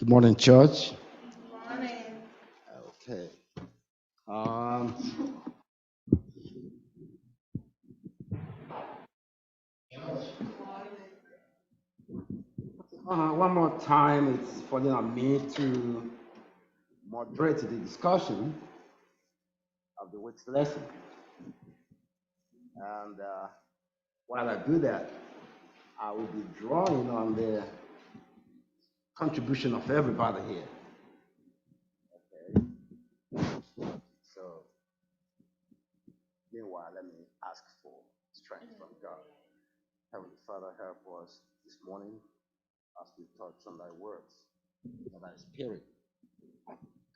Good morning, church. Good morning. Okay. Um, one more time, it's falling on me to moderate the discussion of the week's lesson. And while I do that, I will be drawing on the contribution of everybody here. Okay. So, meanwhile, let me ask for strength from God. Heavenly Father, help us this morning as we touch on thy words, that thy spirit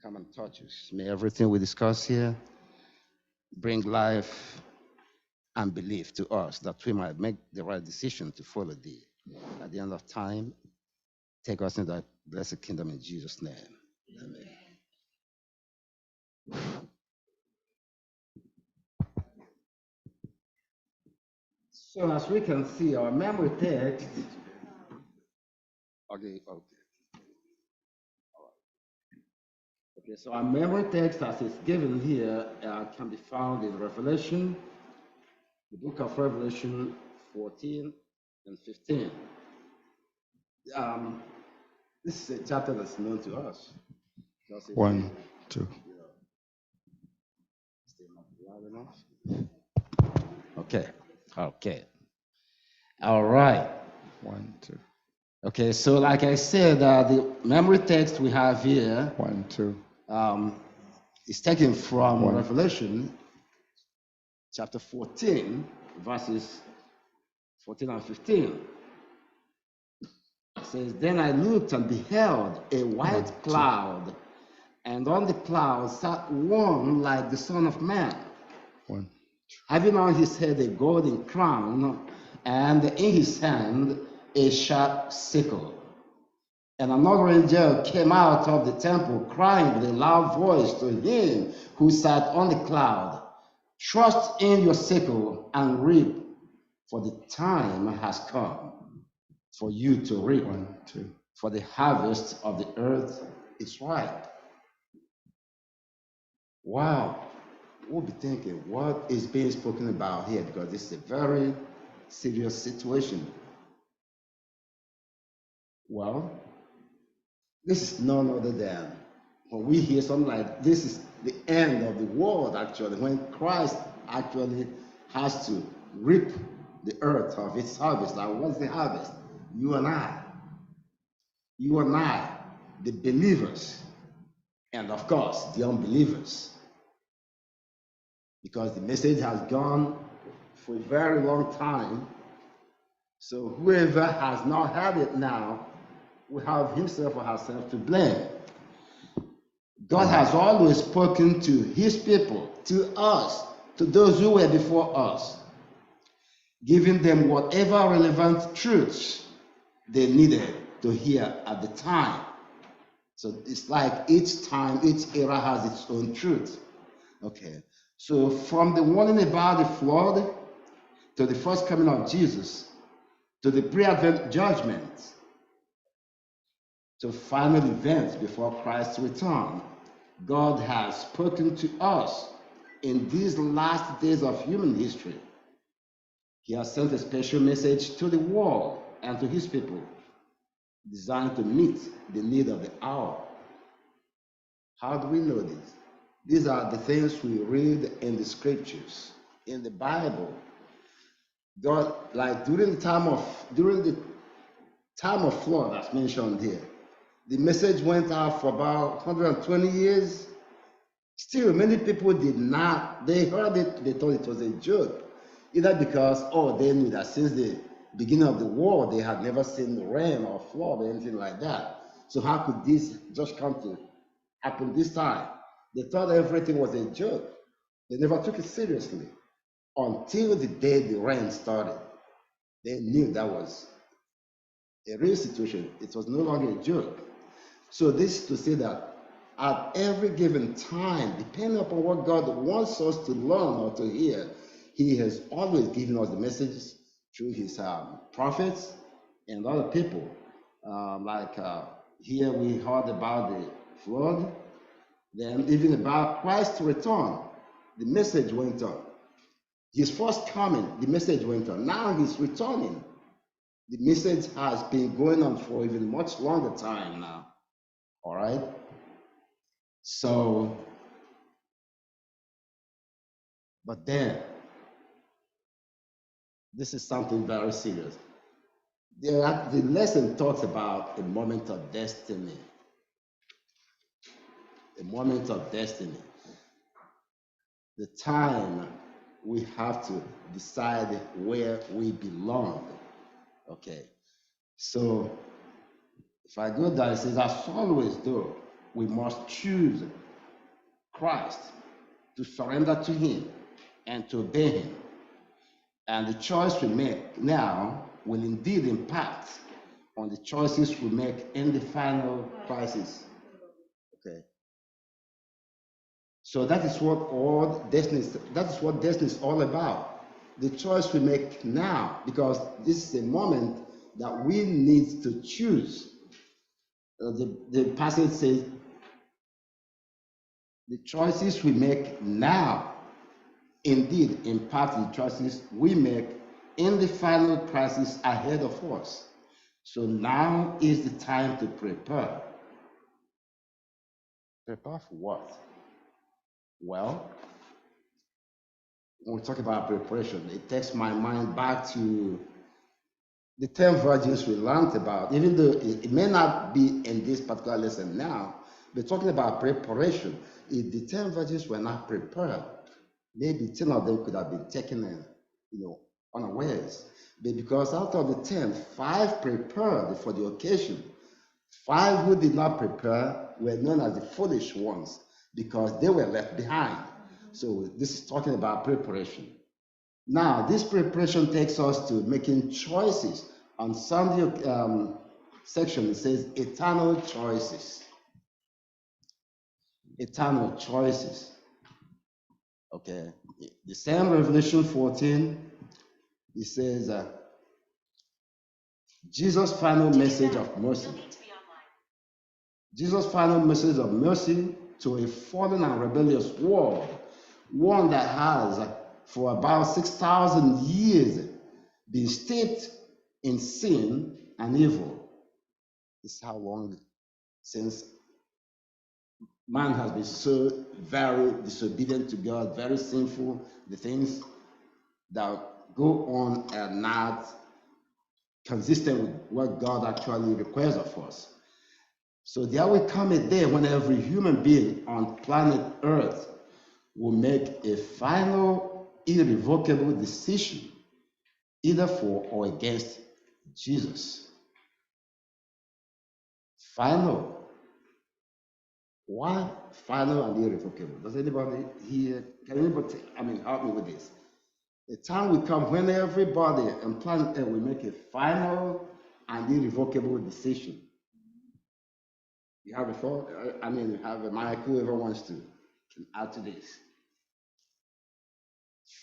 come and touch us. May everything we discuss here bring life and belief to us, that we might make the right decision to follow thee. At the end of time, take us into thy blessed kingdom in Jesus' name. Amen. So as we can see, our memory text. Okay. Okay, so our memory text as it's given here can be found in Revelation, the book of Revelation 14 and 15. This is a chapter that's known to us. One, two. Okay. All right. 1, 2. Okay, so like I said, the memory text we have here 1, 2. is taken from One. Revelation chapter 14, verses 14 and 15. It says, Then I looked and beheld a white cloud, and on the cloud sat one like the Son of Man, 1, 2. having on his head a golden crown, and in his hand a sharp sickle. And another angel came out of the temple, crying with a loud voice to him who sat on the cloud, Trust in your sickle and reap, for the time has come for you to reap. 1, 2. For the harvest of the earth is ripe. Wow. We'll be thinking, what is being spoken about here? Because this is a very serious situation. Well, this is none other than when we hear something like this is the end of the world, actually, when Christ actually has to reap the earth of its harvest. Now, what's the harvest? You and I, the believers, and of course, the unbelievers. Because the message has gone for a very long time. So whoever has not heard it now will have himself or herself to blame. God has always spoken to his people, to us, to those who were before us, giving them whatever relevant truths they needed to hear at the time. So it's like each time, each era has its own truth. Okay. So from the warning about the flood to the first coming of Jesus, to the pre-advent judgment, to final events before Christ's return, God has spoken to us in these last days of human history. He has sent a special message to the world and to his people, designed to meet the need of the hour. How do we know this? These are the things we read in the scriptures, in the Bible. God, like during the time of flood, as mentioned here, the message went out for about 120 years. Still, many people did not, they heard it, they thought it was a joke. Either because, they knew that since the beginning of the war, they had never seen rain or flood or anything like that. So how could this just come to happen this time? They thought everything was a joke. They never took it seriously until the day the rain started. They knew that was a real situation. It was no longer a joke. So this is to say that at every given time, depending upon what God wants us to learn or to hear, he has always given us the messages through his prophets and other people, like Here we heard about the flood, then even about Christ's return. The message went on. His first coming, the message went on. Now he's returning. The message has been going on for even much longer time now. All right? So, but then, this is something very serious. The lesson talks about a moment of destiny. A moment of destiny. The time we have to decide where we belong. Okay. So, if I go down, it says, as always, though, we must choose Christ, to surrender to Him and to obey Him. And the choice we make now will indeed impact on the choices we make in the final crisis. Okay. So that is what destiny is all about. The choice we make now, because this is a moment that we need to choose. The passage says, the choices we make now indeed impact the choices we make in the final crisis ahead of us. So now is the time to prepare. Prepare for what? Well, when we talk about preparation, it takes my mind back to the 10 virgins we learned about, even though it may not be in this particular lesson now, but talking about preparation. If the 10 virgins were not prepared, maybe 10 of them could have been taken in, unawares. But because out of the 10, 5 prepared for the occasion. 5 who did not prepare were known as the foolish ones because they were left behind. So this is talking about preparation. Now, this preparation takes us to making choices. On Sunday section, it says eternal choices. Eternal choices. Okay. The same Revelation 14, it says Jesus' final message of mercy. Jesus' final message of mercy to a fallen and rebellious world, one that has for about 6,000 years been steeped in sin and evil. This is how long since man has been so very disobedient to God, very sinful. The things that go on are not consistent with what God actually requires of us. So there will come a day when every human being on planet Earth will make a final, irrevocable decision, either for or against Jesus. Final. Why final and irrevocable? Does anybody here, can anybody, help me with this? The time will come when everybody on planet Earth will make a final and irrevocable decision. You have a thought? You have a mic, whoever wants to can add to this.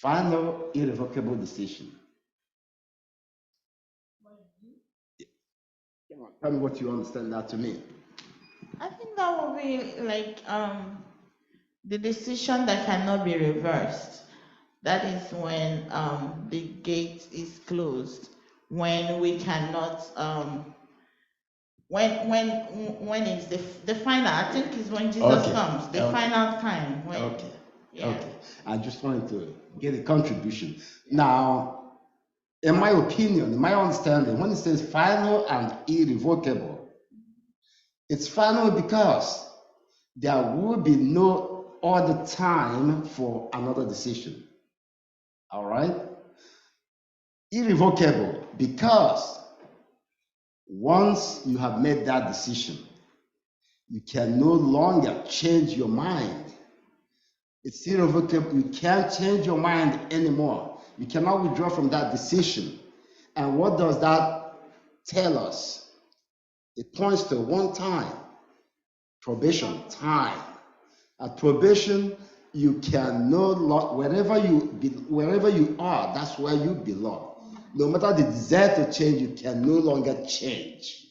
Final, irrevocable decision. Come on, tell me what you understand that to mean. I think that will be like the decision that cannot be reversed. That is when the gate is closed, when we cannot, when it's the final. I think is when Jesus comes, the final time. When, Okay. I just wanted to get a contribution. Now, in my opinion, in my understanding, when it says final and irrevocable, it's final because there will be no other time for another decision. All right? Irrevocable because once you have made that decision, you can no longer change your mind. It's irrevocable. You can't change your mind anymore. You cannot withdraw from that decision. And what does that tell us? It points to one time, probation time. At probation, you can no longer, wherever you are, that's where you belong. No matter the desire to change, you can no longer change.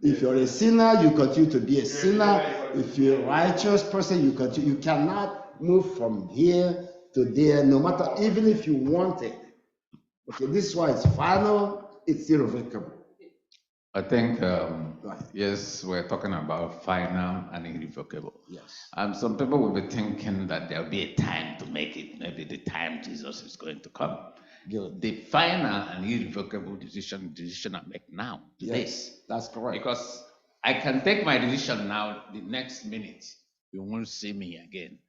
If you're a sinner, you continue to be a sinner. If you're a righteous person, you continue. You cannot move from here to there, no matter, even if you want it. Okay, this is why it's final, it's irrevocable. I think, Right. yes, we're talking about final and irrevocable. Yes. Some people will be thinking that there'll be a time to make it, maybe the time Jesus is going to come. Good. The final and irrevocable decision I make now, today. Yes, that's correct. Because I can take my decision now, the next minute, you won't see me again.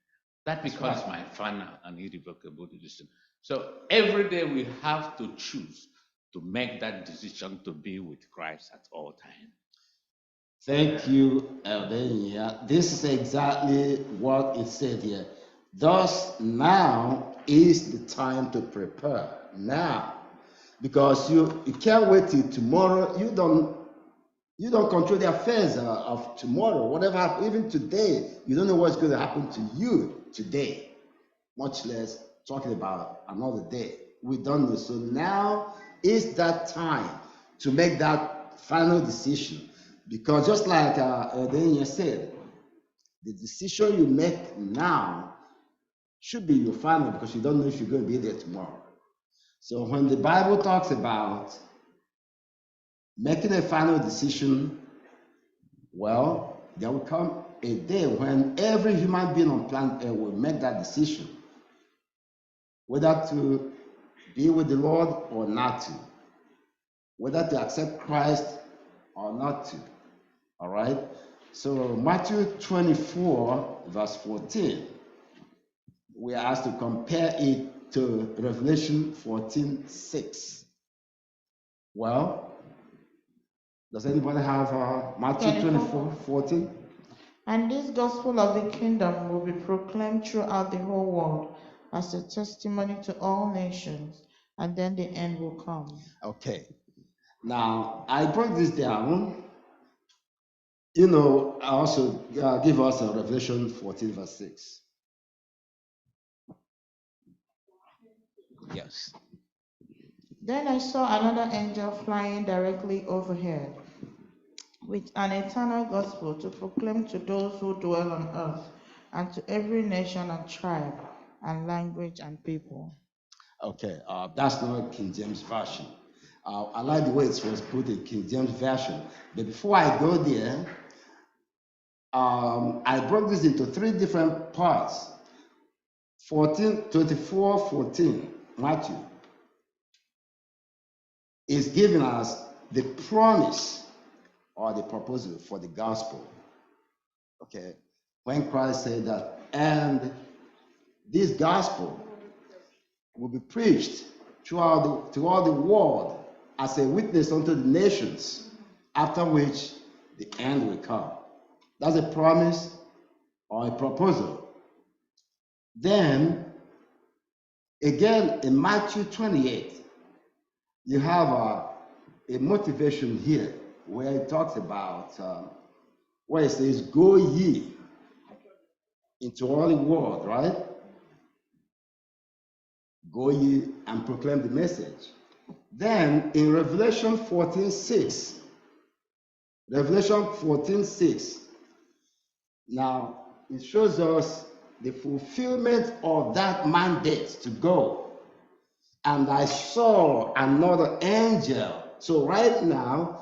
That becomes my final and irrevocable decision. So every day we have to choose to make that decision to be with Christ at all times. Thank you, Eldenia. This is exactly what it said here. Thus, now is the time to prepare. Now, because you can't wait till tomorrow. You don't control the affairs of tomorrow. Whatever happens, even today, you don't know what's going to happen to you today, much less talking about another day. We don't know. So now is that time to make that final decision. Because just like Eldenia said, the decision you make now should be your final, because you don't know if you're going to be there tomorrow. So when the Bible talks about making a final decision, well, there will come a day when every human being on planet Earth will make that decision, whether to be with the Lord or not to, whether to accept Christ or not to. All right? So Matthew 24, verse 14, we are asked to compare it to Revelation 14:6. Well, does anybody have Matthew 24:14? And this gospel of the kingdom will be proclaimed throughout the whole world as a testimony to all nations, and then the end will come. Okay. Now, I brought this down. You know, I also give us a Revelation 14, verse 6. Yes. Then I saw another angel flying directly overhead with an eternal gospel to proclaim to those who dwell on earth and to every nation and tribe and language and people. Okay, that's not King James Version. I like the way it was put in King James Version. But before I go there, I broke this into three different parts. 24:14, Matthew, is giving us the promise or the proposal for the gospel. Okay, when Christ said that, and this gospel will be preached to all the world as a witness unto the nations, after which the end will come. That's a promise or a proposal. Then, again, in Matthew 28, you have a motivation here where it talks about, where it says, go ye into all the world, right? Go ye and proclaim the message. Then in Revelation 14:6, now it shows us the fulfillment of that mandate to go. And I saw another angel. So right now,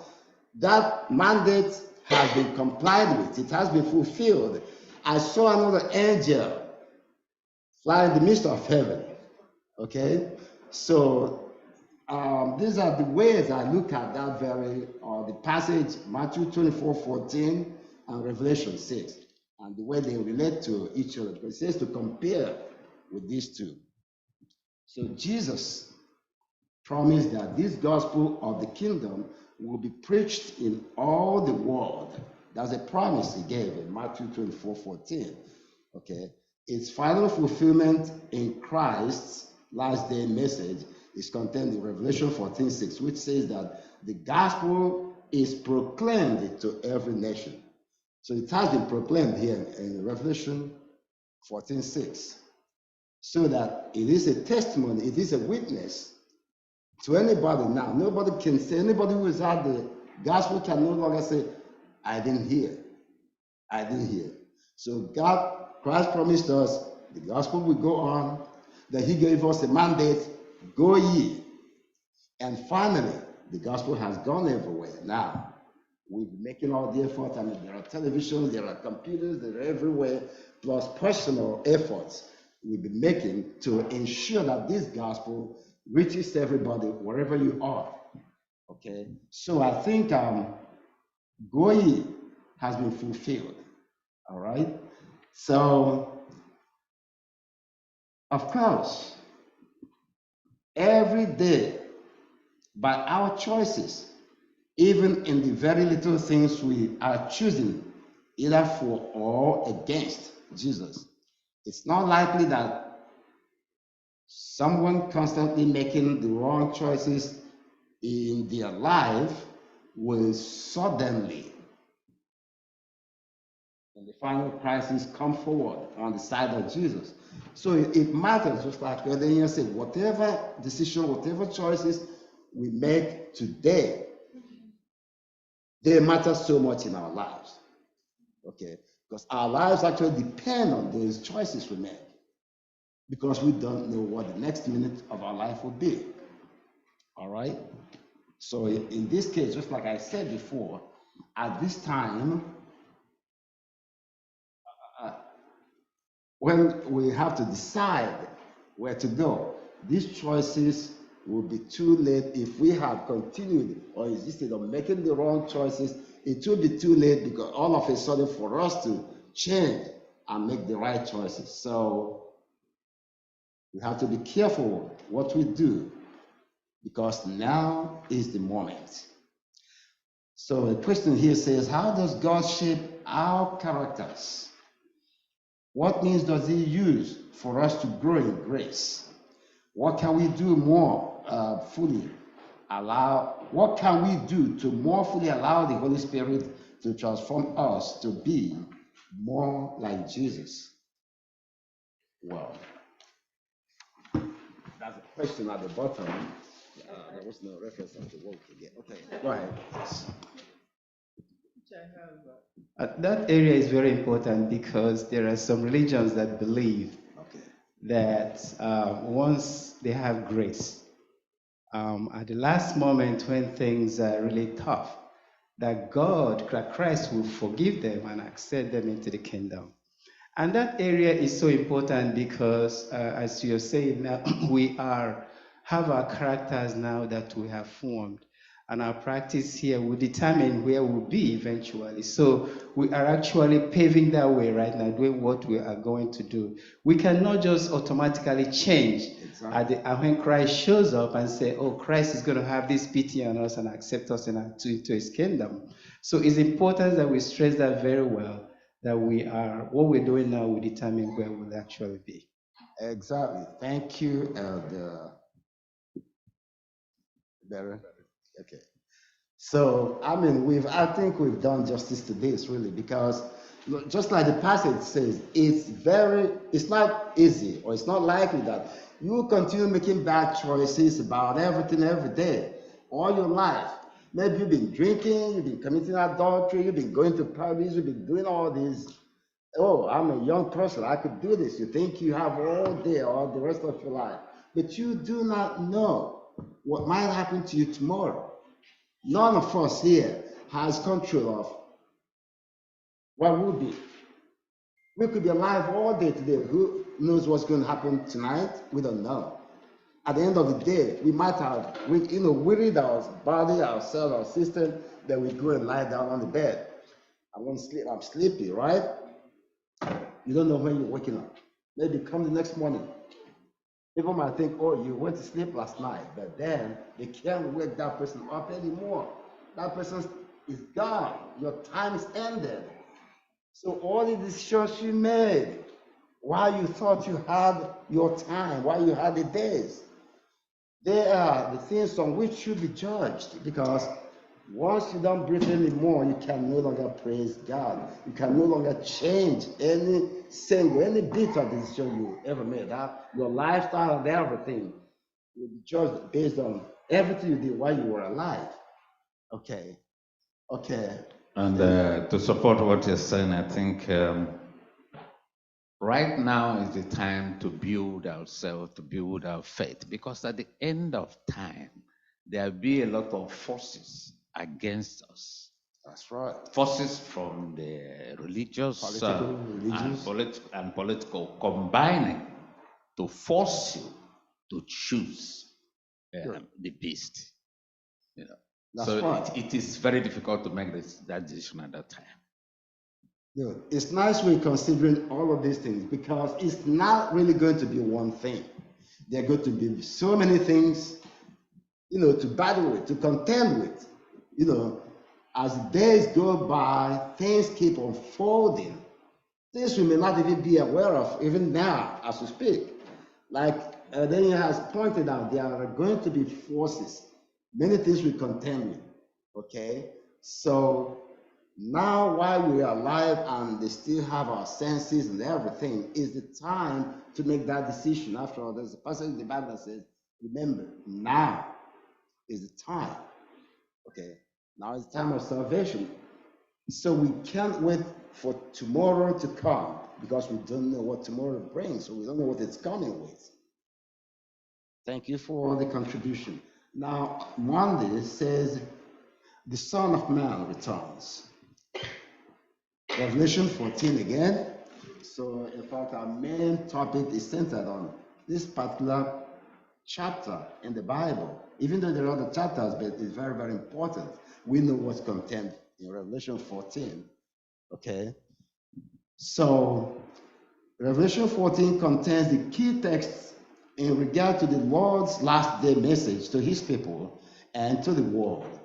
that mandate has been complied with. It has been fulfilled. I saw another angel fly in the midst of heaven. Okay? So these are the ways I look at that the passage, Matthew 24:14 and Revelation 6, and the way they relate to each other. It says to compare with these two. So Jesus promised that this gospel of the kingdom will be preached in all the world. That's a promise he gave in Matthew 24:14. Okay? Its final fulfillment in Christ's last day message is contained in Revelation 14:6, which says that the gospel is proclaimed to every nation. So it has been proclaimed here in Revelation 14:6, so that it is a testimony, it is a witness to anybody now. Nobody can say, anybody who is out the gospel can no longer say, I didn't hear. I didn't hear. So Christ promised us the gospel will go on, that he gave us a mandate, go ye. And finally, the gospel has gone everywhere. Now, we're making all the effort. I mean, there are televisions, there are computers, they're everywhere, plus personal efforts we'll be making to ensure that this gospel reaches everybody wherever you are. Okay? So I think go ye has been fulfilled. All right? So, of course, every day, by our choices, even in the very little things we are choosing, either for or against Jesus, it's not likely that someone constantly making the wrong choices in their life will suddenly, in the final crisis, come forward on the side of Jesus. So it matters, just like earlier said, whatever decision, whatever choices we make today, they matter so much in our lives. Okay? Because our lives actually depend on those choices we make. Because we don't know what the next minute of our life will be. All right? So in this case, just like I said before, at this time, when we have to decide where to go, these choices will be too late. If we have continued or insisted on making the wrong choices, it will be too late, because all of a sudden for us to change and make the right choices. So we have to be careful what we do, because now is the moment. So the question here says, how does God shape our characters? What means does he use for us to grow in grace? What can we do more fully allow? What can we do to more fully allow the Holy Spirit to transform us to be more like Jesus? Well, that's a question at the bottom. There was no reference of the word again. Okay, go ahead. Yes. That area is very important, because there are some religions that believe that once they have grace, at the last moment when things are really tough, that Christ will forgive them and accept them into the kingdom. And that area is so important because, as you're saying now, we have our characters now that we have formed. And our practice here will determine where we'll be eventually. So we are actually paving that way right now, doing what we are going to do. We cannot just automatically change when Christ shows up and say, oh, Christ is going to have this pity on us and accept us into his kingdom. So it's important that we stress that very well, that what we're doing now will determine where we'll actually be. Exactly. Thank you, Elder Barry. Okay. So, I mean, I think we've done justice to this, really, because just like the passage says, it's not easy, or it's not likely that you will continue making bad choices about everything every day, all your life. Maybe you've been drinking, you've been committing adultery, you've been going to parties, you've been doing all this. Oh, I'm a young person, I could do this. You think you have all day or the rest of your life, but you do not know what might happen to you tomorrow. None of us here has control of what will be. We could be alive all day today. Who knows what's going to happen tonight? We don't know. At the end of the day, we might have wearied our body, ourselves, our system, then we go and lie down on the bed. I want to sleep, I'm sleepy, right? You don't know when you're waking up. Maybe come the next morning. People might think, oh, you went to sleep last night, but then they can't wake that person up anymore. That person is gone. Your time is ended. So all the decisions you made while you thought you had your time, while you had the days, they are the things on which you'll be judged, because once you don't breathe anymore, you can no longer praise God. You can no longer change any bit of decision you ever made. Your lifestyle and everything will be judged based on everything you did while you were alive. Okay. And to support what you're saying, I think right now is the time to build ourselves, to build our faith, because at the end of time, there'll be a lot of forces against us. That's right. Forces from the religious, Political, and political combining to force you to choose the beast. You know. That's so right. it is very difficult to make that decision at that time. Good. It's nice we're considering all of these things because it's not really going to be one thing. There are going to be so many things, to battle with, to contend with. As days go by, things keep unfolding. Things we may not even be aware of, even now as we speak. Like Daniel has pointed out, there are going to be forces, many things we contend with. Okay? So now, while we are alive and they still have our senses and everything, is the time to make that decision. After all, there's a passage in the Bible that says, remember, now is the time. Okay? Now is the time of salvation. So we can't wait for tomorrow to come because we don't know what tomorrow brings, so we don't know what it's coming with. Thank you for the contribution. Now, Monday says, the Son of Man returns. Revelation 14 again. So, in fact, our main topic is centered on this particular chapter in the Bible. Even though there are other chapters, but it's very, very important. We know what's contained in Revelation 14. Okay? So, Revelation 14 contains the key texts in regard to the Lord's last day message to his people and to the world.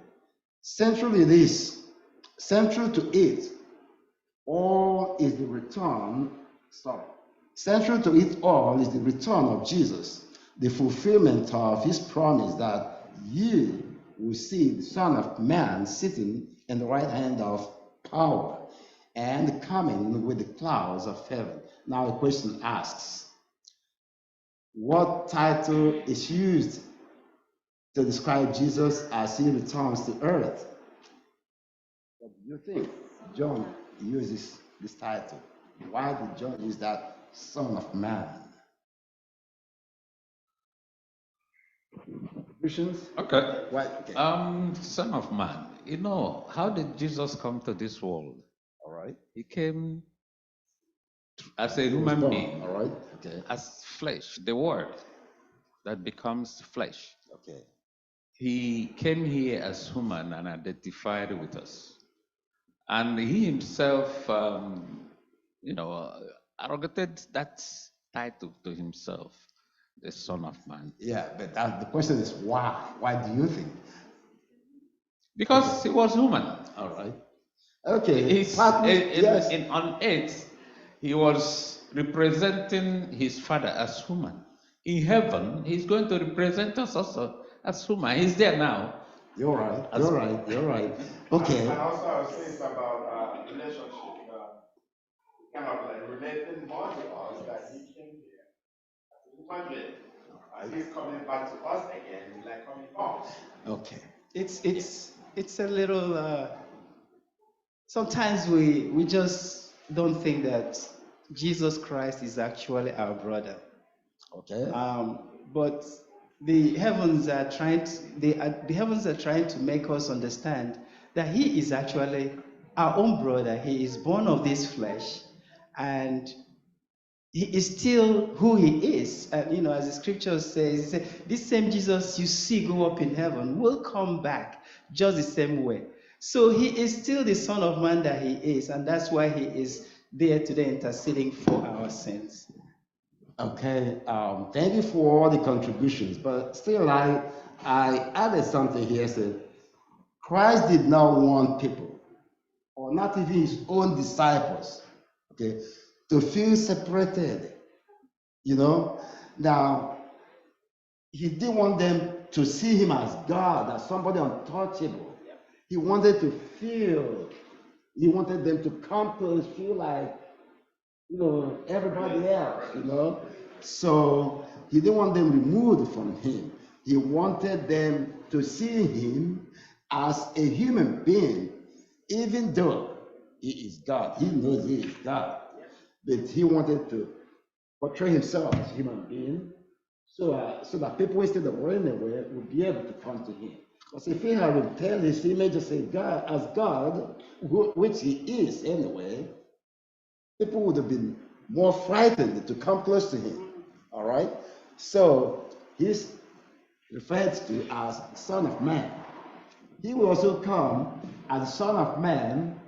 Central to it all is the return, central to it all is the return of Jesus, the fulfillment of his promise that you will see the Son of Man sitting in the right hand of power and coming with the clouds of heaven. Now, a question asks, what title is used to describe Jesus as he returns to earth? What do you think? John uses this title. Why did John use that Son of Man? Christians? Okay. Why? Okay. Son of Man. How did Jesus come to this world? All right. He came as a He was human born, being, all right. Okay. as flesh, the Word that becomes flesh. Okay. He came here as human and identified with us. And he himself, arrogated that title to himself, the Son of Man. Yeah, but the question is why? Why do you think? Because he was human. All right. Okay. On earth, he was representing his Father as human. In heaven, he's going to represent us also as human. He's there now. You're right. You're right. Okay. And also, I was saying about relationship, kind of like relating more to us that he came here as a human being. He's coming back to us again, like coming home. Okay. It's a little. Sometimes we just don't think that Jesus Christ is actually our brother. Okay. But the heavens are trying to make us understand that he is actually our own brother. He is born of this flesh, and he is still who he is. And as the scripture says, this same Jesus you see go up in heaven will come back just the same way. So he is still the Son of Man that he is, and that's why he is there today interceding for our sins. Okay, thank you for all the contributions, but still I added something here. Said Christ did not want people, or not even his own disciples, okay, to feel separated. Now he didn't want them to see him as God, as somebody untouchable. He wanted them to come to feel like everybody else, So he didn't want them removed from him. He wanted them to see him as a human being even though he is God, he knows he is God, but he wanted to portray himself as a human being, so that people, instead of running away, would be able to come to him. Because if he had repelled his image and say God as God, which he is anyway, people would have been more frightened to come close to him. All right? So he's referred to as Son of Man. He will also come as Son of Man,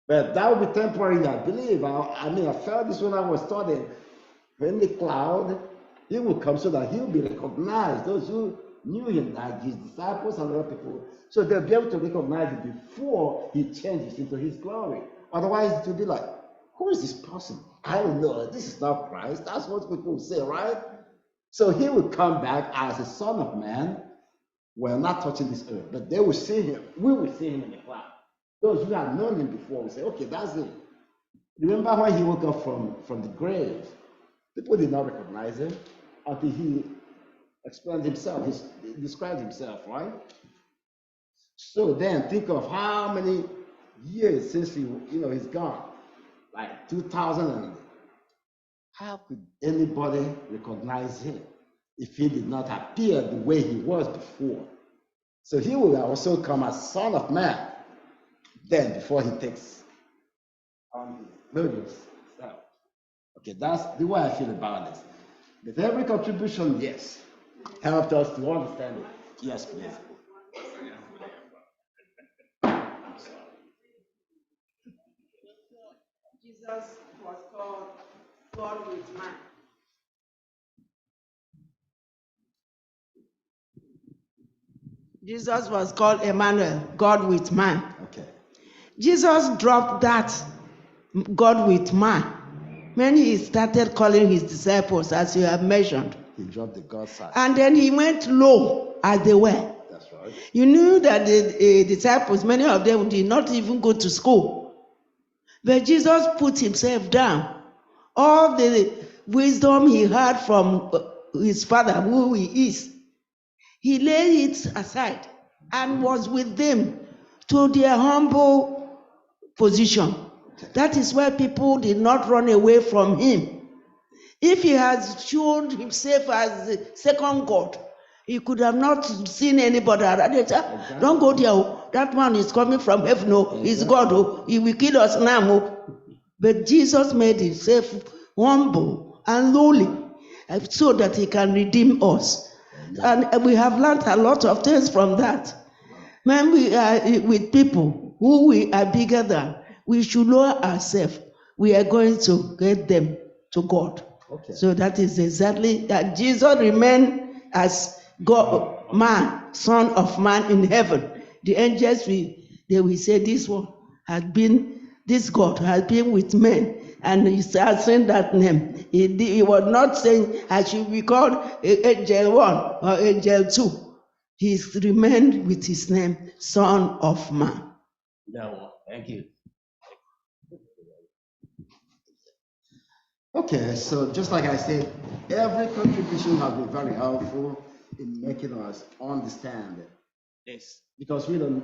but that will be temporary, I believe. I felt this when I was studying. When the cloud, he will come so that he will be recognized. Those who knew him, like his disciples and other people, so they'll be able to recognize him before he changes into his glory. Otherwise, it will be like, who is this person? I don't know. This is not Christ. That's what people say, right? So he will come back as a Son of Man. We're not touching this earth, but they will see him. We will see him in the cloud. Those who have known him before will say, okay, that's it. Remember when he woke up from the grave? People did not recognize him until he explained himself, he described himself, right? So then think of how many years since he's gone, like 2000, and how could anybody recognize him if he did not appear the way he was before? So he will also come as Son of Man, then before he takes on his glorious self. Okay, that's the way I feel about this. But every contribution, yes, helped us to understand it. Yes, please. Jesus was called God with man. Jesus was called Emmanuel, God with man. Okay. Jesus dropped that God with man when he started calling his disciples, as you have mentioned. He dropped the God side. And then he went low as they were. That's right. You knew that the disciples, many of them did not even go to school. But Jesus put himself down. All the wisdom he had from his Father, who he is, he laid it aside and was with them to their humble position. That is why people did not run away from him. If he has shown himself as the second God, he could have not seen anybody. Exactly. Don't go there. That man is coming from heaven. No, he's God. Oh, he will kill us now. But Jesus made himself humble and lowly so that he can redeem us. And we have learned a lot of things from that. When we are with people who we are bigger than, we should lower ourselves. We are going to get them to God. Okay. So that is exactly that. Jesus remained as God, man, Son of Man in heaven. The angels they will say this God has been with men, and he has seen that name. He was not saying I should be called Angel 1 or Angel 2. He remained with his name, Son of Man. No, thank you. Okay, so just like I said, every contribution has been very helpful in making us understand this, because we can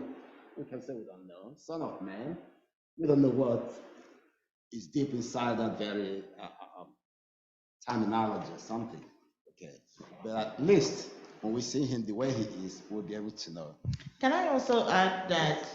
say we don't know. Son of Man, we don't know what is deep inside that very terminology or something. Okay, but at least when we see him the way he is, we'll be able to know. Can I also add that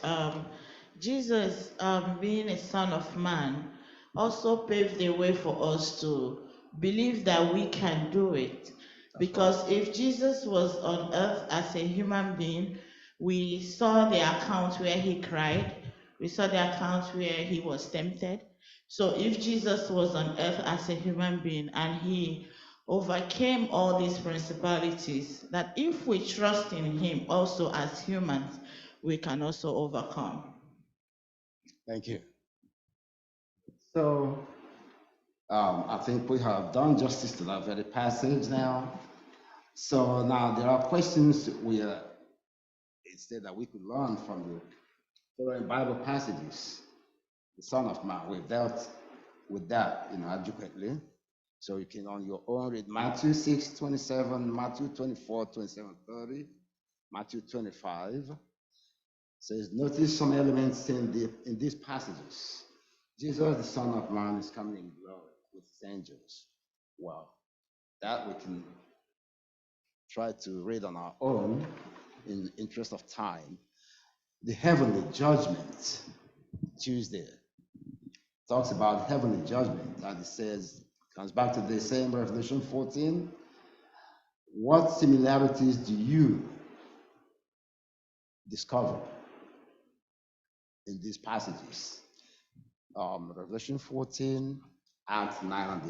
Jesus, being a Son of Man, also paved the way for us to believe that we can do it. Because if Jesus was on earth as a human being, we saw the account where he cried, we saw the account where he was tempted. So if Jesus was on earth as a human being and he overcame all these principalities, that if we trust in him also as humans, we can also overcome. Thank you. So I think we have done justice to that very passage now. So now there are questions instead that we could learn from the following Bible passages. The Son of Man, we've dealt with that adequately. So you can on your own read Matthew 6:27, Matthew 24:27-30, Matthew 25, says, notice some elements in these passages. Jesus, the Son of Man, is coming in glory with his angels. Well, that we can try to read on our own in the interest of time. The heavenly judgment, Tuesday, talks about heavenly judgment, and it says, comes back to the same Revelation 14. What similarities do you discover in these passages? Revelation 14, Acts 9 and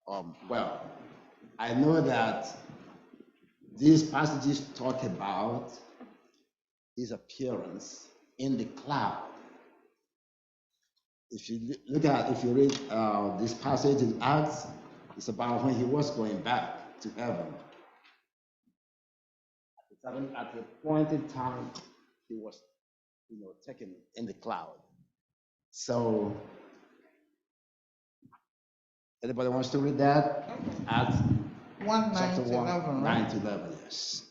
11. Well, I know that these passages talk about his appearance in the cloud. If you read this passage in Acts, it's about when he was going back to heaven. At the appointed time, he was, taken in the cloud. So, anybody wants to read that? Acts 1, 9 chapter to 1, 11, 9 right? to 11, yes.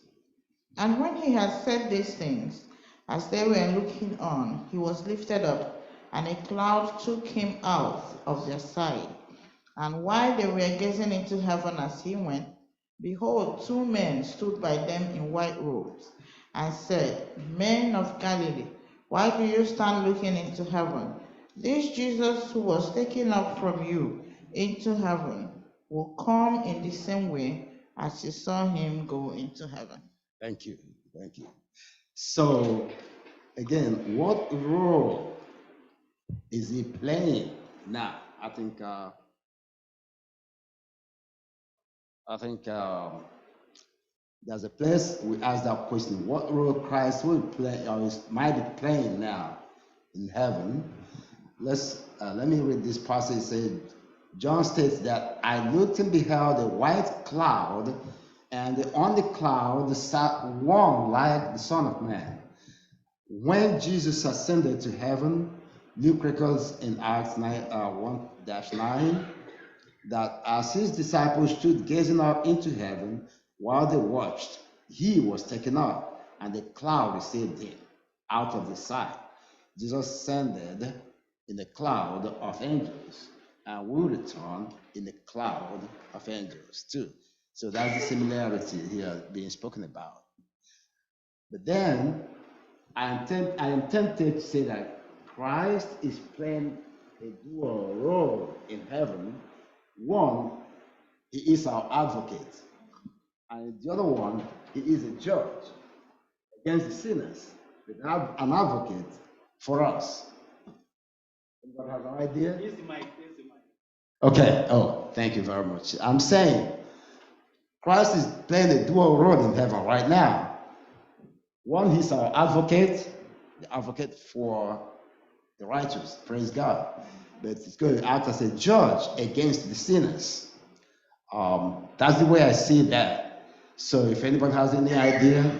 And when he had said these things, as they were looking on, he was lifted up, and a cloud took him out of their sight. And while they were gazing into heaven as he went, behold, 2 men stood by them in white robes, and said, Men of Galilee, why do you stand looking into heaven? This Jesus who was taken up from you into heaven will come in the same way as you saw him go into heaven. Thank you. So, again, what role is he playing now? I think there's a place we ask that question: what role Christ will play or might be playing now in heaven? Let me read this passage. It says, John states that I looked and beheld a white cloud, and on the cloud sat one like the Son of Man. When Jesus ascended to heaven, Luke records in Acts 1-9 that as his disciples stood gazing up into heaven while they watched, he was taken up, and the cloud received him out of the sight. Jesus ascended in the cloud of angels, and will return in the cloud of angels too. So that's the similarity here being spoken about. But then I am tempted to say that Christ is playing a dual role in heaven. One, he is our advocate, and the other one, he is a judge against the sinners, an advocate for us. Anybody have an idea? Here's the mic. Okay. Oh, thank you very much. I'm saying Christ is playing a dual role in heaven right now. One, he's our advocate, the advocate for the righteous, praise God. But he's going to act as a judge against the sinners. That's the way I see that. So if anybody has any idea,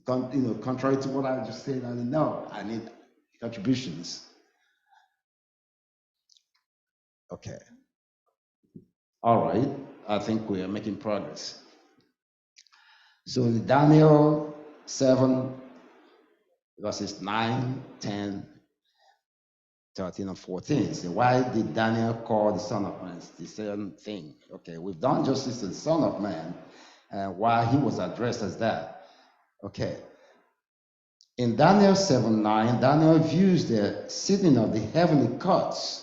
contrary to what I just said, I need contributions. Okay. All right. I think we are making progress. So in Daniel 7, verses 9, 10, 13, and 14. So why did Daniel call the Son of Man? It's the same thing. Okay, we've done justice to the Son of Man, and why he was addressed as that. Okay. In Daniel 7:9, Daniel views the sitting of the heavenly courts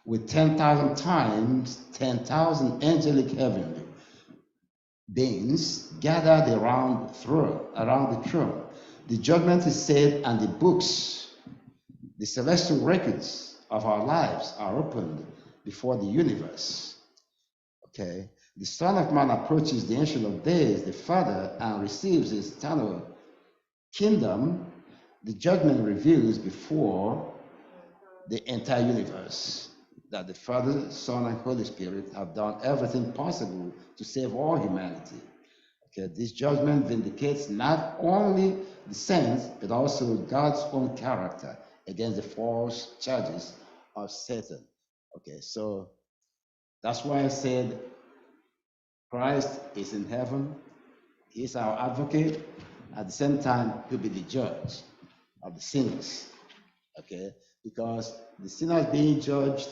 with 10,000 times 10,000 angelic heavenly beings gathered around the throne. The judgment is said, and the books, the celestial records of our lives are opened before the universe. Okay. The Son of Man approaches the Ancient of Days, the Father, and receives his eternal kingdom. The judgment reveals before the entire universe that the Father, Son, and Holy Spirit have done everything possible to save all humanity. Okay, this judgment vindicates not only the saints, but also God's own character against the false charges of Satan. Okay, so that's why I said Christ is in heaven. He's our advocate. At the same time, he'll be the judge of the sinners. Okay? Because the sinners being judged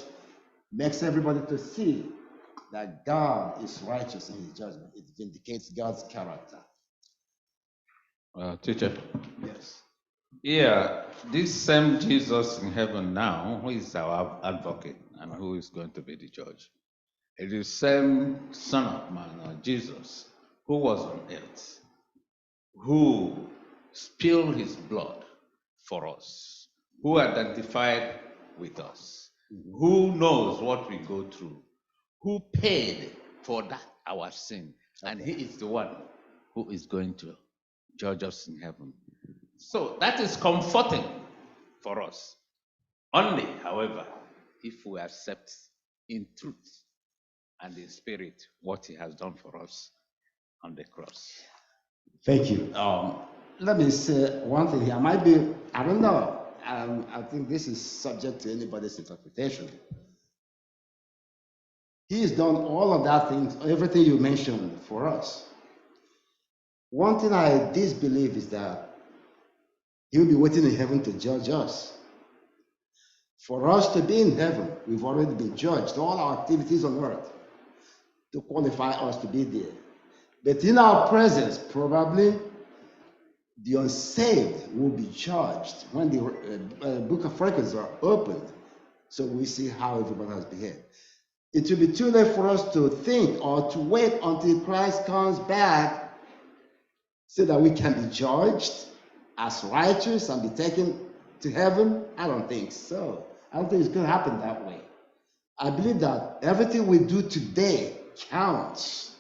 makes everybody to see that God is righteous in his judgment. It vindicates God's character. Teacher. Yes. Yeah, this same Jesus in heaven now, who is our advocate and who is going to be the judge, it is the same Son of Man, Jesus, who was on earth, who spilled his blood for us, who identified with us, who knows what we go through, who paid for that our sin, and he is the one who is going to judge us in heaven. So that is comforting for us. Only, however, if we accept in truth and in spirit what he has done for us on the cross. Thank you. Let me say one thing here. I don't know. I think this is subject to anybody's interpretation. He's done all of that things, everything you mentioned for us. One thing I disbelieve is that he will be waiting in heaven to judge us. For us to be in heaven, we've already been judged, all our activities on earth, to qualify us to be there. But in our presence, probably the unsaved will be judged when the book of records are opened. So we see how everybody has behaved. It will be too late for us to think or to wait until Christ comes back so that we can be judged as righteous and be taken to heaven. I don't think so. I don't think it's going to happen that way. I believe that everything we do today counts.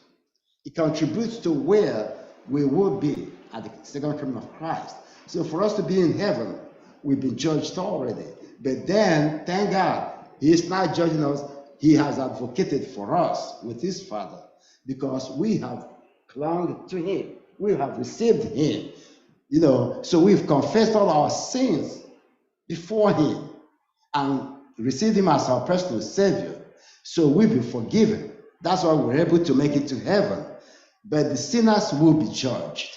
It contributes to where we will be at the second coming of Christ. So for us to be in heaven, we've been judged already. But then, thank God, he is not judging us. He has advocated for us with his Father because we have clung to him. We have received him. So we've confessed all our sins before him and received him as our personal Savior. So we've been forgiven. That's why we're able to make it to heaven. But the sinners will be judged.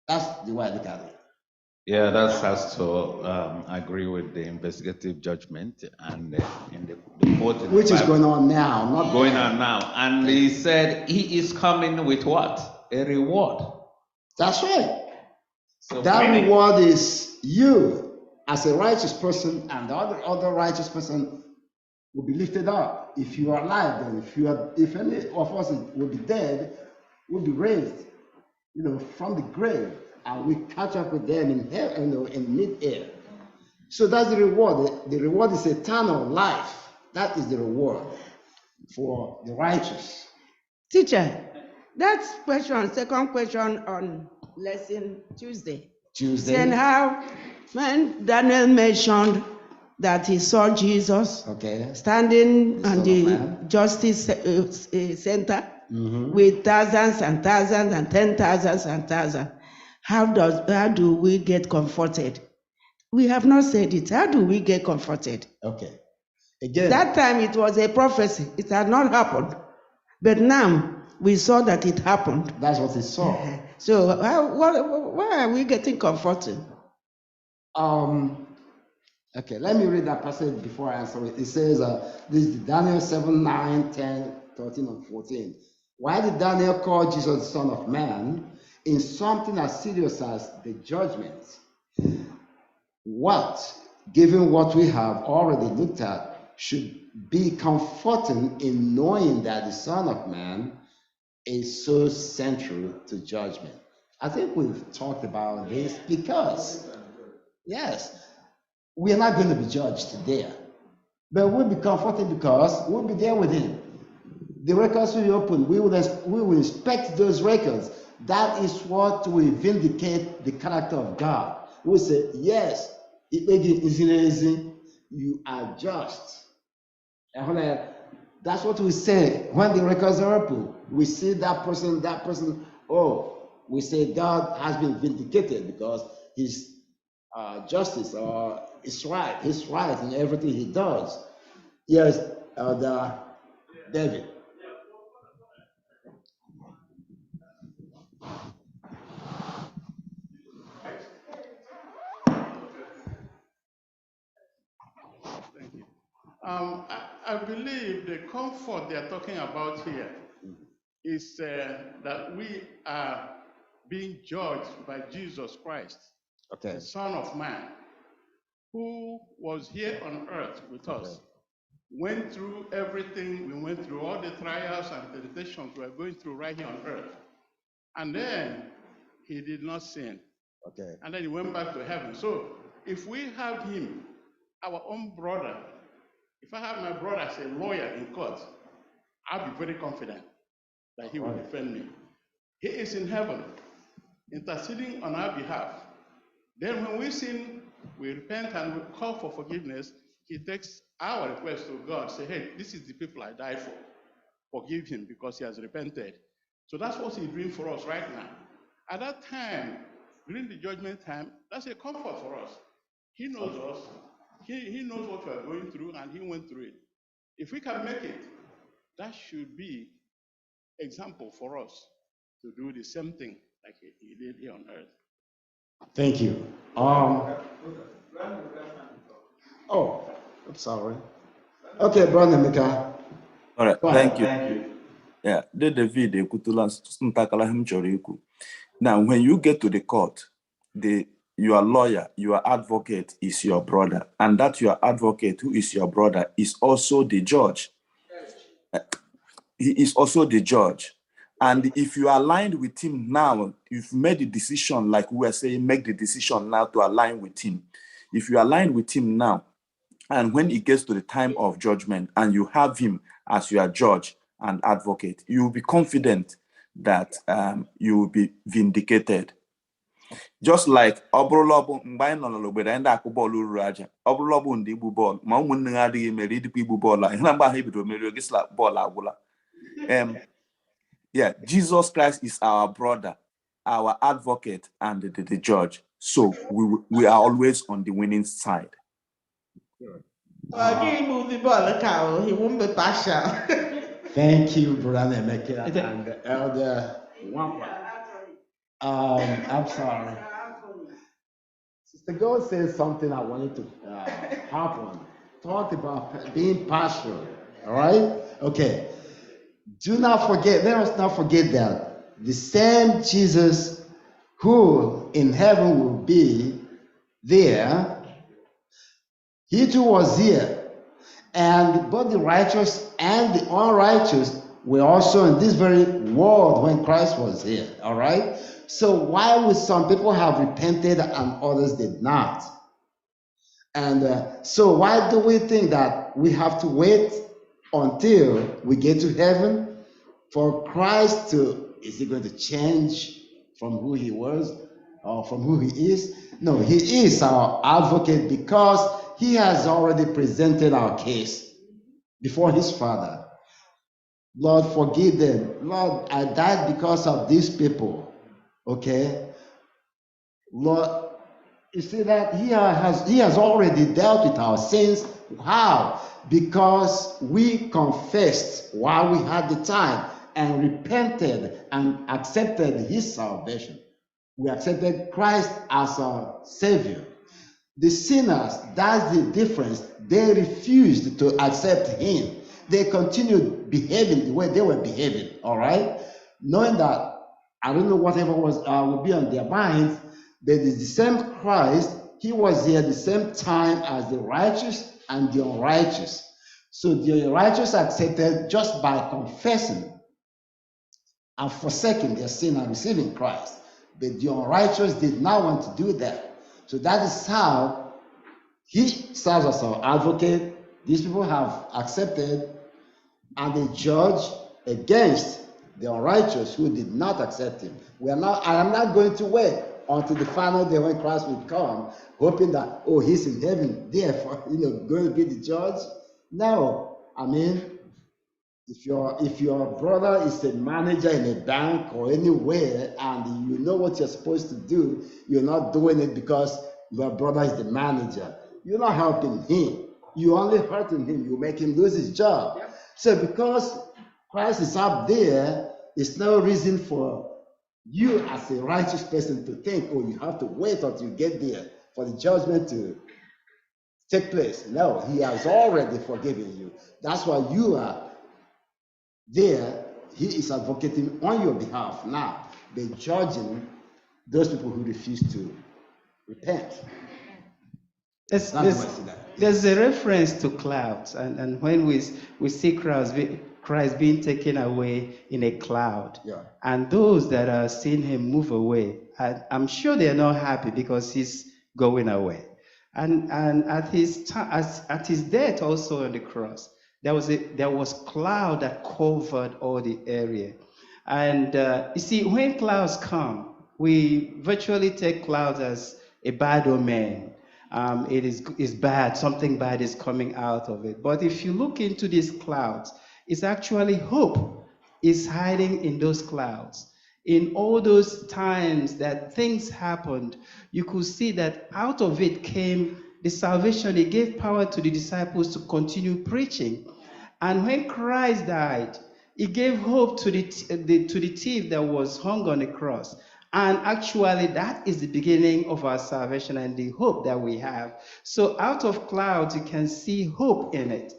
That's the way I look at it. Yeah, that has to agree with the investigative judgment and in the quote in Which the is Bible. going on now, not Going on now. And he said he is coming with what? A reward. That's right. So That meaning- reward is you as a righteous person, and the other righteous person will be lifted up. If you are alive, then if any of us will be dead, will be raised, from the grave, and we catch up with them in heaven, in mid-air. So that's the reward. The reward is eternal life. That is the reward for the righteous. Teacher, that's second question on lesson Tuesday. Saying how when Daniel mentioned that he saw Jesus standing on the justice center with thousands and thousands and 10,000s and thousands. How do we get comforted? We have not said it. How do we get comforted? Okay. Again. That time it was a prophecy. It had not happened. But now we saw that it happened. That's what he saw. So why are we getting comforted? Okay, let me read that passage before I answer it. It says, this is Daniel 7, 9, 10, 13, and 14. Why did Daniel call Jesus the Son of Man in something as serious as the judgment? What, given what we have already looked at, should be comforting in knowing that the Son of Man is so central to judgment? I think we've talked about this because, yes, we are not going to be judged there, but we'll be comforted because we'll be there with him. The records will be open. We will inspect those records. That is what will vindicate the character of God. We'll say, yes, you are just. That's what we say when the records are open. We see that person, we say God has been vindicated because his justice or his right in everything he does. Yes, David. I believe the comfort they're talking about here is that we are being judged by Jesus Christ, Okay. the Son of Man, who was here on earth with us, went through everything we went through, all the trials and temptations we are going through right here on earth. And then he did not sin. Okay. And then he went back to heaven. So if we have him, our own brother, if I have my brother as a lawyer in court, I'll be very confident that he will defend me. He is in heaven, interceding on our behalf. Then when we sin, we repent and we call for forgiveness. He takes our request to God, say, hey, this is the people I died for. Forgive him because he has repented. So that's what he's doing for us right now. At that time, during the judgment time, that's a comfort for us. He knows us. He knows what we are going through, and he went through it. If we can make it, that should be example for us to do the same thing like he did here on earth. Thank you. Oh, I'm sorry. Okay, Brother Mika. All right, Go thank ahead. you. Yeah, the David ekwutula ntakala him chọrọ ikwu. Now, when you get to the court, your lawyer, your advocate is your brother, and that your advocate, who is your brother, is also the judge. He is also the judge. And if you are aligned with him now, you've made the decision, like we were saying, make the decision now to align with him. If you align with him now, and when it gets to the time of judgment and you have him as your judge and advocate, you will be confident that you will be vindicated. Just like Obrolobu Mbaino and Akubol Raja, Obrolobu and Ibu Ball, Mamunadi Meri Ibu Bola, and I'm happy to Meri Gisla Bola. Yeah, Jesus Christ is our brother, our advocate, and the judge. So we are always on the winning side. He moved the ball, cow. He won't be partial. Thank you, Brother Emeka and Elder Wampa. I'm sorry. Sister God said something I wanted to harp on. Talked about being partial. All right? Okay. Do not forget, let us not forget that the same Jesus who in heaven will be there, he too was here. And both the righteous and the unrighteous were also in this very world when Christ was here. All right? So why would some people have repented and others did not? And so why do we think that we have to wait until we get to heaven for Christ to, is he going to change from who he was or from who he is? No, he is our advocate because he has already presented our case before his Father. Lord, forgive them. Lord, I died because of these people. Okay? Lord, you see that he has already dealt with our sins. How? Because we confessed while we had the time and repented and accepted his salvation. We accepted Christ as our Savior. The sinners, that's the difference. They refused to accept him. They continued behaving the way they were behaving, all right? Knowing that, I don't know whatever will be on their minds, but it's the same Christ. He was here at the same time as the righteous and the unrighteous. So the unrighteous accepted just by confessing and forsaking their sin and receiving Christ. But the unrighteous did not want to do that. So that is how he serves as our advocate. These people have accepted and they judge against the unrighteous who did not accept him. I am not going to wait until the final day when Christ will come, hoping that, oh, he's in heaven, therefore, going to be the judge. No, I mean, if your brother is a manager in a bank or anywhere and you know what you're supposed to do, you're not doing it because your brother is the manager. You're not helping him. You're only hurting him. You make him lose his job. Yep. So because Christ is up there, it's no reason for you as a righteous person to think, oh, you have to wait until you get there for the judgment to take place. No, he has already forgiven you. That's why you are there. He is advocating on your behalf now, by judging those people who refuse to repent. There's, That's there's, why I see that. there's a reference to clouds, and when we see Christ being taken away in a cloud, Yeah. and those that are seeing him move away, I'm sure they're not happy because he's going away. And at his death also on the cross, there was cloud that covered all the area. And you see, when clouds come, we virtually take clouds as a bad omen. It is bad, something bad is coming out of it. But if you look into these clouds, it's actually hope is hiding in those clouds. In all those times that things happened, you could see that out of it came the salvation. It gave power to the disciples to continue preaching. And when Christ died, he gave hope to the thief that was hung on the cross. And actually, that is the beginning of our salvation and the hope that we have. So out of clouds, you can see hope in it.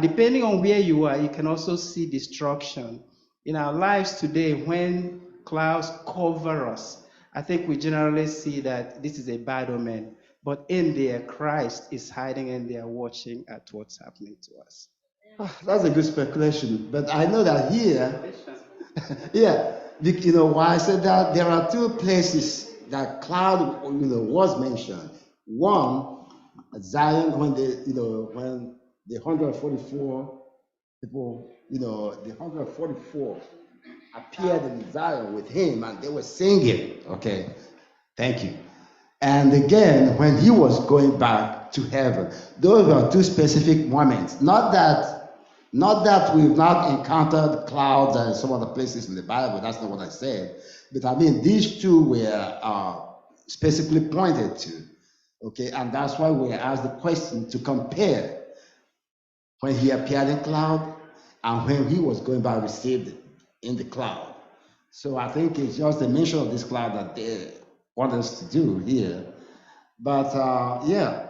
Depending on where you are, you can also see destruction. In our lives today, when clouds cover us, I think we generally see that this is a bad omen. But in there, Christ is hiding in there watching at what's happening to us. That's a good speculation, but I know that here, yeah, you know why I said that? There are two places that cloud, was mentioned. One, Zion, when when the 144 people, the 144 appeared in Zion with him, and they were singing. Okay, thank you. And again, when he was going back to heaven, those were two specific moments. Not that we've not encountered clouds and some other places in the Bible. That's not what I said. But I mean, these two were specifically pointed to. Okay, and that's why we asked the question to compare when he appeared in cloud and when he was going back received in the cloud. So I think it's just the mention of this cloud that they want us to do here. But yeah,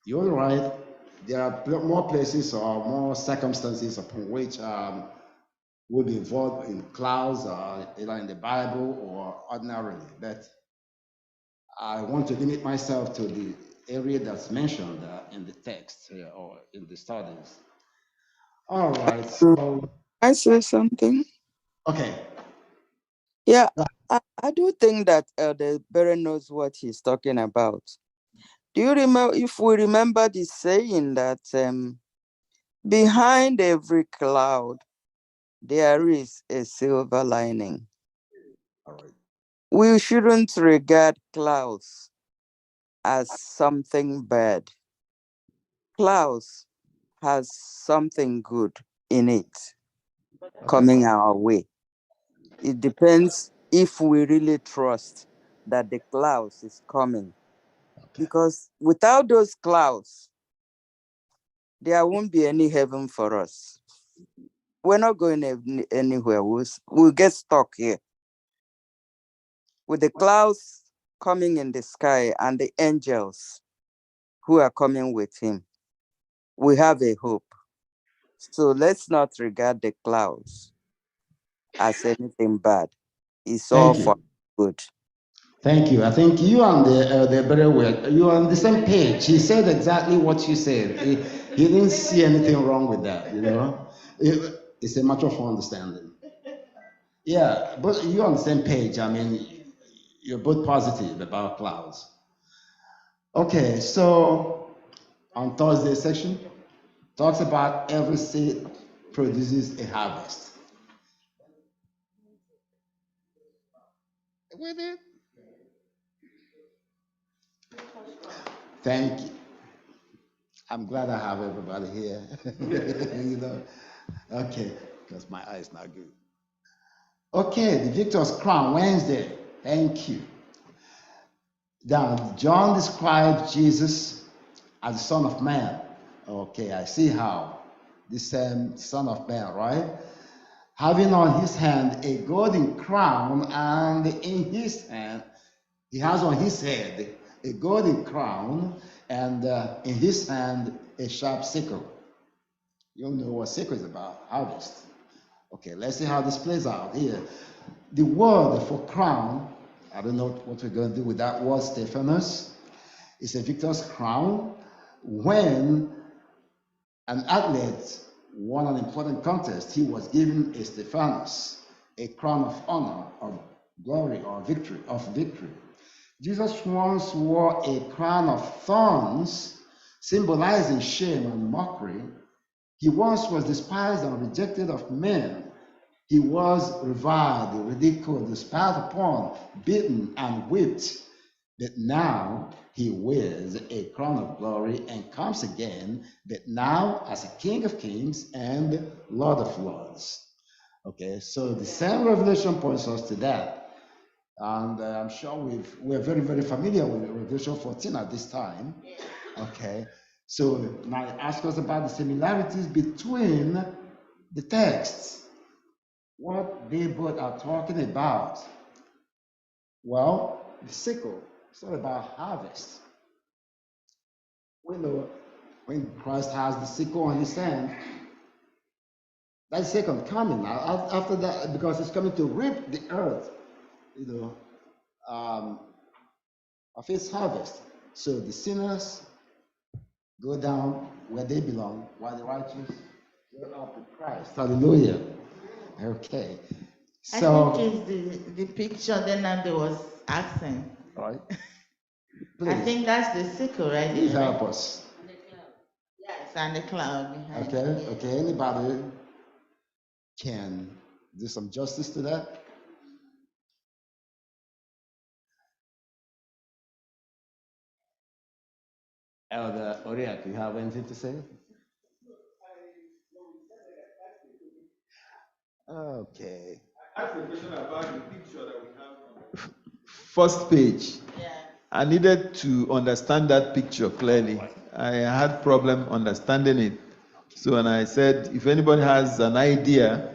you're right. There are more places or more circumstances upon which we'll be involved in clouds, either in the Bible or ordinarily. But I want to limit myself to the area that's mentioned in the text here or in the studies. All right. So, I say something. okay. Yeah, I do think that Elder Berry knows what he's talking about. Do you remember, if we remember the saying that behind every cloud, there is a silver lining? All right. We shouldn't regard clouds as something bad. Clouds has something good in it coming our way. It depends if we really trust that the clouds is coming. Because without those clouds, there won't be any heaven for us. We're not going anywhere. We'll get stuck here. With the clouds coming in the sky and the angels who are coming with him, we have a hope. So let's not regard the clouds as anything bad. It's all for good. Thank you. I think you and the very well. You are on the same page. He said exactly what you said. He didn't see anything wrong with that. It's a matter of understanding. Yeah, but you're on the same page. I mean, you're both positive about clouds. Okay, so on Thursday section talks about every seed produces a harvest. With it. Thank you. I'm glad I have everybody here. Okay, because my eye is not good. Okay, the Victor's Crown, Wednesday. Thank you. Now, John described Jesus as the Son of Man. Okay, I see how. The same Son of Man, right? Having on his hand a golden crown, and in his hand, he has on his head a golden crown, and in his hand a sharp sickle. You know what sickle is about, harvest. Okay, let's see how this plays out here. The word for crown, I don't know what we're going to do with that word, Stephanus. It's a victor's crown. When an athlete won an important contest, he was given a Stephanus, a crown of honor, of glory, or victory, Jesus once wore a crown of thorns, symbolizing shame and mockery. He once was despised and rejected of men. He was reviled, ridiculed, spat upon, beaten, and whipped. But now he wears a crown of glory and comes again, but now as a King of Kings and Lord of Lords. Okay, so the same revelation points us to that. And I'm sure we're very, very familiar with Revelation 14 at this time. Okay, so now ask us about the similarities between the texts. What they both are talking about. Well, the sickle, it's all about harvest. We know when Christ has the sickle on his hand, that second coming after that, because it's coming to reap the earth, of his harvest. So the sinners go down where they belong, while the righteous go up with Christ. Hallelujah. Okay. So I think it's the picture then that they was asking. all right. I think that's the sickle, right? Please help us. Yes, and the cloud behind. Okay. Anybody can do some justice to that? Elder Oriak, you have anything to say? Okay. Ask a question about the picture that we have on the First page. Yeah. I needed to understand that picture clearly. I had problem understanding it. So when I said, if anybody has an idea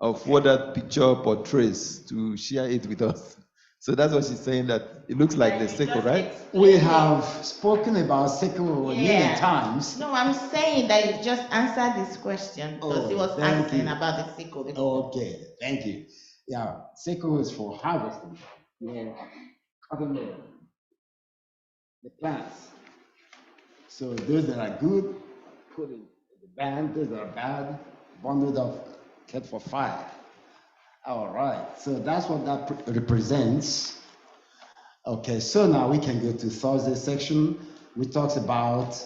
of what that picture portrays, to share it with us. So that's what she's saying, that it looks like the sickle, right? We have spoken about sickle a million times. No, I'm saying that you just answered this question because he was asking about the sickle. Okay, thank you. Yeah, sickle is for harvesting. Yeah, cutting the plants. So those that are good, put in the band. Those that are bad, bundled up, kept for fire. All right, so that's what that represents. Okay, so now we can go to Thursday section, which talks about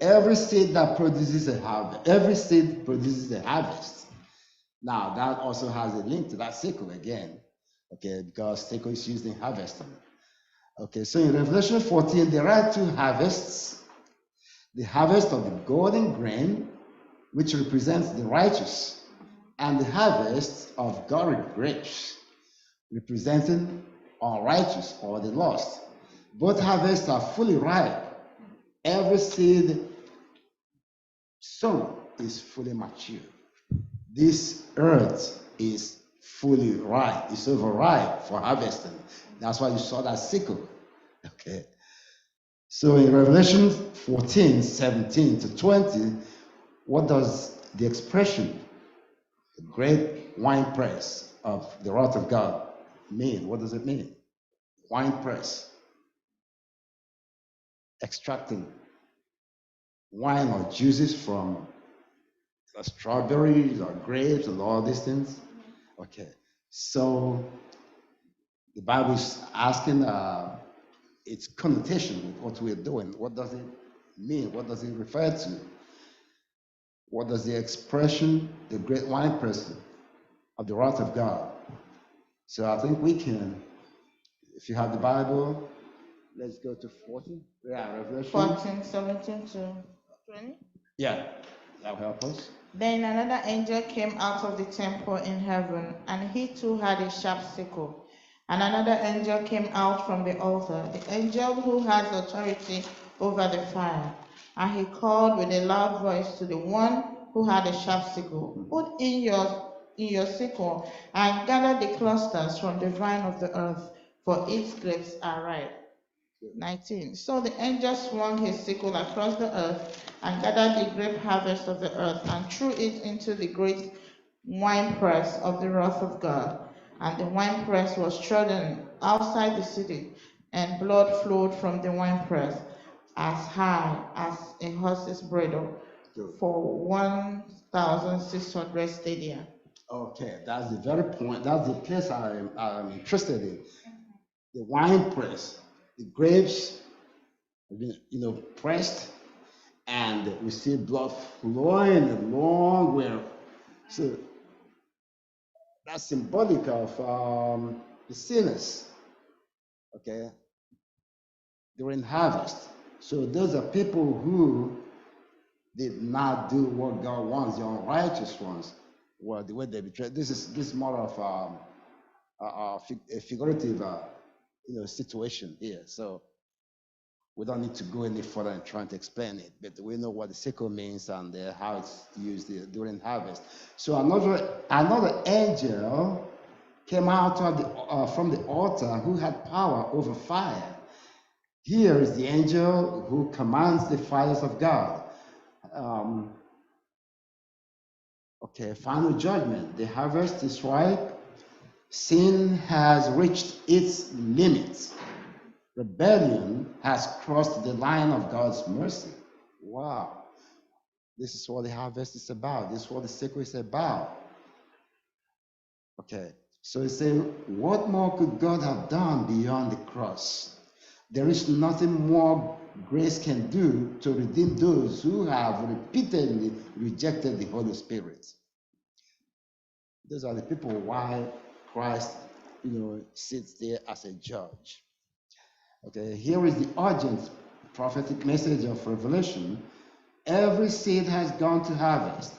every seed that produces a harvest. Every seed produces a harvest. Now that also has a link to that sickle again, okay, because sickle is used in harvesting. Okay, so in Revelation 14, there are two harvests. The harvest of the golden grain, which represents the righteous, and the harvest of gory grapes, representing unrighteous or the lost. Both harvests are fully ripe. Every seed sown is fully mature. This earth is fully ripe. It's overripe for harvesting. That's why you saw that sickle. Okay. So in Revelation 14, 17 to 20, what does the expression, the great winepress of the wrath of God, mean? What does it mean? Wine press. Extracting wine or juices from strawberries or grapes and all these things. Okay. So the Bible is asking its connotation with what we're doing. What does it mean? What does it refer to? What does the expression, the great winepress of the wrath of God? So I think we can, if you have the Bible, let's go to 14. Yeah, Revelation 14, 17 to 20. Yeah, that will help us. Then another angel came out of the temple in heaven, and he too had a sharp sickle. And another angel came out from the altar, the angel who has authority over the fire. And he called with a loud voice to the one who had a sharp sickle, put in your sickle and gather the clusters from the vine of the earth, for its grapes are ripe. 19. So the angel swung his sickle across the earth and gathered the grape harvest of the earth and threw it into the great winepress of the wrath of God. And the winepress was trodden outside the city, and blood flowed from the winepress as high as a horse's bridle for 1,600 stadia. Okay, that's the very point. That's the place I'm interested in. The wine press, the grapes have been, pressed, and we see blood flowing a long way. So that's symbolic of the sinners. Okay, during harvest. So those are people who did not do what God wants, the unrighteous ones. Well, the way they betrayed. This is more of a figurative, situation here. So we don't need to go any further and trying to explain it, but we know what the sickle means and how it's used during harvest. So another angel came out of from the altar who had power over fire. Here is the angel who commands the fires of God. Final judgment. The harvest is ripe. Sin has reached its limits. Rebellion has crossed the line of God's mercy. Wow. This is what the harvest is about. This is what the sickle is about. Okay. So you say, what more could God have done beyond the cross? There is nothing more grace can do to redeem those who have repeatedly rejected the Holy Spirit. Those are the people why Christ, sits there as a judge. Okay, here is the urgent prophetic message of Revelation. Every seed has gone to harvest.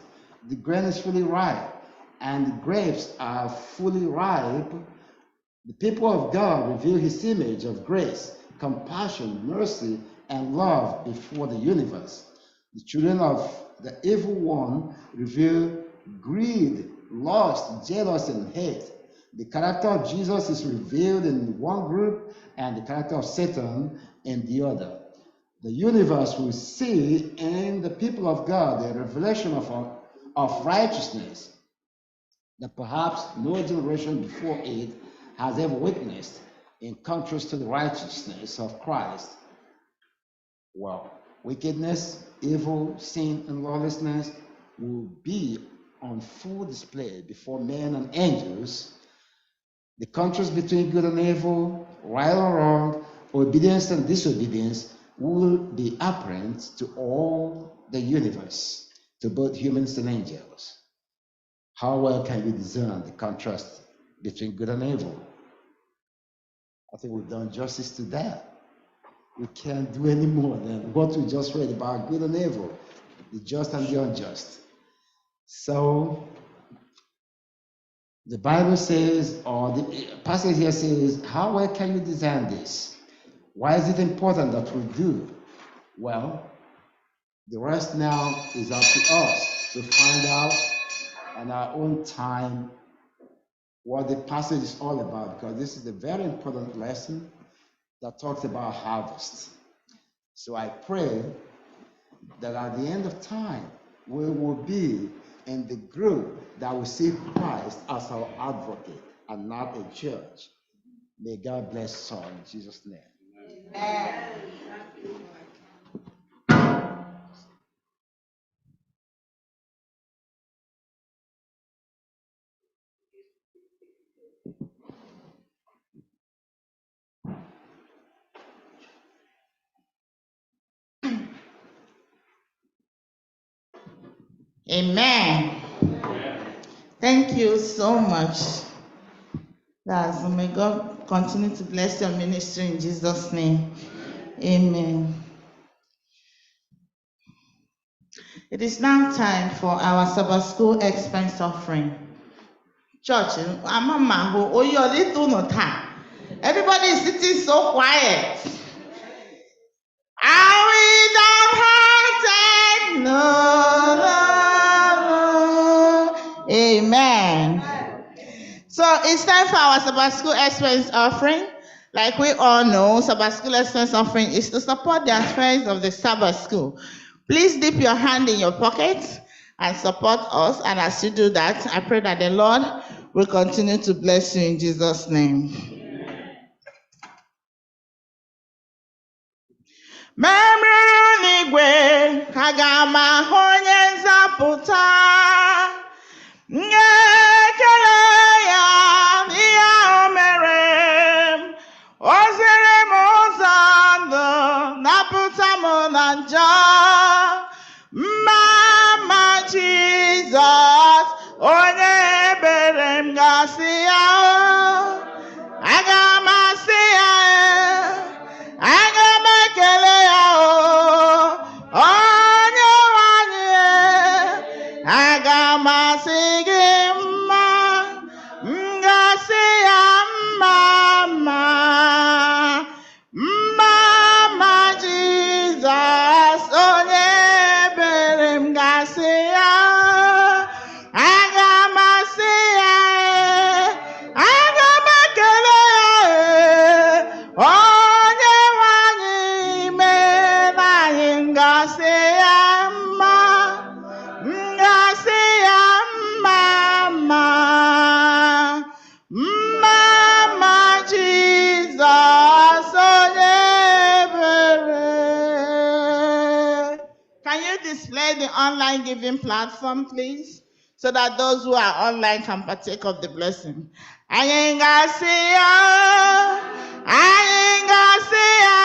The grain is fully ripe, and the grapes are fully ripe. The people of God reveal his image of grace, compassion, mercy, and love before the universe. The children of the evil one reveal greed, lust, jealousy, and hate. The character of Jesus is revealed in one group and the character of Satan in the other. The universe will see in the people of God a revelation of righteousness that perhaps no generation before it has ever witnessed, in contrast to the righteousness of Christ. Well, wickedness, evil, sin, and lawlessness will be on full display before men and angels. The contrast between good and evil, right or wrong, obedience and disobedience will be apparent to all the universe, to both humans and angels. How well can we discern the contrast between good and evil? I think we've done justice to that. We can't do any more than what we just read about good and evil, the just and the unjust. So the Bible says, or the passage here says, how well can you discern this? Why is it important that we do? Well, the rest now is up to us to find out in our own time what the passage is all about, because this is a very important lesson that talks about harvest. So I pray that at the end of time, we will be in the group that will see Christ as our advocate and not a judge. May God bless us all in Jesus' name. Amen. Amen. Thank you so much. May God continue to bless your ministry in Jesus' name. Amen. It is now time for our Sabbath school expense offering. Church, everybody is sitting so quiet. Are we downhearted? No. Amen. So it's time for our Sabbath school expense offering. Like we all know, Sabbath School Expense Offering is to support the affairs of the Sabbath School. Please dip your hand in your pocket and support us. And as you do that, I pray that the Lord will continue to bless you in Jesus' name. Memri n'igwe, aga m ahụ onye nzapụta. Ngekele ya n'ihe ahụ mere m. O ziri m ụzọ ndụ, napụta m na njọ. Mama Jizọs, onye ebere m ga-asị ya, aga m asị ya, aga m ekele ya, onye nwanyị, aga m asị gị mma, m ga-asị ya mma, mma, mma Jizọs, onye ebere m ga-asị ya, aga m asị ya, aga m ekele ya, onye nwanyị mere anyị, m ga-asị ya mma, m ga-asị ya mma, mma, mma Jizọs, onye ebere. Can you display the online giving platform, please? So that those who are online can partake of the blessing. Anyị ga-asị ya, anyị ga-asị ya,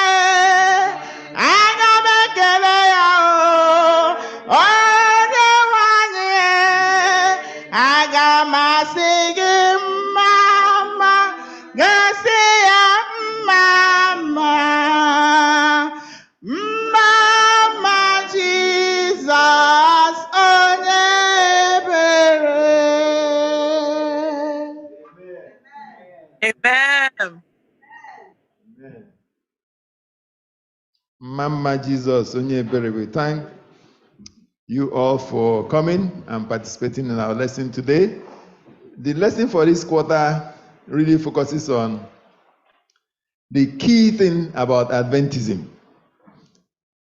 aga m ekele ya, onye nwanyị, aga m asị gị mma, mma, ga-asị ya mma, mma, mma Jizọs, onye ebere. Amen. Mama Jesus, onye ebere, we thank you all for coming and participating in our lesson today. The lesson for this quarter really focuses on the key thing about Adventism.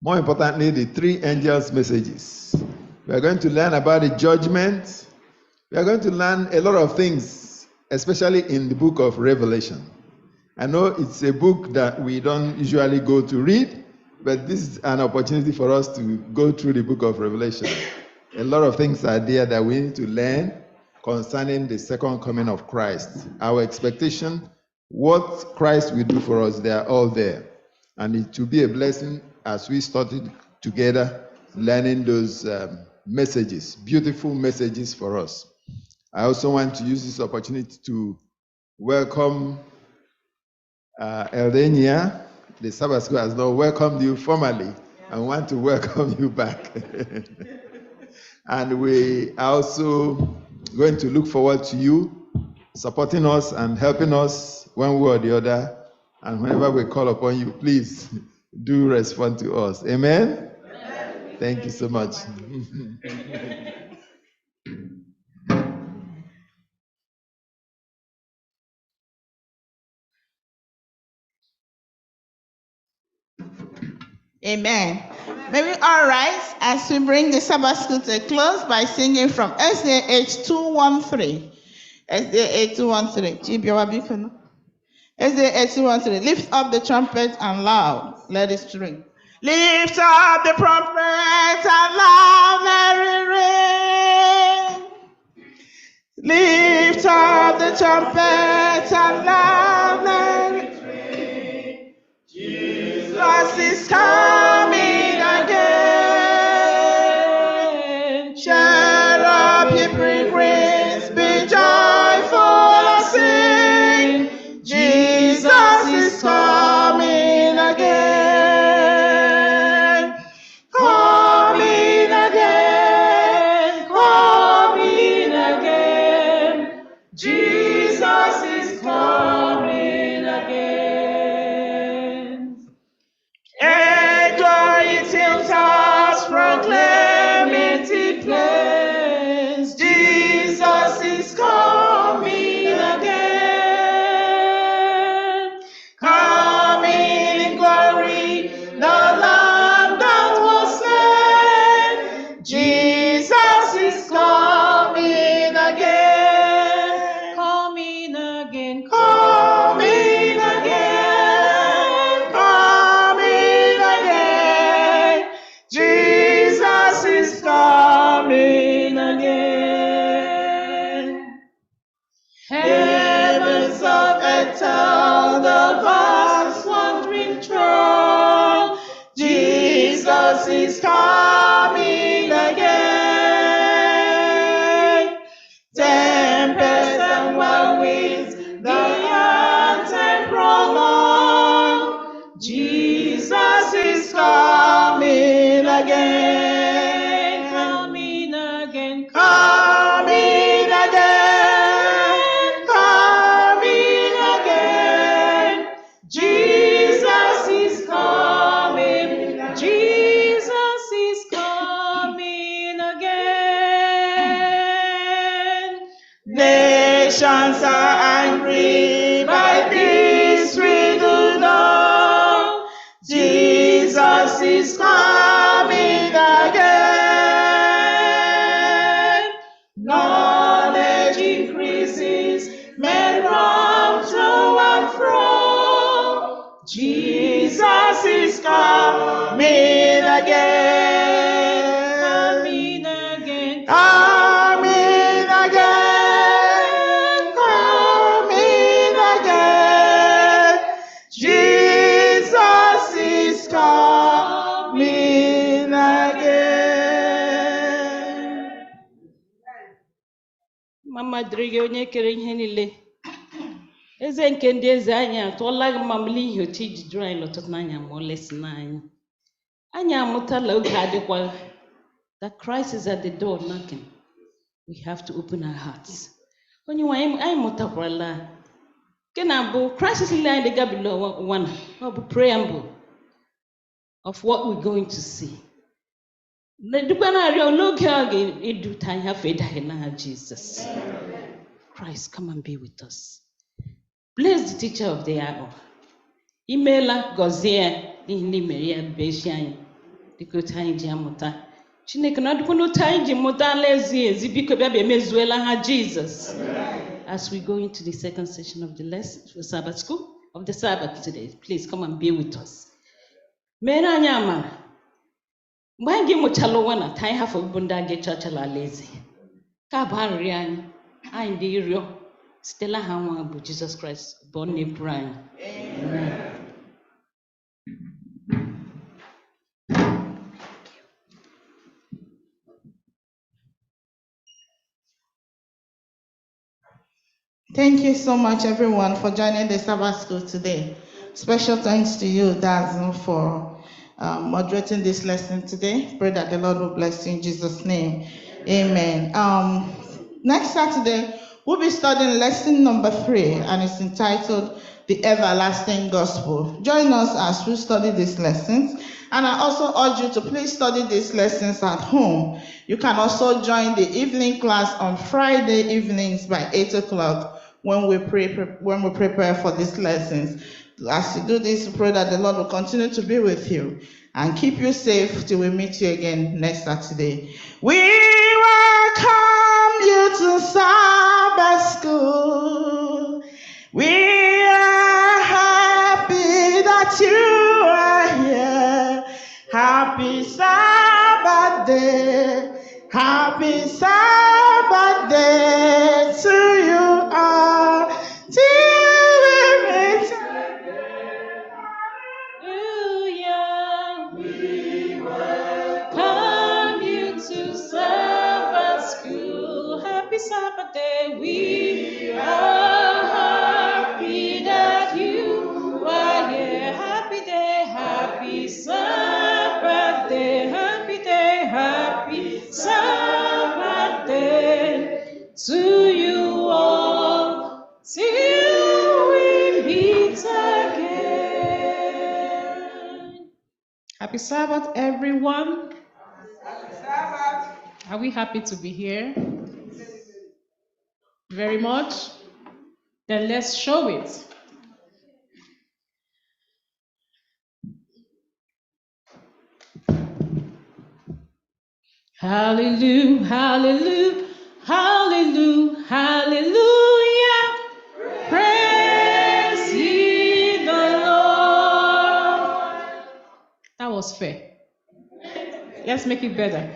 More importantly, the three angels' messages. We are going to learn about the judgment. We are going to learn a lot of things, especially in the book of Revelation. I know it's a book that we don't usually go to read, but this is an opportunity for us to go through the book of Revelation. A lot of things are there that we need to learn concerning the second coming of Christ. Our expectation, what Christ will do for us, they are all there. And it will be a blessing as we studied together, learning those messages, beautiful messages for us. I also want to use this opportunity to welcome Eldenia. The Sabbath School has not welcomed you formally and want to welcome you back. And we are also going to look forward to you supporting us and helping us one way or the other. And whenever we call upon you, please do respond to us. Amen? Amen. Thank you so much. Amen. May we all rise as we bring the Sabbath School to a close by singing from SDA 213. SDA 213. SDA 213. Lift up the trumpet and loud. Let it ring. Lift up the trumpet and loud, let it ring. Lift up the trumpet and loud, let it ring. Jesus is coming again. Shut up, ye pilgrims, be joyful and sing. Jesus is coming again. Coming again. Coming again. Jesus is coming again. Echo it till proclaim it in plains. again, coming again, coming again, coming again. Jesus is coming, Jesus is coming again. nations are angry, by this we do know. Jesus is coming again. Knowledge increases, men run to and fro. Jesus is coming again. Coming again, Coming again, coming again. Jesus is coming again. Mama dịrị onye kere ihe niile. Eze nke ndị eze anyị atụọla gị mamịlị ihe otu iji jụrụ anyị n'ụtụtụ n'anya ma ọ lesị n'anyị. Anyị amụtala oge adịkwa. That Christ is at the door knocking. We have to open our hearts. Onye nwe anyị mụtakwala. Nke na-abụ Christ ile anyị dịga below one. Ọ bụ preamble of what we're going to see. Dịkwa na-arịọ n'oge a ga-eduta anyị hafụ ịdaghị n'aha Jesus. Christ, come and be with us. Bless the teacher of the hour. Imeela gọzie n'ihi na imere ya bụ ezi anyị dịka otu anyị ji amụta. Chineke na ọdịkwa n'otu anyị ji mụta ala ezi biko bịa emezuela ha Jesus. As we go into the second session of the lesson for Sabbath school of the Sabbath today, please come and be with us. Mere anyị amara. Mgbe anyị ga-emụchala ụwa na ka anyị hafụ bụ ndị a ga-echọchala ala ezi. Ka bụ arịrịọ anyị dị ịrịọ sitela ha nwa bụ Jesus Christ bụ onye pụrụ anyị. Amen. Thank you so much, everyone, for joining the Sabbath school today. Special thanks to you, Dazn, for moderating this lesson today. Pray that the Lord will bless you in Jesus' name. Amen. Next Saturday, we'll be studying lesson number 3, and it's entitled The Everlasting Gospel. Join us as we study these lessons. And I also urge you to please study these lessons at home. You can also join the evening class on Friday evenings by 8 o'clock when we prepare for these lessons. As you do this, we pray that the Lord will continue to be with you and keep you safe till we meet you again next Saturday. We welcome you to Sabbath school. We are happy that you are here. Happy Sabbath day. Happy Sabbath day to you all. Till we meet Hallelujah. We welcome you to Sabbath school. Happy Sabbath day. We are happy that you are here. Happy day, happy Sabbath day. Happy day, happy Sabbath day to you all. Till we meet again. Happy Sabbath, everyone. Happy Sabbath. Are we happy to be here? Very much. Then let's show it. Hallelujah, hallelujah, hallelujah, hallelujah. Praise ye the Lord. That was fair. Let's make it better.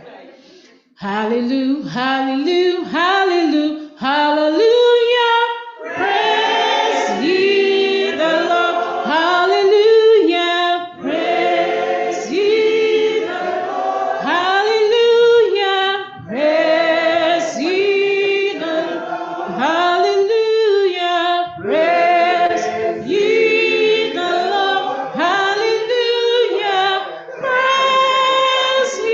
Hallelujah, hallelujah, hallelujah, hallelujah. Praise ye the Lord. Hallelujah. Praise ye the Lord. Hallelujah. Praise ye the Lord. Hallelujah. Praise ye the Lord. Hallelujah. Praise ye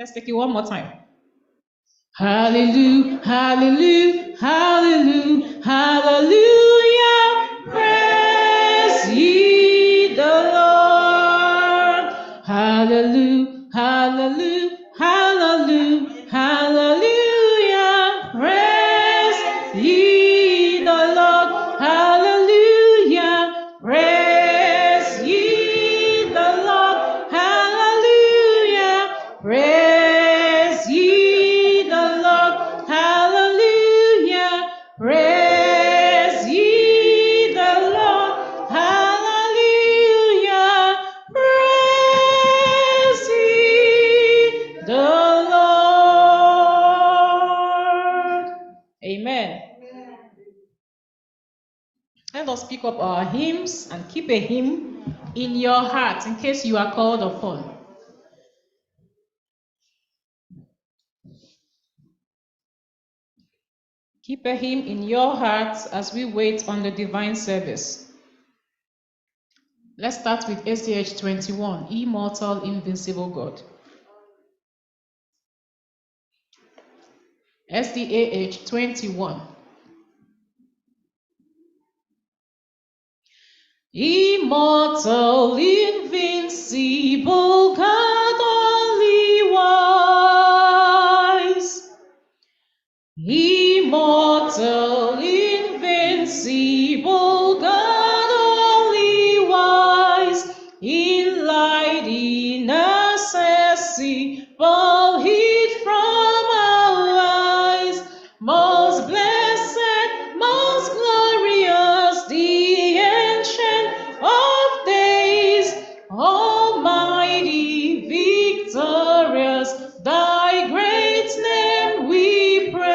Let's take it one more time. Hallelujah, hallelujah, hallelujah, hallelujah. Praise ye the Lord. Hallelujah, hallelujah, hallelujah, hallelujah. Praise ye the Lord. Hallelujah. Praise ye the Lord. Hallelujah. Praise ye the Lord. Hallelujah. Praise ye the Lord. Hallelujah. Praise ye the Lord. Amen. Let us pick up our hymns and keep a hymn in your heart in case you are called upon. Keep a hymn in your heart as we wait on the divine service. Let's start with SDA 21, Immortal, Invincible God. SDA 21. Immortal, invincible God, only wise. Immortal, invincible God, only wise. In light inaccessible, hid from our eyes. Most blessed, most glorious, the ancient of days, almighty, victorious, thy great name we praise.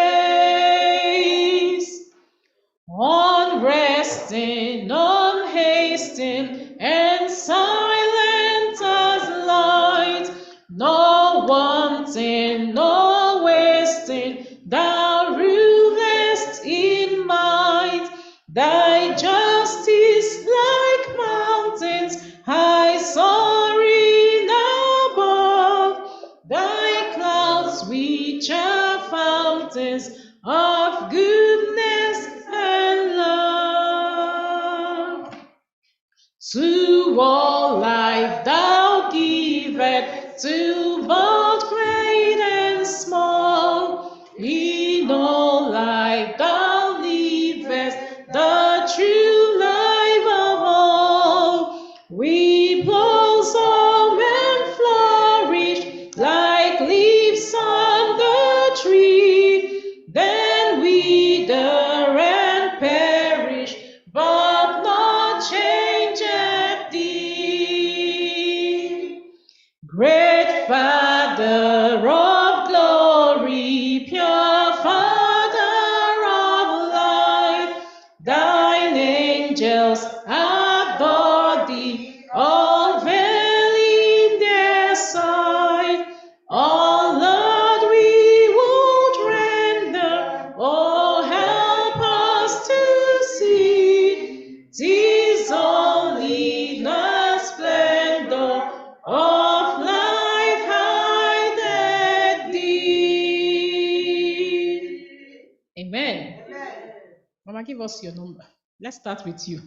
Unresting, unhasting, and silent as light, no wanting, no wasting, thou rulest in might. Thy justice like mountains, high soaring above. Thy clouds which are fountains of goodness and love. To all life thou givest, to both great and small. In all life thou livest, the true life of all. We blossom and flourish like leaves on the tree, then wither and perish, but not change at thee. Great Father of glory, pure Father of light, thine angels adore thee, all veiling their sight. All Lord we would render, oh help us to see, 'tis only the splendor of light hideth thee. Amen. Mama, give us your number. Let's start with you.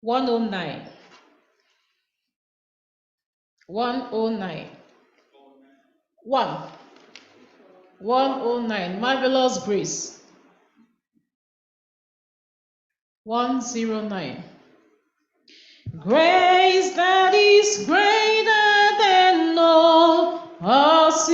109. 109. 109. Marvelous grace. 109. Grace that is greater than all our sins.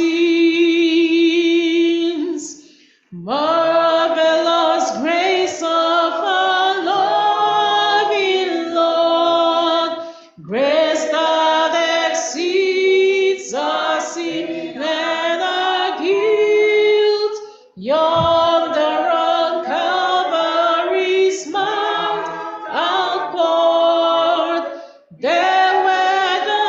Marvelous grace of our loving Lord. Grace that exceeds our sin and our guilt. Yonder on Calvary's mount outpoured, there where the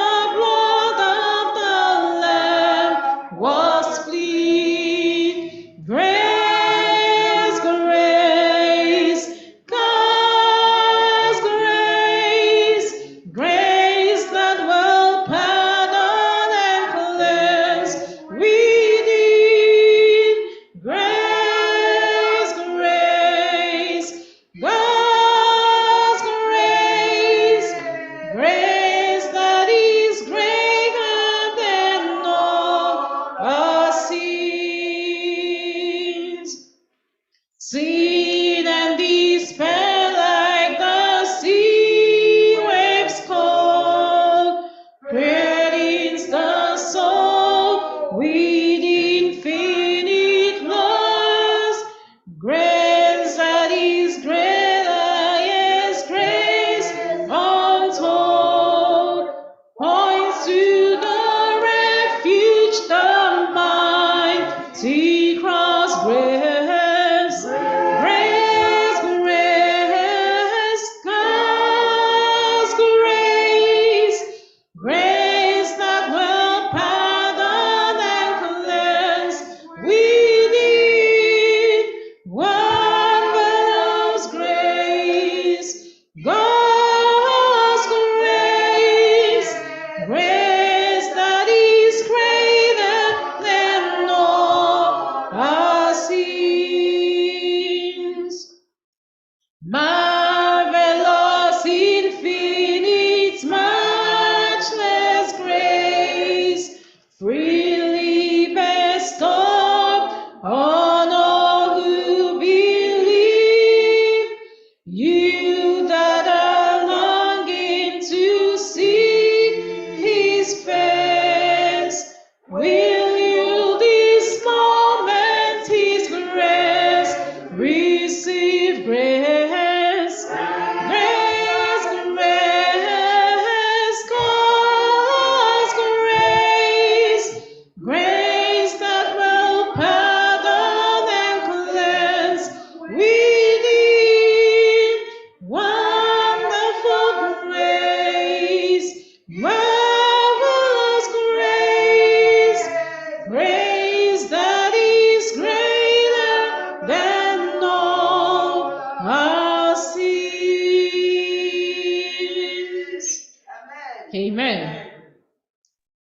Amen.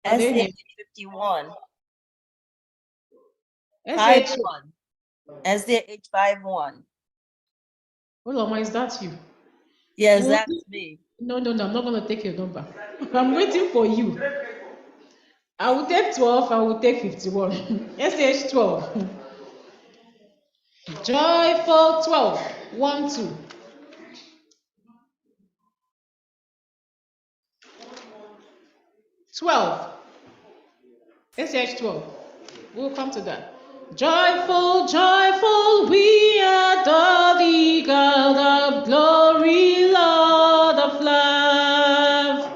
SDA 51. SDA 51. SDA 51. Oloma, is that you? Yes, that's me. No, I'm not going to take your number. I'm waiting for you. I will take 12, I will take 51. SH 12. Joyful 12. 1, 2. 12. SH 12. We'll come to that. Joyful, joyful, we adore thee, God of glory, Lord of love.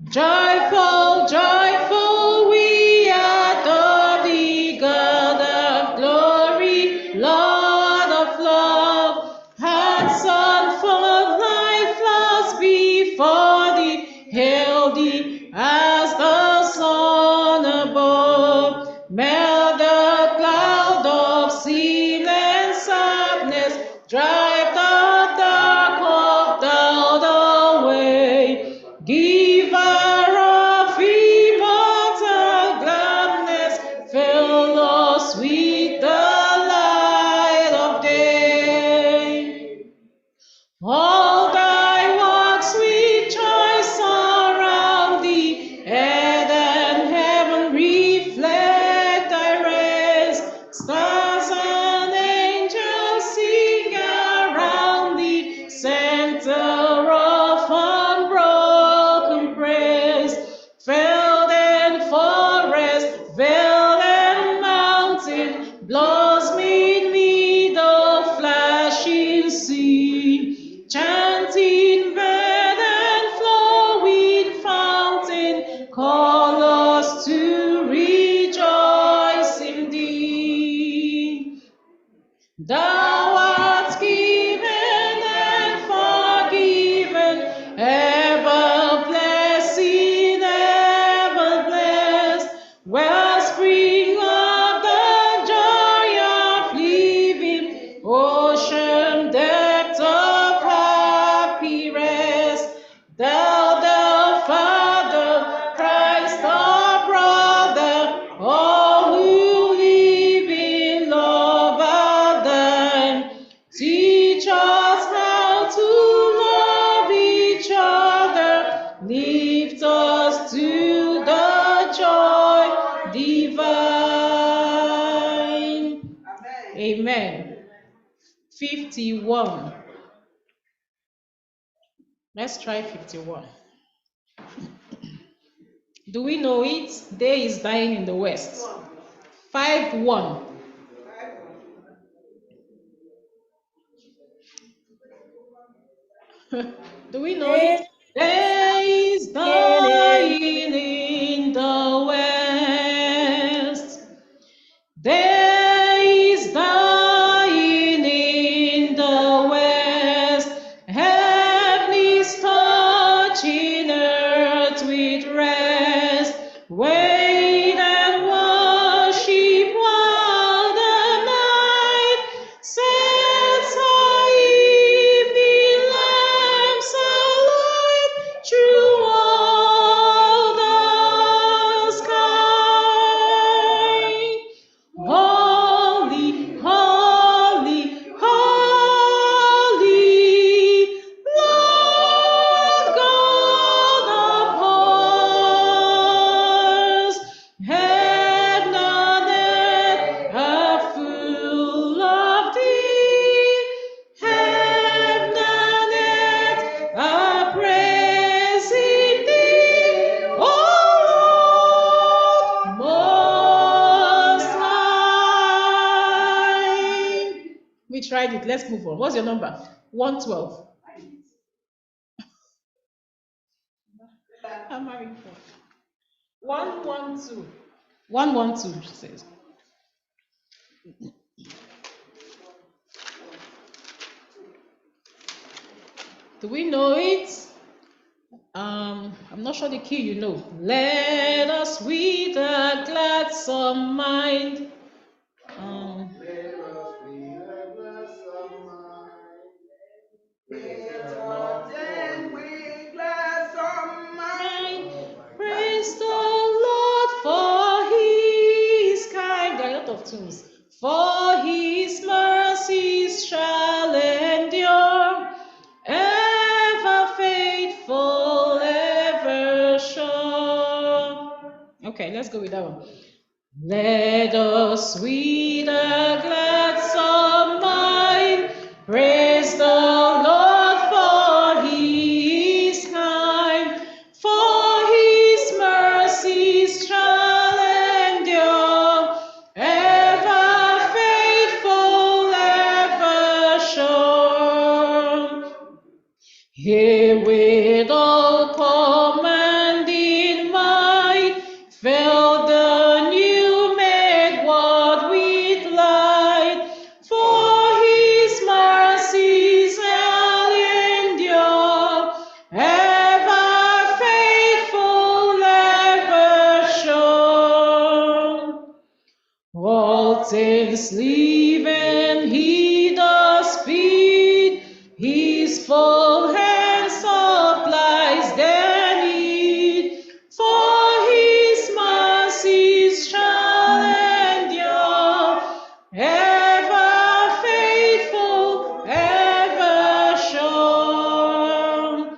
Joyful, joyful, we adore thee, God of glory, Lord of love. Hearts on full life lost before thee, hail thee as the sun above. Melt the cloud of sin and sadness, drive the dark of doubt away. Giver of immortal gladness, fill us with the light of day. All thy works with joy surround thee, earth and heaven reflect thy rays. Stars and angels sing around thee, center of unbroken praise. Feld and forest, vale and mountain, blossoming meadow, flashing sea, chanting bird and flowing fountain, call us to rejoice in thee. Thou art given and forgiven, ever blessing, ever blessed, wellspring of the joy of living, ocean depth of happy rest. Thou the Father, Christ our brother, all who live in love are thine. Teach us how to love each other, lift us to the joy divine. Amen. 51. Let's try 51. Do we know it? Day is dying in the west. 5-1. Do we know it? Day is dying in the west. Day is dying in the west. Heaven is touching earth with rest. Wait and worship while the night sets our evening lamps alight through all the sky. Holy, holy, holy, Lord God of hosts, heaven and earth are full of thee. Heaven and earth are praising thee, O Lord Most High. We tried it. Let's move on. What's your number? 112. I'm having fun. 112. 112 says. Do we know it? I'm not sure the key you know. Let us with a gladsome mind. cartoons. For his mercies shall endure, ever faithful, ever sure. Okay, let's go with that one. Let us with a glad song mind praise the Lord, for he is kind, for his mercies shall endure, ever faithful, ever sure. Here with all command in mind, fill the new made world with light, for his mercies shall endure, ever faithful, ever sure. All things living he does feed, his full hand supplies their need, for his mercies shall endure, ever faithful, ever sure.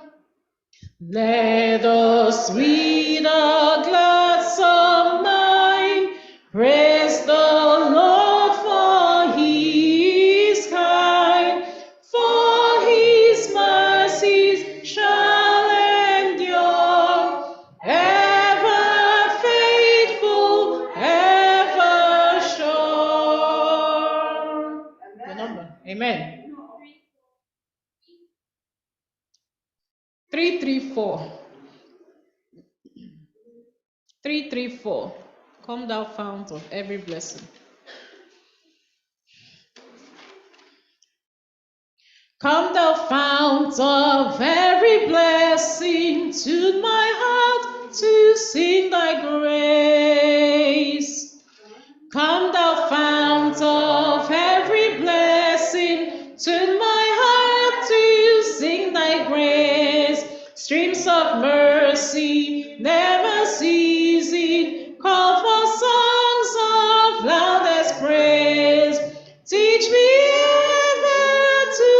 Let us with a gladsome mind praise the Lord, for he is kind, for his mercies shall endure, ever faithful, ever sure. The number. Amen. 334. 334. Come thou fount of every blessing. Come thou fount of every blessing, tune my heart to sing thy grace. Come thou fount of every blessing, tune my heart to sing thy grace. Streams of mercy never ceasing, call for songs of loudest praise. Teach me ever to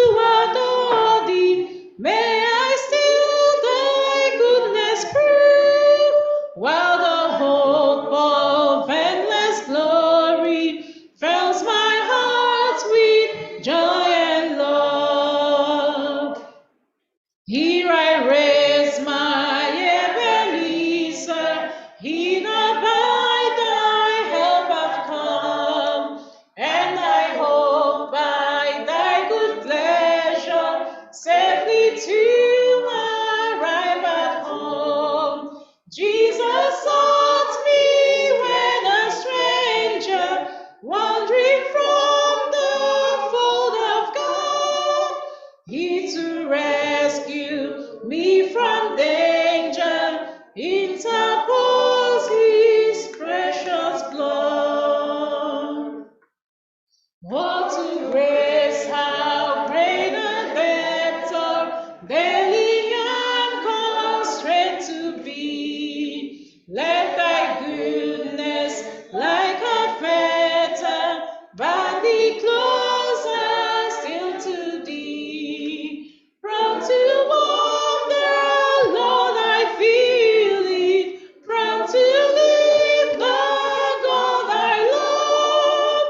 adore thee, may I still thy goodness prove, while the hope of endless glory fills my heart with joy and love. Here I raise my Ebenezer, here by thy help I've come, and I hope by thy good pleasure safely to arrive at home. Jesus sought me when a stranger, wandering from the fold of God, he to rescue me from danger, interpose his precious blood. What to grace, how great a debtor, daily I'm constrained to be. Let thy goodness, like a fetter, bind thee closer still to thee. Prone to wander, Lord, I feel it, prone to leave the God I love.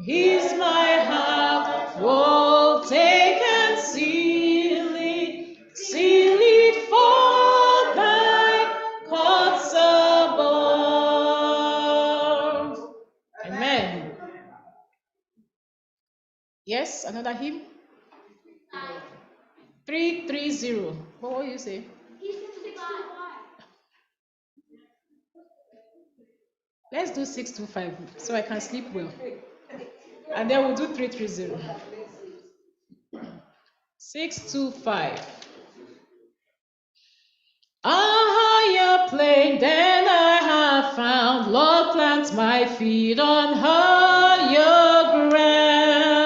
He's my heart, oh, take and seal it for thy courts above. Amen. Yes, another hymn. 330. What will you say? Let's do 625 so I can sleep well. And then we'll do 330. 625. A higher plane than I have found, Lord, plant my feet on higher ground.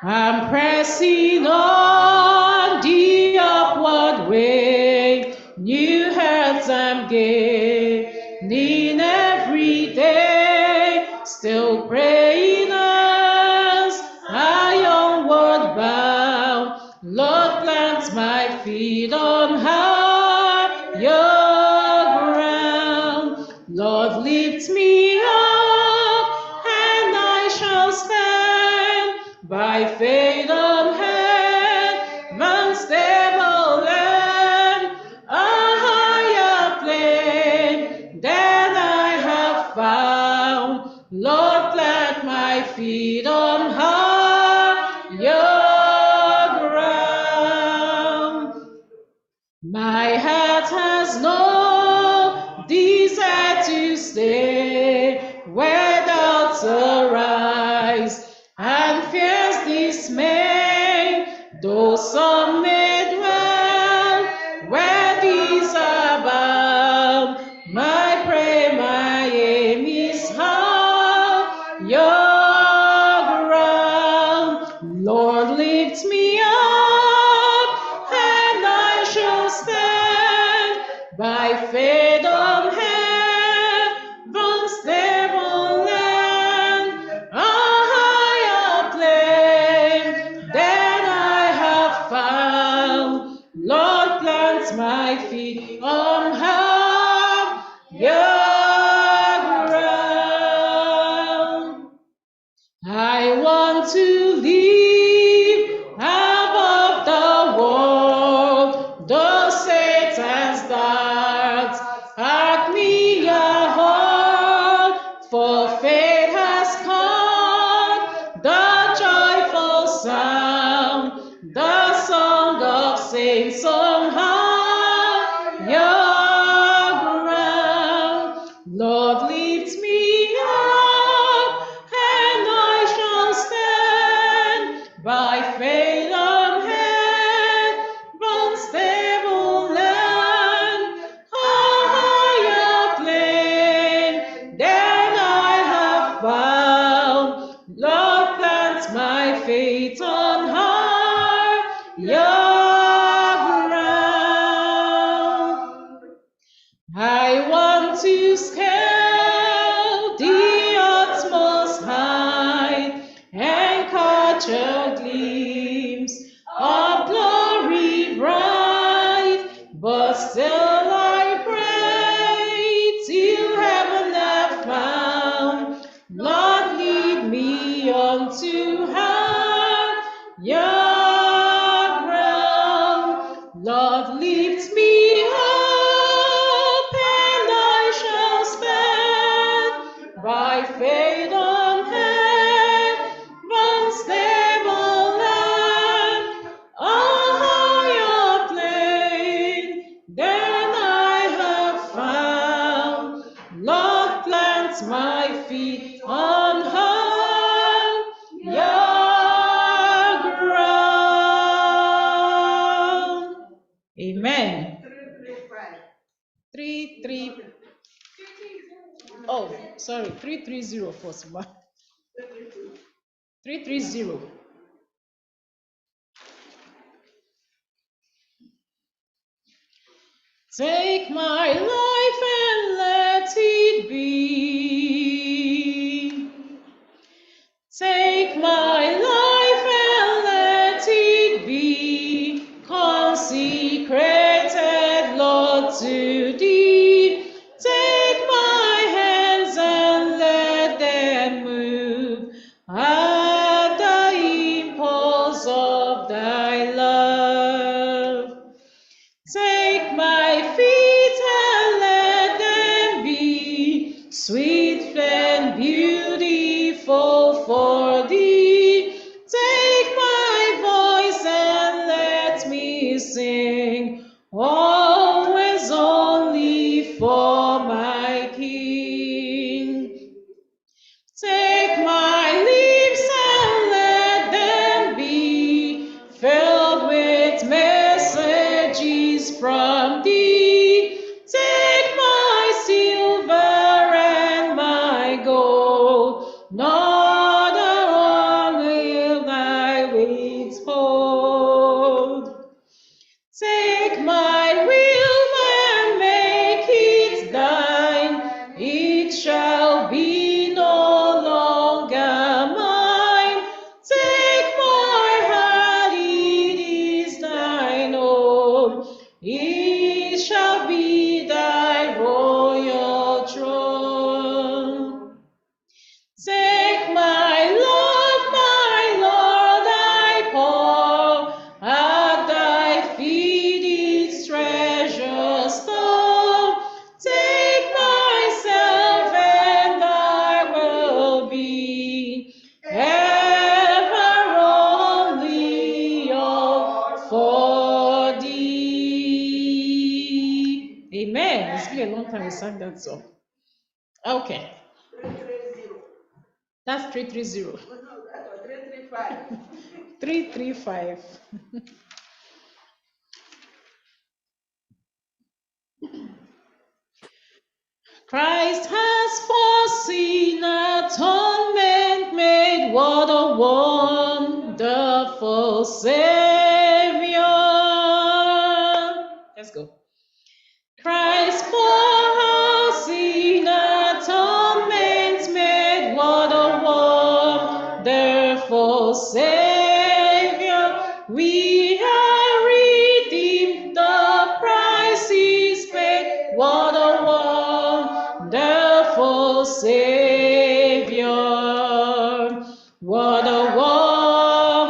I'm pressing on the upward way, new heights I'm gaining every day. on higher ground. Lord, lift me up, and I shall stand by faith on heaven's stable land, a higher plane than I have found. Lord, plant my feet on higher ground. My heart has no desire to stay where doubts arise and fears dismay, though some may dwell where these are bound. My prayer, my aim is higher ground. Lord, lift me up, and I shall stand by faith on heaven's stable land, a higher plane than I have found. Lord, plant my feet on higher ground. I want to live above the world, though Satan's darts at me are hard, for faith has come, the joyful sound, the song of saints on higher ground. Lord, lift me up, and I shall stand by faith on heaven's stable land, a higher plane than I have found. Lord, plant my feet on higher ground. I want to scale the utmost height and catch a glimpse of glory bright, but still I pray till heaven have found. Lord, lead me unto higher ground. Lord, lift me up, and I shall stand by faith on heaven's stable land, a higher plane than I have found. Lord, plant my feet on higher ground. Amen. 330 first, 330. Take my life and let it be. Take my life and let it be consecrated, Lord, to thee. Take my hands and let them move at the impulse of thy love. Take my feet and let them be sweet and beautiful for thee. Take my voice and let me sing, always only for my King. Take my lips and let them be filled with messages from thee. Take my silver and my gold, not a one will thy withhold. Take my will and make it thine, it shall be no longer mine. Take my heart, it is thine own, it shall be thy royal throne. Take my Lord, I pour at thy feet its treasure store. Take myself, and thy will be ever only all for thee. Amen. It's been a long time we sang that song. Okay. That's 330. 335. Christ has foreseen atonement made, what a wonderful Savior. Let's go. Christ foreseen atonement made, what a wonderful Savior. We are redeemed, the price is paid, what a wonderful Savior. What a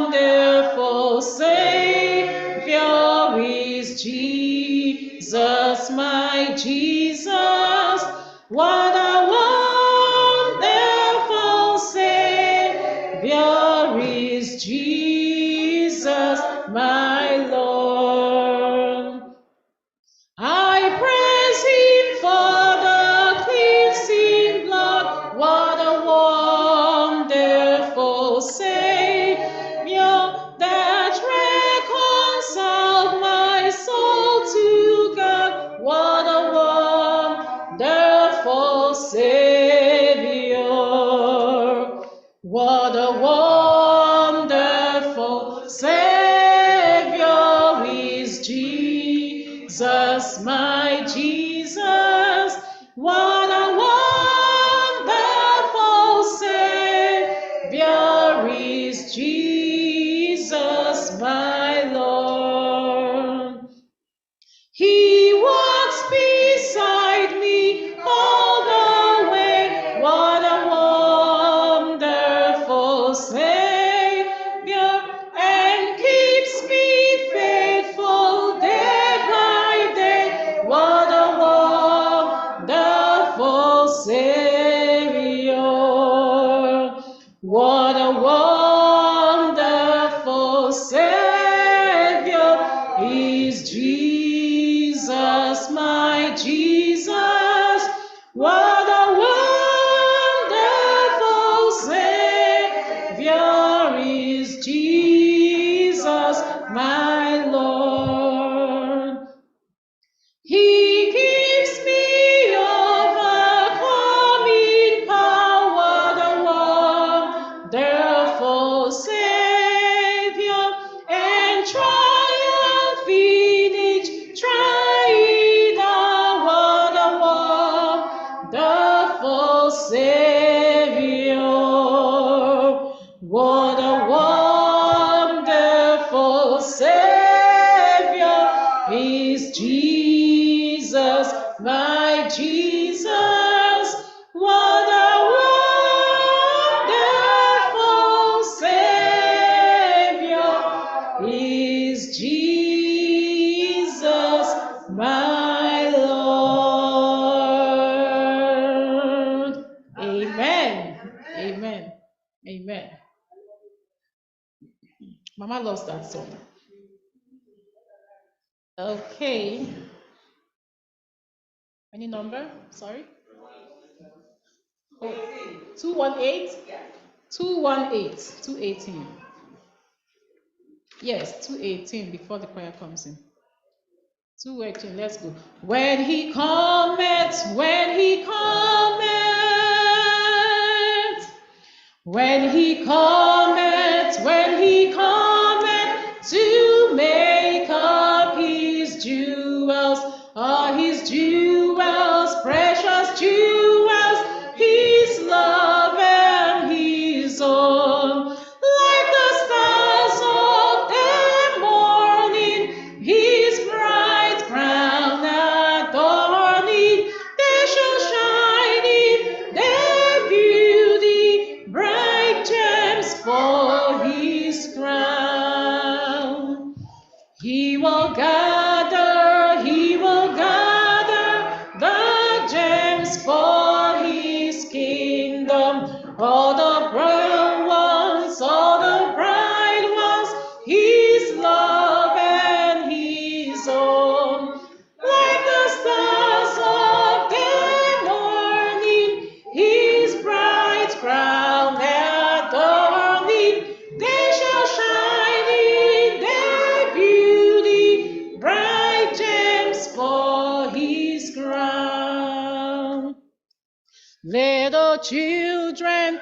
wonderful Savior is Jesus, my Jesus. What a wonderful Savior is Jesus, my Lord. I praise him for the cleansing blood. What a wonderful Savior that reconciled my soul to God. What a wonderful Savior. What a wonderful Savior is Jesus, my Jesus. What a wonderful Savior is Jesus, my Lord. He walks beside me all the way. What a wonderful Savior, and keeps me faithful day by day. What a wonderful Savior. What a wonderful Savior is Jesus, my Jesus. What a wonderful Savior is Jesus, my Lord. He gives me overcoming power, the wonderful Savior, and triumph in each tried hour, the wonderful Savior. What a wonderful Savior is Jesus, my Jesus. What a wonderful Savior is Jesus, my Lord. Amen. Amen. Amen. Mama loves that song. Okay. Any number? Sorry? Oh, 218? 218. 218. Yes, 218 before the choir comes in. 218, let's go. When he cometh, when he cometh, when he cometh, when he cometh to make up his jewels, all his jewels, precious jewels, his love and his own, like the stars of the morning, his bright crown Little children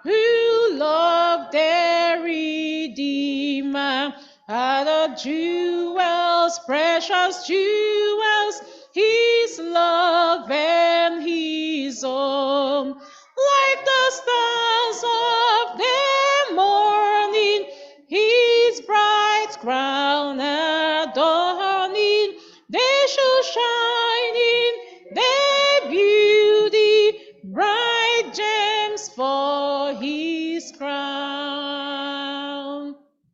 who love their Redeemer are the jewels, precious jewels, His love and His own. Like the stars of the morning, His bright crown adorning, they shall shine in their beauty, bright gems for His crown.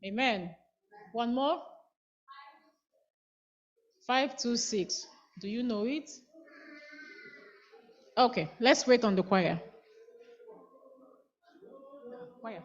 Amen. One more. 526. Do you know it? Okay, let's wait on the choir. Choir.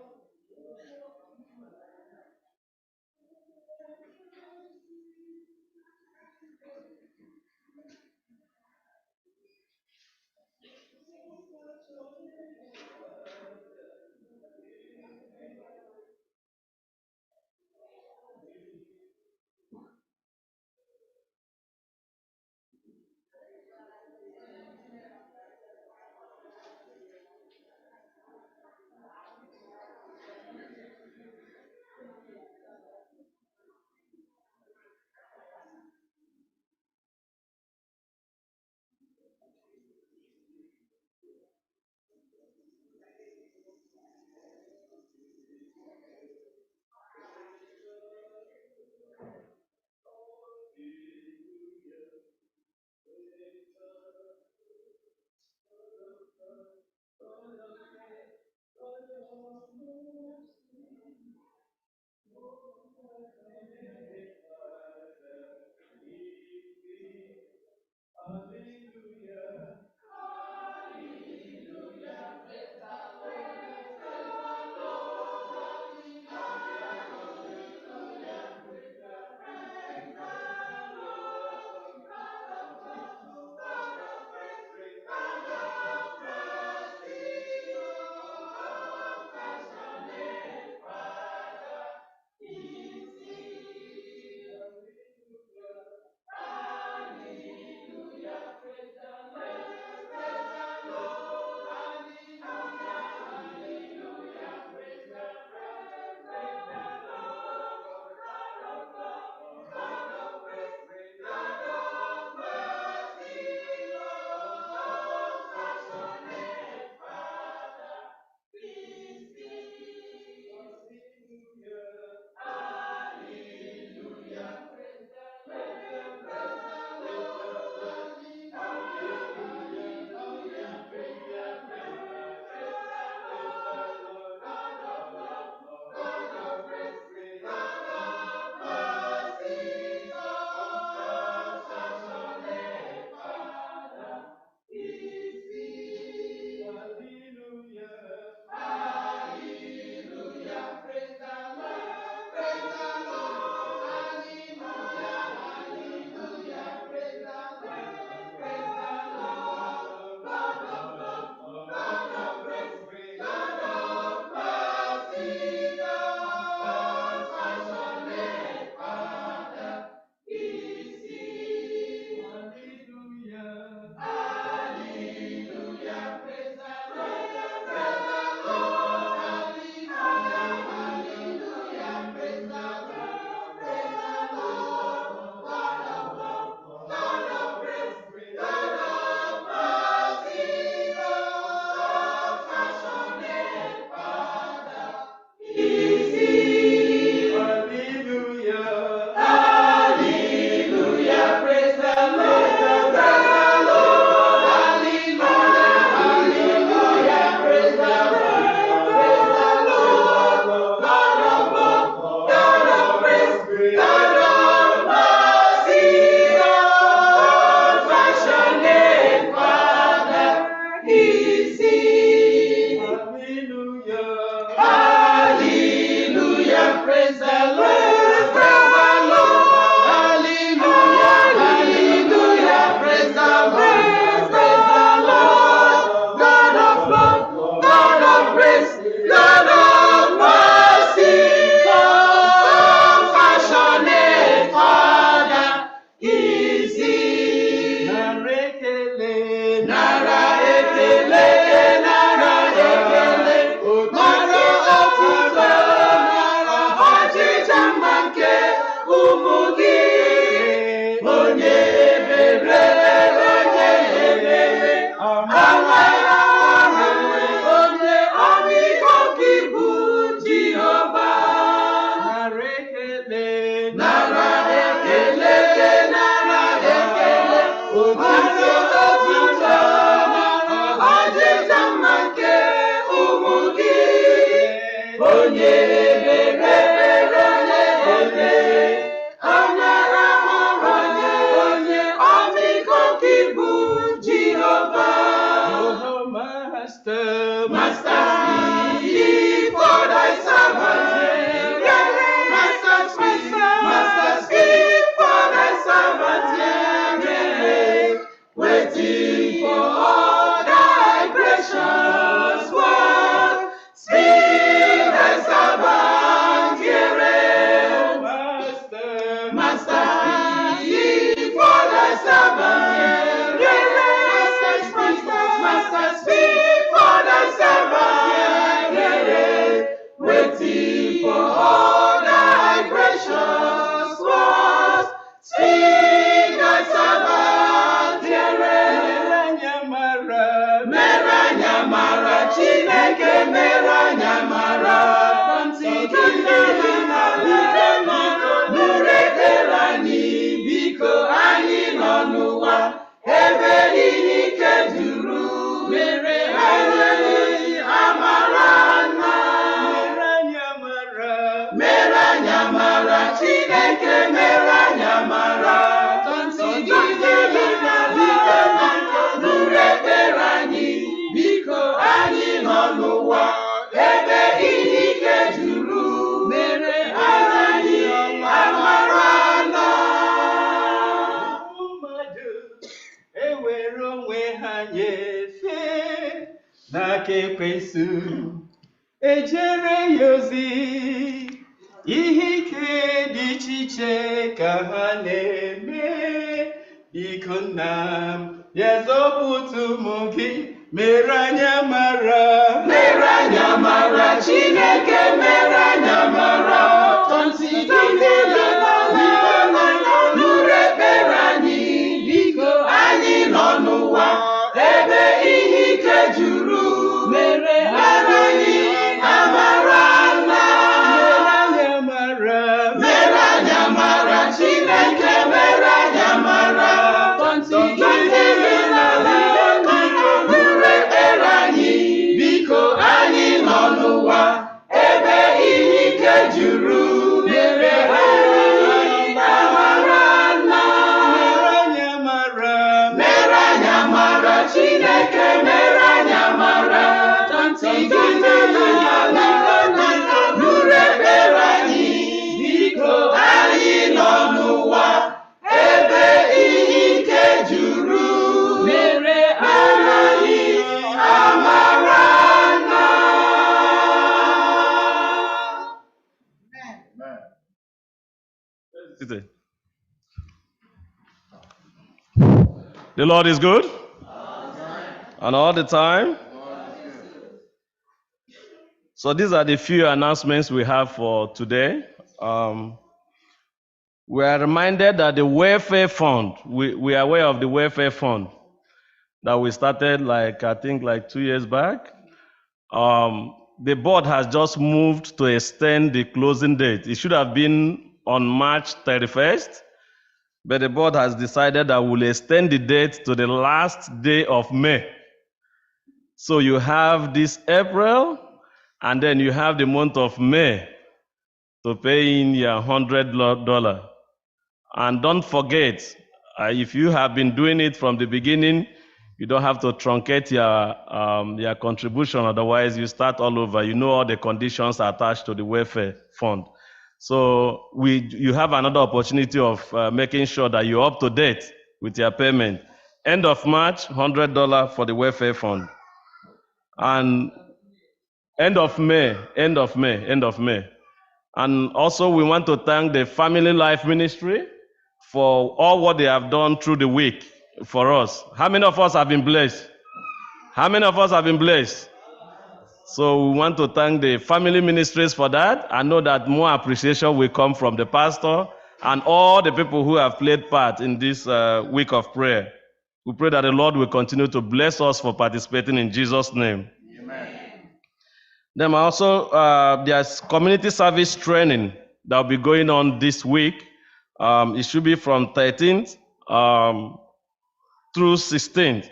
onye ebere, onye ebere, onye amara, onye ọmịiko gị bụ Jehova. Oh, Master, Master, speak for thy servant. Master, speak for thy servant. Waiting for all thy gracious word. Speak thy servant heareth. Master, speak for thy servant heareth. Master, speak for thy servant heareth. Waiting for all thy gracious words. Speak thy servant heareth. Meranyamara, Chineke meranyamara. Nụrụ ekpere anyị, biko anyị nọ n'ụwa ebe ihe ike juru. Mere anyị amara nna. Meranyamara, Chineke meranyamara. Nụrụ ekpere anyị, biko anyị nọ n'ụwa ebe ihe ike juru. Mere anyị amara nna. mmadụ ewere onwe ha nyefee n'aka ekwensu, ejere ya ozi. Ihe ike dị iche iche ka ha na-eme. Biko nna m, ya zọpụta ụmụ gị, mere anyị amara. Mere anyị amara, Chineke mere anyị amara. Nụrụ ekpere anyị, biko anyị nọ n'ụwa ebe ihe ike juru. Mere anyị amara nna. Mere anyị amara, Chineke mere anyị amara. Nụrụ ekpere anyị, biko anyị nọ n'ụwa ebe ihe ike juru. Mere anyị amara nna. Mere anyị amara, Chineke mere anyị amara. Nụrụ ekpere anyị, biko anyị nọ n'ụwa ebe ihe ike juru. Mere anyị amara nna. The Lord is good. And all the time. So these are the few announcements we have for today. We are reminded that the welfare fund, we are aware of the welfare fund that we started I think 2 years back. The board has just moved to extend the closing date. It should have been on March 31st, but the board has decided that we'll extend the date to the last day of May. So you have this April, and then you have the month of May to pay in your $100. And don't forget, if you have been doing it from the beginning, you don't have to truncate your contribution, otherwise you start all over. You know all the conditions attached to the welfare fund. So you have another opportunity of making sure that you're up to date with your payment. End of March, $100 for the welfare fund. And end of May. And also we want to thank the Family Life Ministry for all what they have done through the week for us. How many of us have been blessed? How many of us have been blessed? So we want to thank the family ministries for that. I know that more appreciation will come from the pastor and all the people who have played part in this week of prayer. We pray that the Lord will continue to bless us for participating in Jesus' name. Amen. Then also, there's community service training that will be going on this week. It should be from 13th through 16th.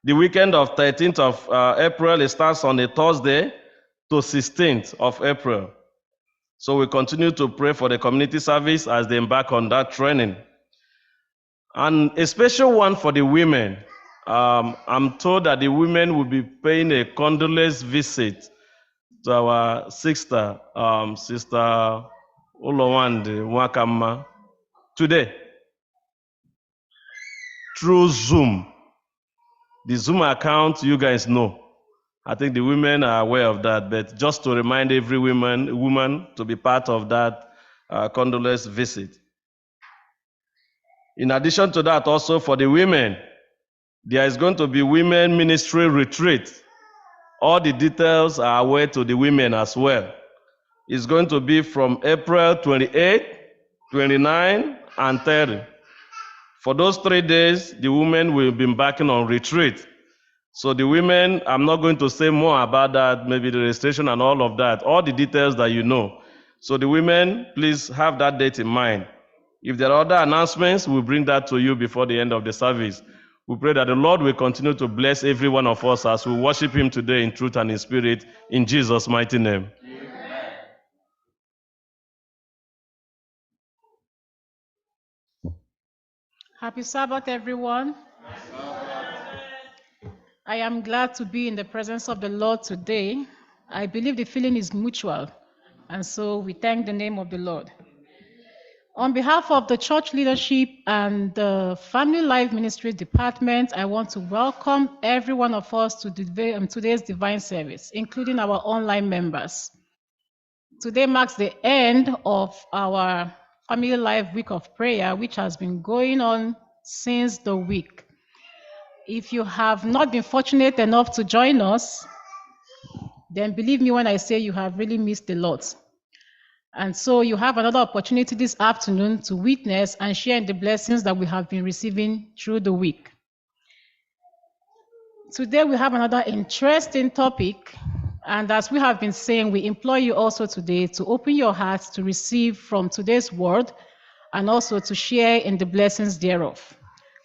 The weekend of 13th of April, it starts on a Thursday to 16th of April. So we continue to pray for the community service as they embark on that training. And a special one for the women. I'm told that the women will be paying a condolence visit to our sister, Sister Olowande Wakama, today through Zoom. The Zoom account, you guys know. I think the women are aware of that, but just to remind every woman to be part of that condolence visit. In addition to that, also for the women, there is going to be women ministry retreat. All the details are aware to the women as well. It's going to be from April 28, 29, and 30. For those 3 days, the women will be embarking on retreat. So the women, I'm not going to say more about that, maybe the registration and all of that, all the details that you know. So the women, please have that date in mind. If there are other announcements, we'll bring that to you before the end of the service. We pray that the Lord will continue to bless every one of us as we worship Him today in truth and in spirit, in Jesus' mighty name. Happy Sabbath, everyone. I am glad to be in the presence of the Lord today. I believe the feeling is mutual, and so we thank the name of the Lord. On behalf of the church leadership and the Family Life Ministry Department, I want to welcome every one of us to today's divine service, including our online members. Today marks the end of our Family Life Week of Prayer, which has been going on since the week. If you have not been fortunate enough to join us, then believe me when I say you have really missed a lot. And so you have another opportunity this afternoon to witness and share in the blessings that we have been receiving through the week. Today we have another interesting topic, and as we have been saying, we implore you also today to open your hearts to receive from today's word and also to share in the blessings thereof.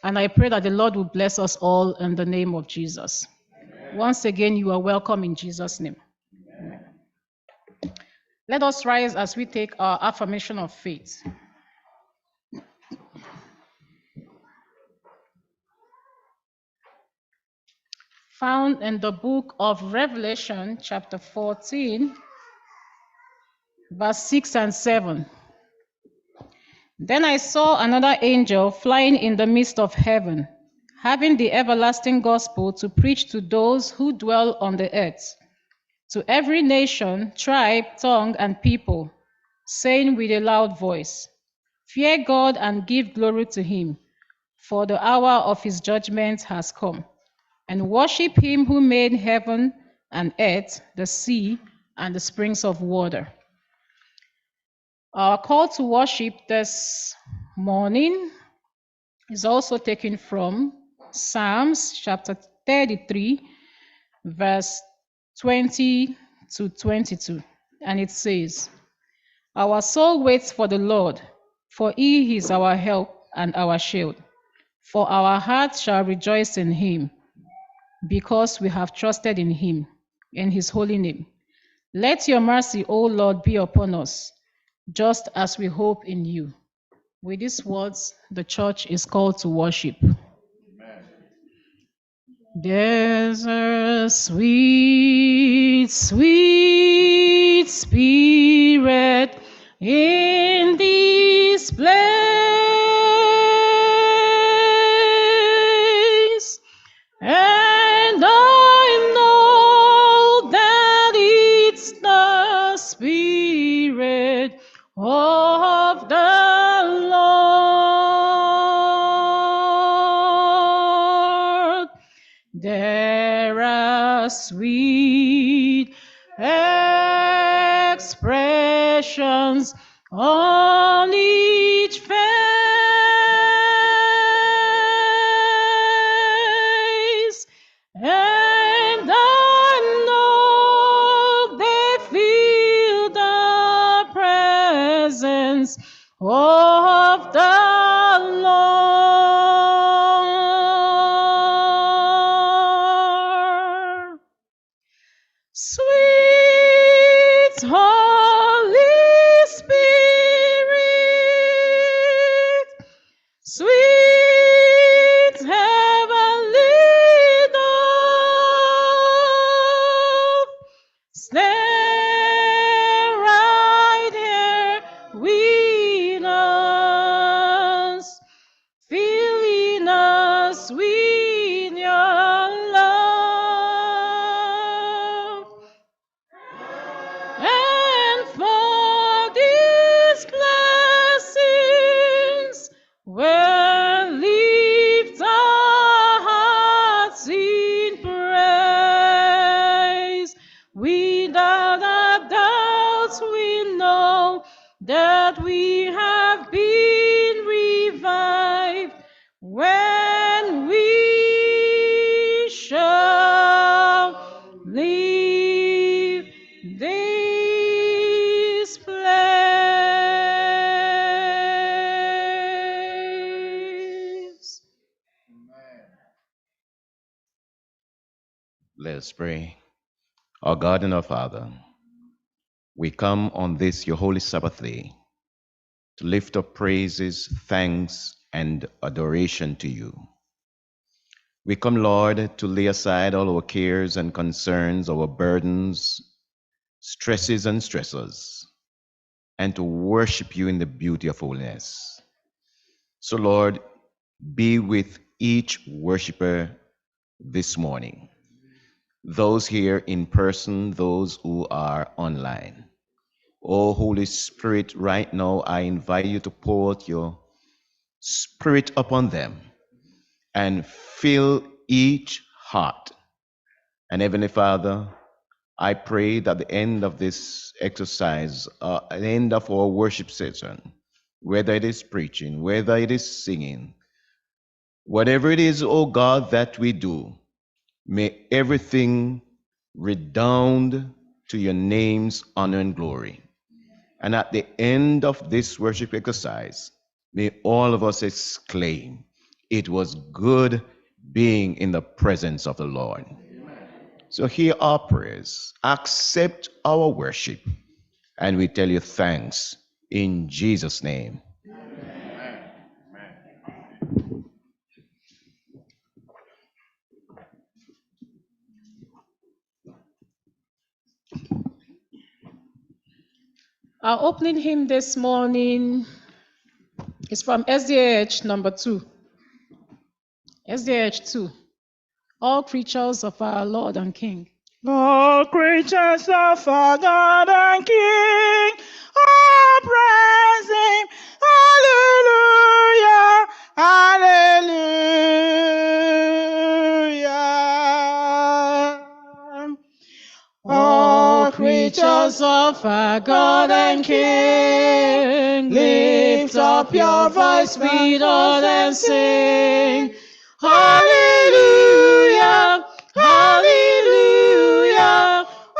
And I pray that the Lord will bless us all in the name of Jesus. Amen. Once again, you are welcome in Jesus' name. Amen. Let us rise as we take our affirmation of faith. Found in the book of Revelation, chapter 14, verse 6 and 7. Then I saw another angel flying in the midst of heaven, having the everlasting gospel to preach to those who dwell on the earth, to every nation, tribe, tongue, and people, saying with a loud voice, "Fear God and give glory to him, for the hour of his judgment has come. And worship him who made heaven and earth, the sea, and the springs of water." Our call to worship this morning is also taken from Psalms chapter 33, verse 20 to 22. And it says, "Our soul waits for the Lord, for he is our help and our shield. For our heart shall rejoice in him, because we have trusted in him, in his holy name. Let your mercy, O Lord, be upon us, just as we hope in you." With these words, the church is called to worship. Amen. There's a sweet, sweet spirit in this place, and I know that it's the Spirit of the Lord. There are sweet expressions on each face, and I know they feel the presence of the Lord. Sweet Holy Sweet heavenly dove, stay right here with us, filling us with your love. And for these blessings, we'll lift our hearts in praise. Without a doubt, we know that we have been revived when we shall leave this place. Let us pray. Our God and our Father, we come on this, your holy Sabbath day, to lift up praises, thanks, and adoration to you. We come, Lord, to lay aside all our cares and concerns, our burdens, stresses and stressors, and to worship you in the beauty of holiness. So, Lord, be with each worshiper this morning, those here in person, those who are online. Oh, Holy Spirit, right now I invite you to pour out your Spirit upon them and fill each heart. And Heavenly Father, I pray that at the end of this exercise, at the end of our worship session, whether it is preaching, whether it is singing, whatever it is, oh God, that we do, may everything redound to your name's honor and glory. And at the end of this worship exercise, may all of us exclaim, it was good being in the presence of the Lord. So hear our prayers, accept our worship, and we tell you thanks in Jesus' name. Our opening hymn this morning is from SDA number 2. SDA 2. All creatures of our Lord and King. All creatures of our God and King, all praise Him. Hallelujah, hallelujah. All creatures of our God and King, lift up your voice with us and sing. Hallelujah, hallelujah.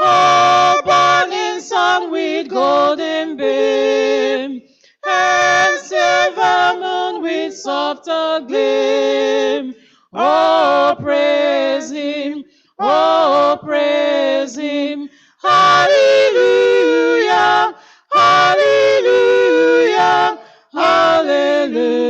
Oh, burning song with golden beam, and silver moon with softer gleam. Oh, praise Him, oh, praise Him. Hallelujah, hallelujah, hallelujah.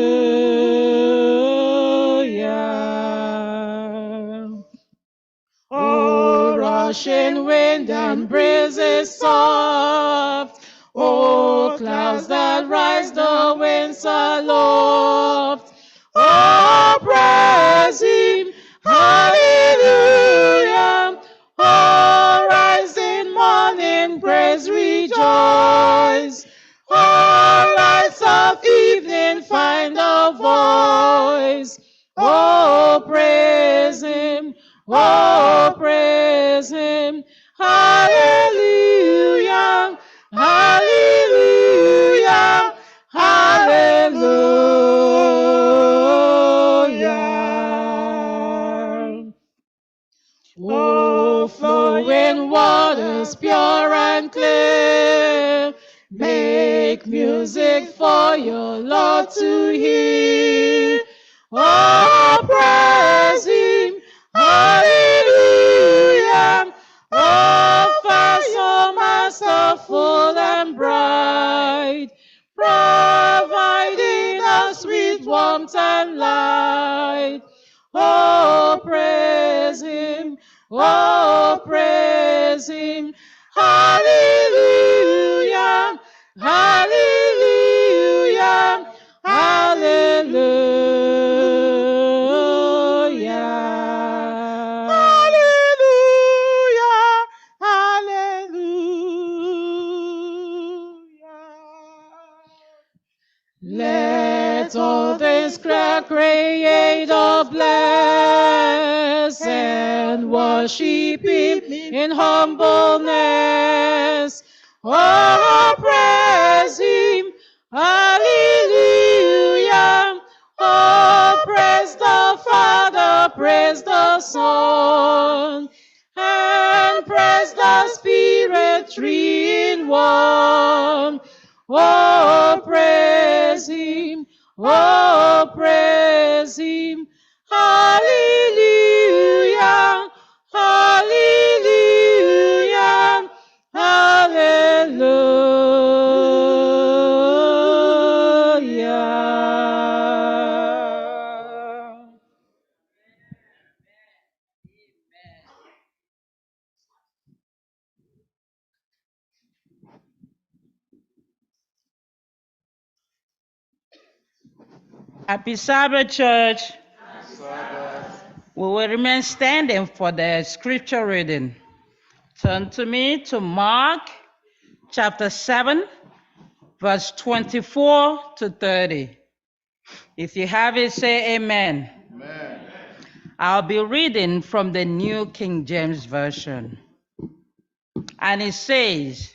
Oh, rushing wind and breezes soft, oh, clouds that rise, the winds aloft. Oh, praise Him, hallelujah. Oh, rising morning, praise, rejoice. Oh, lights of evening, find a voice. Oh, praise Him, oh, praise Him. Hallelujah, hallelujah, hallelujah. Oh, flowing waters pure and clear, make music for your Lord to hear. Oh, praise Him, hallelujah. Oh, fast, so masterful and bright, providing us with with warmth and light. Oh, praise him. Oh, praise him. Hallelujah. Hallelujah. Hallelujah. Let all things create a bless and worship him in humbleness. Oh, praise him. Hallelujah. Oh, praise the Father, praise the Son, and praise the Spirit, three in one. Oh, praise him. Oh, praise him. Hallelujah. Hallelujah. Hallelujah. Happy Sabbath, church. We will remain standing for the scripture reading. Turn to me to Mark chapter 7, verse 24 to 30. If you have it, say amen. Amen. I'll be reading from the New King James Version. And it says,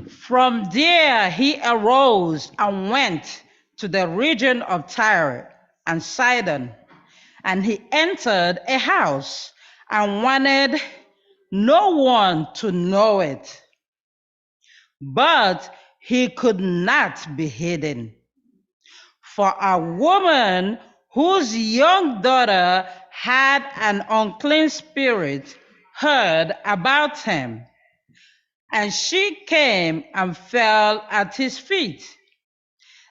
"From there he arose and went to the region of Tyre and Sidon, and he entered a house and wanted no one to know it. But he could not be hidden. For a woman whose young daughter had an unclean spirit heard about him, and she came and fell at his feet.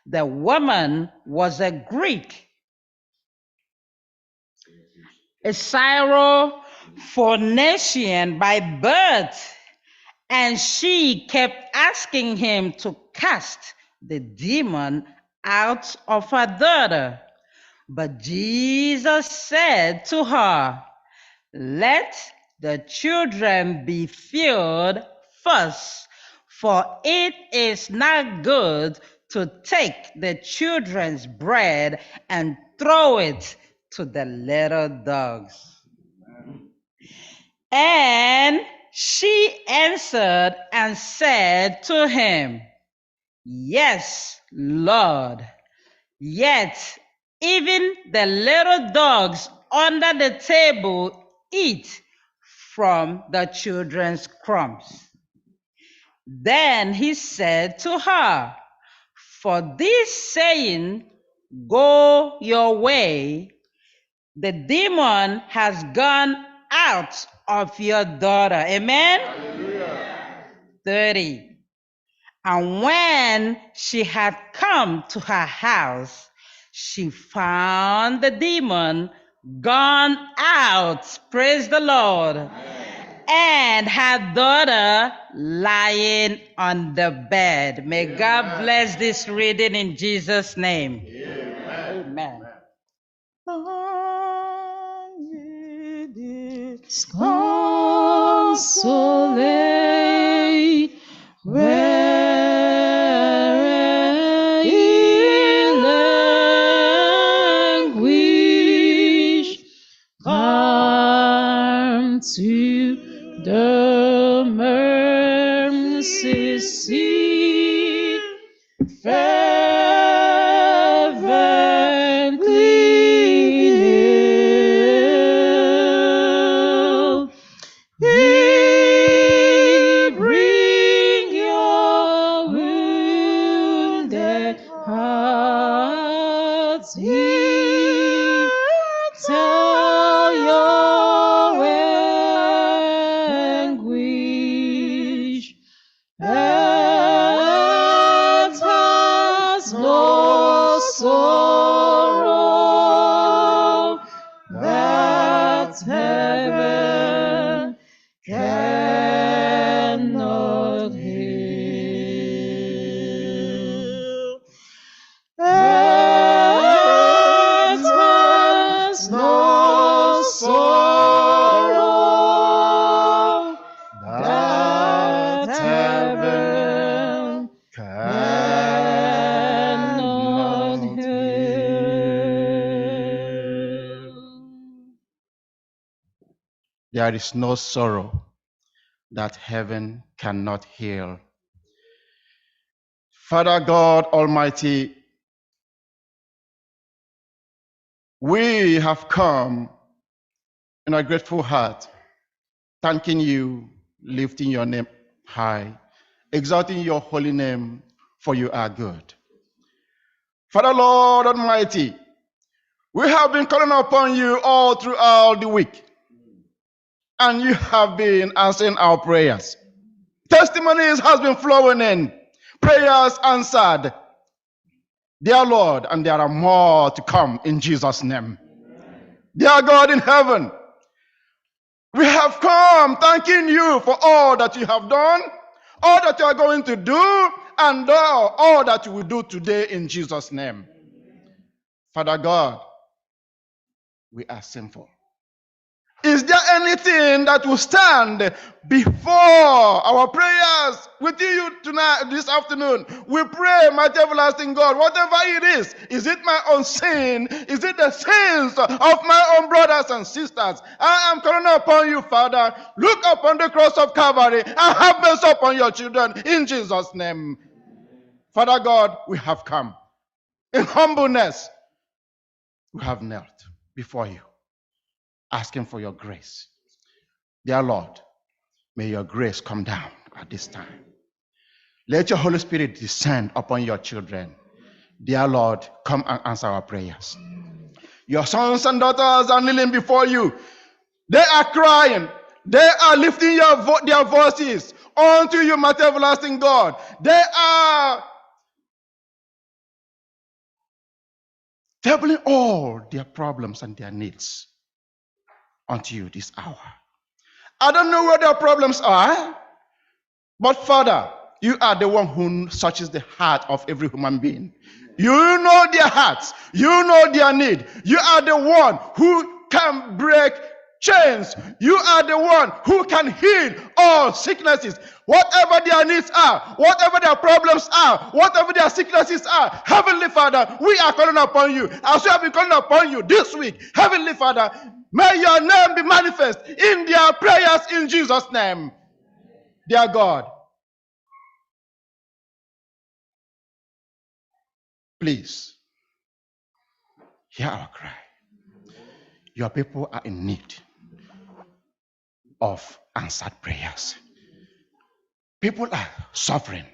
The woman was a Greek, a Syrophoenician by birth, and she kept asking him to cast the demon out of her daughter. But Jesus said to her, 'Let the children be filled first, for it is not good to take the children's bread and throw it to the little dogs.' And she answered and said to him, 'Yes, Lord. Yet even the little dogs under the table eat from the children's crumbs.' Then he said to her, 'For this saying, go your way. The demon has gone out of your daughter.'" Amen. Hallelujah. 30. And when she had come to her house, she found the demon gone out. Praise the Lord. Amen. And her daughter lying on the bed. May Amen. God bless this reading in Jesus' name. Amen. Amen. Consolate where in anguish, come to the mercy seat, fervently kneel. Ye bring your wounded hearts, ye tell your anguish, that has no soul. There is no sorrow that heaven cannot heal. Father God Almighty, we have come in a grateful heart, thanking you, lifting your name high, exalting your holy name, for you are good. Father Lord Almighty, we have been calling upon you all throughout the week, and you have been answering our prayers. Testimonies has been flowing in, prayers answered. Dear Lord, and there are more to come in Jesus' name. Dear God in heaven, we have come thanking you for all that you have done, all that you are going to do, and all that you will do today in Jesus' name. Father God, we are sinful. Is there anything that will stand before our prayers with you tonight, this afternoon? We pray, mighty everlasting God, whatever it is it my own sin? Is it the sins of my own brothers and sisters? I am calling upon you, Father. Look upon the cross of Calvary and have mercy upon your children in Jesus' name. Father God, we have come in humbleness. We have knelt before you, asking for your grace. Dear Lord, may your grace come down at this time. Let your Holy Spirit descend upon your children. Dear Lord, come and answer our prayers. Your sons and daughters are kneeling before you. They are crying. They are lifting their voices unto you, mighty everlasting God. They are tabling all their problems and their needs unto you this hour. I don't know where their problems are, but Father, you are the one who searches the heart of every human being. You know their hearts. You know their need. You are the one who can break chains. You are the one who can heal all sicknesses. Whatever their needs are, whatever their problems are, whatever their sicknesses are, Heavenly Father, we are calling upon you. As we have been calling upon you this week, Heavenly Father, may your name be manifest in their prayers in Jesus' name. Dear God, please hear our cry. Your people are in need of answered prayers. People are suffering.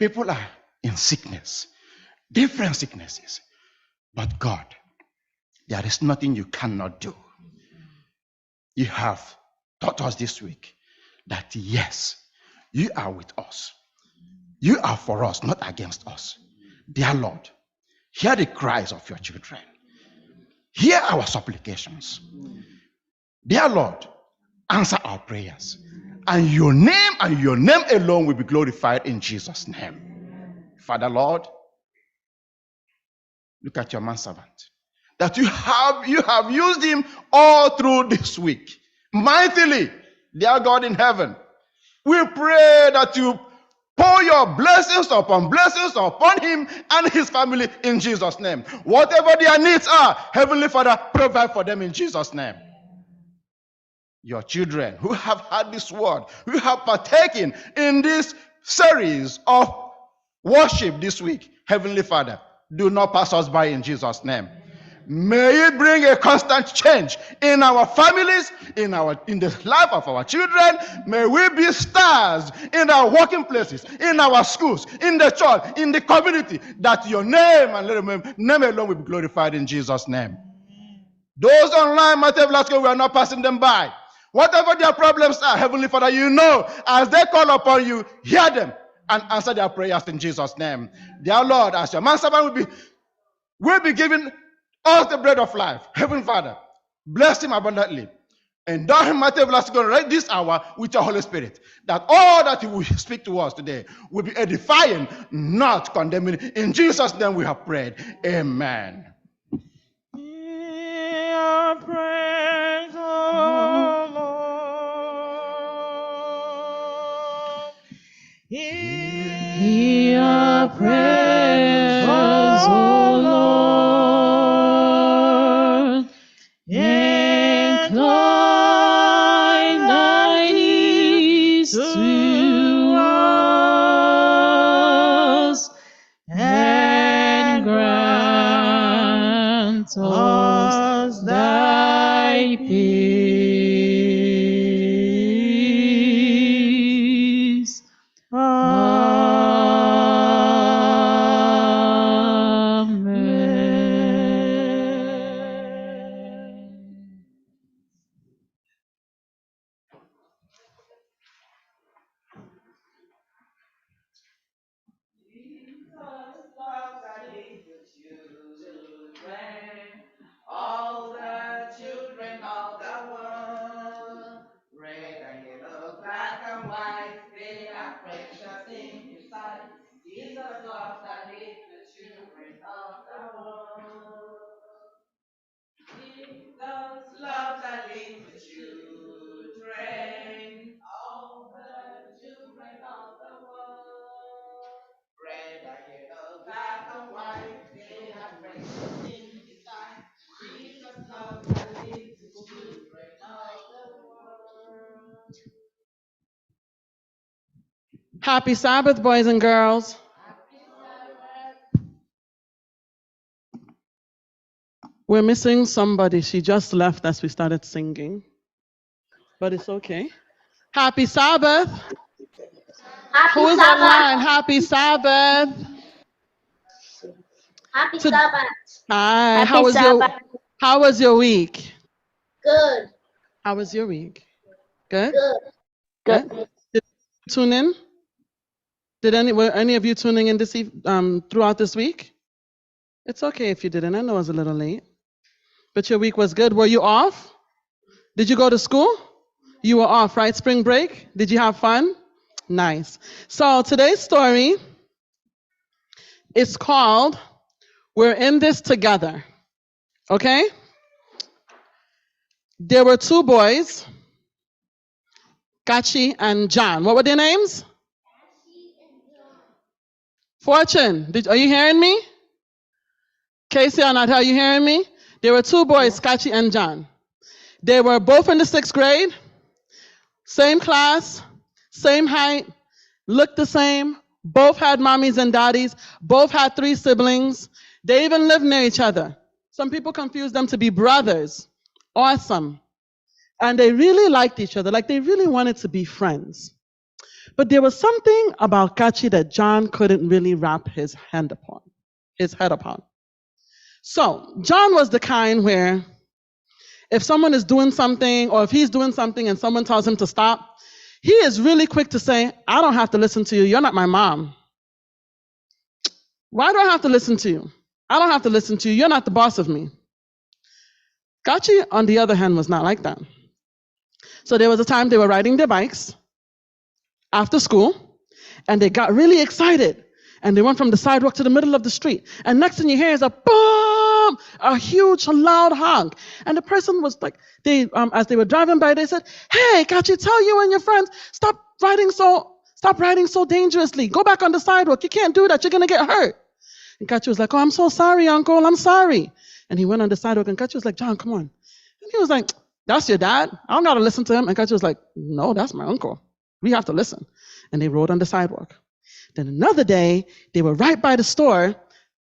People are in sickness, different sicknesses. But God, there is nothing you cannot do. You have taught us this week that yes, you are with us. You are for us, not against us. Dear Lord, hear the cries of your children. Hear our supplications. Dear Lord, answer our prayers. And your name alone will be glorified in Jesus' name. Father Lord, look at your manservant. That you have used him all through this week. Mightily, dear God in heaven. We pray that you pour your blessings upon him and his family in Jesus' name. Whatever their needs are, Heavenly Father, provide for them in Jesus' name. Your children who have heard this word, who have partaken in this series of worship this week, Heavenly Father, do not pass us by in Jesus' name. May it bring a constant change in our families, in the life of our children. May we be stars in our working places, in our schools, in the church, in the community, that your name and name alone will be glorified in Jesus' name. Those online, mighty everlasting, we are not passing them by. Whatever their problems are, Heavenly Father, you know, as they call upon you, hear them and answer their prayers in Jesus' name. Dear Lord, as your manservant will be giving us the bread of life. Heavenly Father, bless him abundantly. Endow him, mighty everlasting God, right this hour with your Holy Spirit, that all that he will speak to us today will be edifying, not condemning. In Jesus' name we have prayed. Amen. Your praise, O Lord. Your praise, O Lord, incline grant us thy peace. Amen. All the children of the world, red and yellow, black and white, they are precious in His sight. Jesus loves the little children of the world. Jesus loves the little children, all the children of the world. Red and yellow, black and white, they are precious in His sight. Jesus loves the little children of the world. Happy Sabbath, boys and girls. We're missing somebody. She just left as we started singing. But it's okay. Happy Sabbath. Who is online? Happy Sabbath. Happy Sabbath. Hi. Happy How was your week? Good. How was your week? Good? Good. Did you tune in? Were any of you tuning in throughout this week? It's okay if you didn't. I know it was a little late. But your week was good. Were you off? Did you go to school? You were off, right? Spring break? Did you have fun? Nice. So today's story is called We're in This Together. Okay? There were two boys, Kachi and John. What were their names? Fortune. Are you hearing me? Casey, are you hearing me? There were two boys, Kachi and John. They were both in the 6th grade, same class, same height, looked the same, both had mommies and daddies, both had 3 siblings. They even lived near each other. Some people confuse them to be brothers. Awesome. And they really liked each other, like they really wanted to be friends. But there was something about Kachi that John couldn't really wrap his head upon. So John was the kind where if someone is doing something or if he's doing something and someone tells him to stop, he is really quick to say, I don't have to listen to you. You're not my mom. Why do I have to listen to you? I don't have to listen to you. You're not the boss of me. Kachi, on the other hand, was not like that. So there was a time they were riding their bikes after school, and they got really excited. And they went from the sidewalk to the middle of the street. And next thing you hear is a boom, a huge, loud honk. And the person was like, as they were driving by, they said, hey, Kachi, tell you and your friends, stop riding so dangerously. Go back on the sidewalk. You can't do that. You're going to get hurt. And Kachi was like, oh, I'm so sorry, uncle. I'm sorry. And he went on the sidewalk, and Kachi was like, John, come on. And he was like, that's your dad? I don't got to listen to him. And Kachi was like, no, that's my uncle. We have to listen. And they rode on the sidewalk. Then another day, they were right by the store.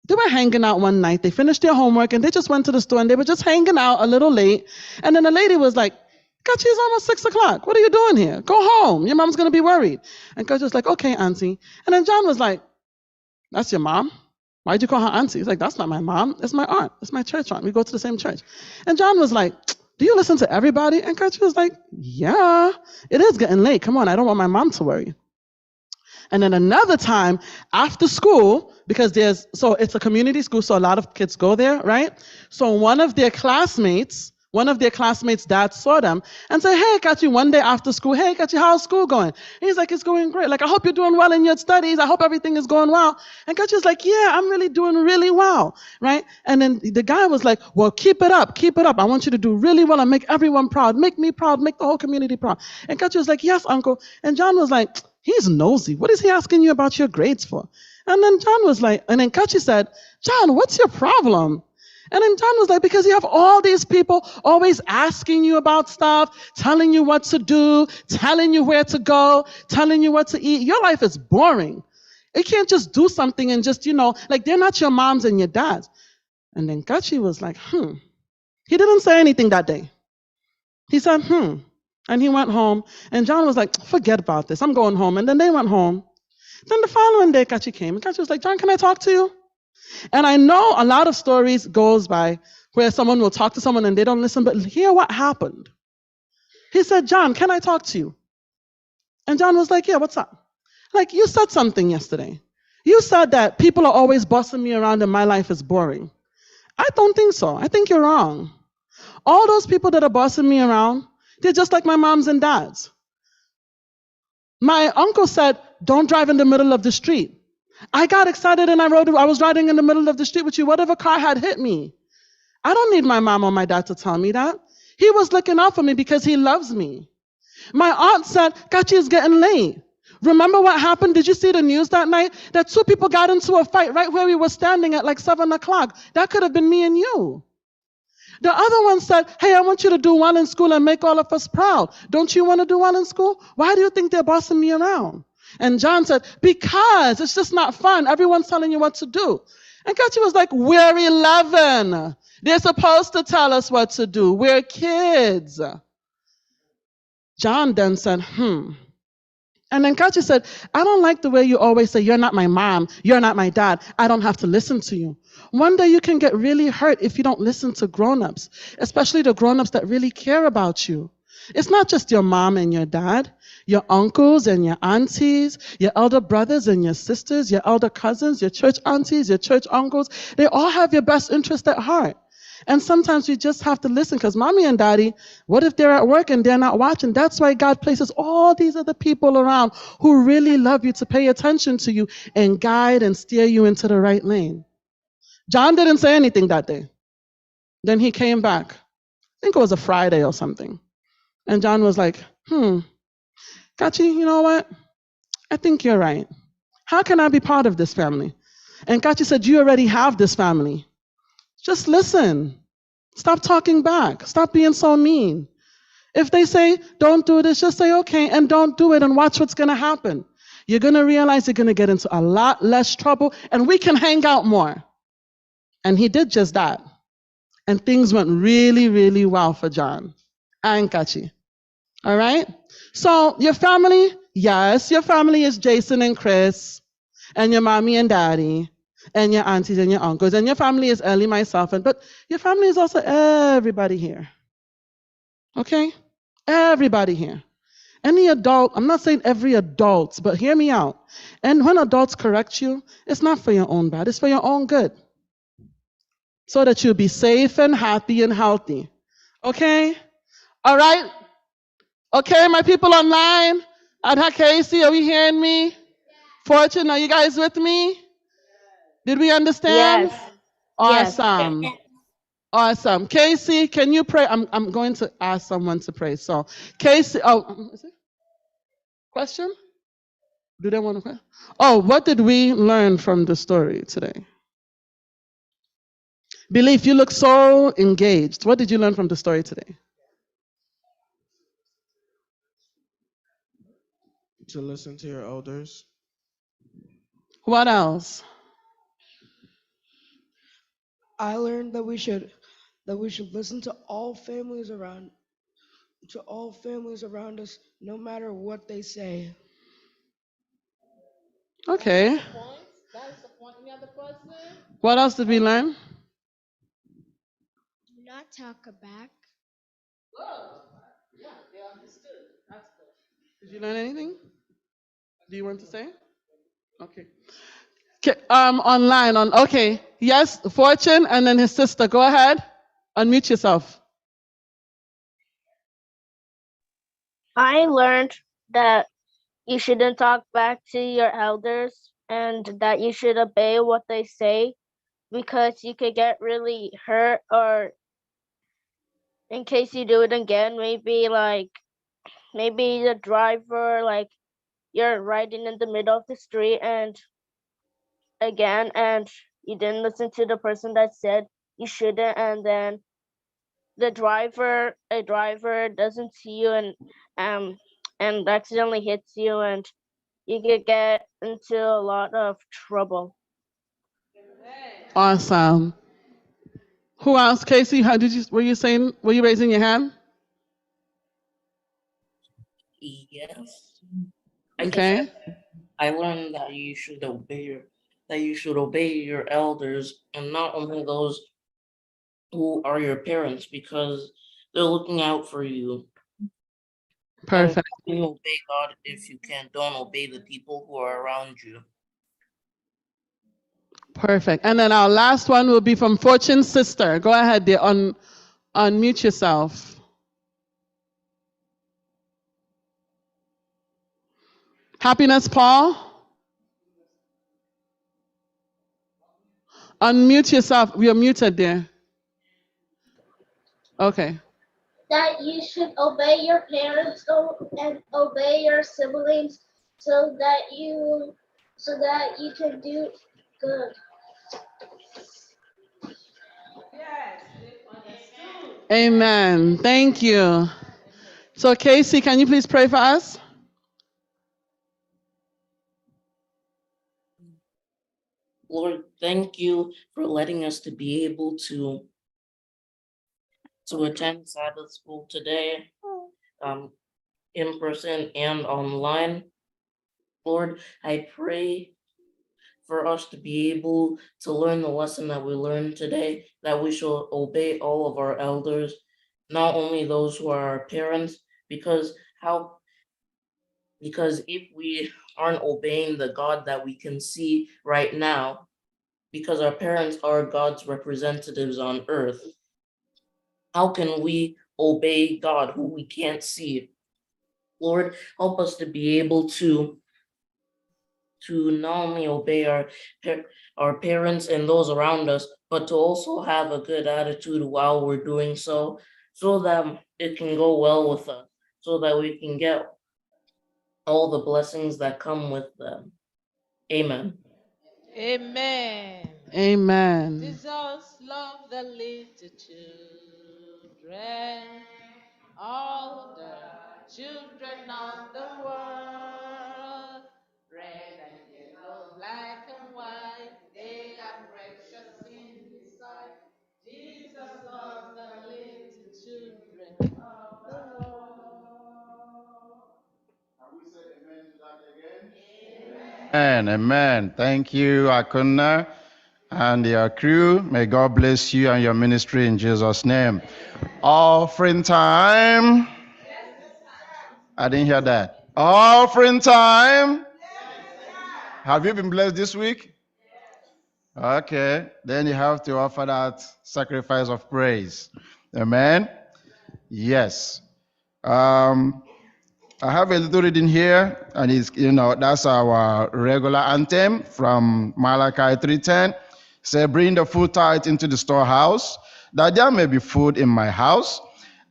They were hanging out one night. They finished their homework, and they just went to the store, and they were just hanging out a little late. And then the lady was like, Kachi, it's almost 6 o'clock. What are you doing here? Go home. Your mom's going to be worried. And Kachi was like, okay, auntie. And then John was like, that's your mom? Why'd you call her auntie? He's like, that's not my mom. It's my aunt. It's my church aunt. We go to the same church. And John was like, do you listen to everybody? And Kachi was like, yeah, it is getting late. Come on, I don't want my mom to worry. And then another time after school, because it's a community school, so a lot of kids go there, right? So one of their classmates' dad saw them and said, hey, Kachi, one day after school, hey, Kachi, how's school going? And he's like, it's going great. Like, I hope you're doing well in your studies. I hope everything is going well. And Kachi's like, yeah, I'm really doing really well, right? And then the guy was like, well, keep it up. I want you to do really well and make everyone proud. Make me proud. Make the whole community proud. And Kachi was like, yes, uncle. And John was like, he's nosy. What is he asking you about your grades for? And then Kachi said, John, what's your problem? And then John was like, because you have all these people always asking you about stuff, telling you what to do, telling you where to go, telling you what to eat. Your life is boring. You can't just do something and just, like they're not your moms and your dads. And then Kachi was like, He didn't say anything that day. He said, And he went home. And John was like, forget about this. I'm going home. And then they went home. Then the following day, Kachi came. And Kachi was like, John, can I talk to you? And I know a lot of stories goes by where someone will talk to someone and they don't listen. But hear what happened. He said, John, can I talk to you? And John was like, yeah, what's up? Like, you said something yesterday. You said that people are always bossing me around and my life is boring. I don't think so. I think you're wrong. All those people that are bossing me around, they're just like my moms and dads. My uncle said, don't drive in the middle of the street. I got excited and I was riding in the middle of the street with you. Whatever car had hit me. I don't need my mom or my dad to tell me that. He was looking out for me because he loves me. My aunt said, Kachi is getting late. Remember what happened? Did you see the news that night? That 2 people got into a fight right where we were standing at like 7 o'clock. That could have been me and you. The other one said, hey, I want you to do well in school and make all of us proud. Don't you want to do well in school? Why do you think they're bossing me around? And John said, because it's just not fun. Everyone's telling you what to do. And Kachi was like, we're 11. They're supposed to tell us what to do. We're kids. John then said, And then Kachi said, I don't like the way you always say, you're not my mom, you're not my dad, I don't have to listen to you. One day you can get really hurt if you don't listen to grown-ups, especially the grown-ups that really care about you. It's not just your mom and your dad, your uncles and your aunties, your elder brothers and your sisters, your elder cousins, your church aunties, your church uncles. They all have your best interest at heart. And sometimes we just have to listen because mommy and daddy, what if they're at work and they're not watching? That's why God places all these other people around who really love you to pay attention to you and guide and steer you into the right lane. John didn't say anything that day. Then he came back. I think it was a Friday or something. And John was like, Kachi, you know what? I think you're right. How can I be part of this family? And Kachi said, you already have this family. Just listen. Stop talking back. Stop being so mean. If they say, don't do this, just say, okay, and don't do it and watch what's going to happen. You're going to realize you're going to get into a lot less trouble and we can hang out more. And he did just that. And things went really, really well for John and Kachi. All right? So your family, yes, your family is Jason and Chris and your mommy and daddy. And your aunties and your uncles, and your family is Ellie, myself, but your family is also everybody here. Okay? Everybody here. Any adult, I'm not saying every adult, but hear me out. And when adults correct you, it's not for your own bad, it's for your own good. So that you'll be safe and happy and healthy. Okay? All right? Okay, my people online, Adha Casey, are we hearing me? Fortune, are you guys with me? Did we understand? Yes. Awesome. Yes. Awesome. Casey, can you pray? I'm going to ask someone to pray. So, Casey, is it? Question? Do they want to pray? Oh, what did we learn from the story today? Belief, you look so engaged. What did you learn from the story today? To listen to your elders. What else? I learned that we should listen to all families around us, no matter what they say. Okay. That's the point. Any other person? What else did we learn? Do not talk back. Whoa. Yeah, they understood. That's good. Did you learn anything? Do you want to say? Okay. Online okay. Yes, Fortune and then his sister. Go ahead. Unmute yourself. I learned that you shouldn't talk back to your elders and that you should obey what they say because you could get really hurt, or in case you do it again, maybe the driver, like you're riding in the middle of the street and you didn't listen to the person that said you shouldn't, and then a driver doesn't see you and accidentally hits you, and you could get into a lot of trouble. Awesome. Who else? Casey, were you raising your hand? Yes. Okay. I learned that you should obey your elders, and not only those who are your parents, because they're looking out for you. Perfect. And you obey God if you can. Don't obey the people who are around you. Perfect. And then our last one will be from Fortune's sister. Go ahead, dear. Unmute yourself. Happiness, Paul. Unmute yourself. You're muted, dear. Okay. That you should obey your parents and obey your siblings so that you can do good. Amen. Thank you. So, Casey, can you please pray for us? Lord, thank you for letting us to be able to attend Sabbath school today, in person and online. Lord, I pray for us to be able to learn the lesson that we learned today, that we shall obey all of our elders, not only those who are our parents, because if we aren't obeying the God that we can see right now, because our parents are God's representatives on earth, how can we obey God who we can't see? Lord, help us to be able to not only obey our parents and those around us, but to also have a good attitude while we're doing so that it can go well with us, so that we can get all the blessings that come with them. Amen. Amen. Amen. Jesus loved the little children, all the children of the world. Red and yellow, black and white, they are precious in His sight. Jesus loved the little children of the world. Can we say amen to that again? Amen. Amen. Thank you, Akuna and your crew. May God bless you and your ministry in Jesus' name. Offering time. I didn't hear that. Offering time. Have you been blessed this week? Okay. Then you have to offer that sacrifice of praise. Amen. Yes. I have a little reading here, and that's our regular anthem from Malachi 3:10. Say, bring the full tithe into the storehouse, that there may be food in my house,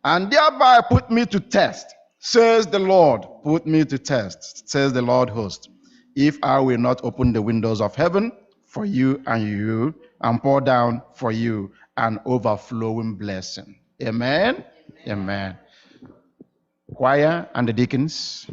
and thereby put me to test, says the Lord. Put me to test, says the Lord host, if I will not open the windows of heaven for you, and pour down for you an overflowing blessing. Amen. Amen. Choir and the deacons.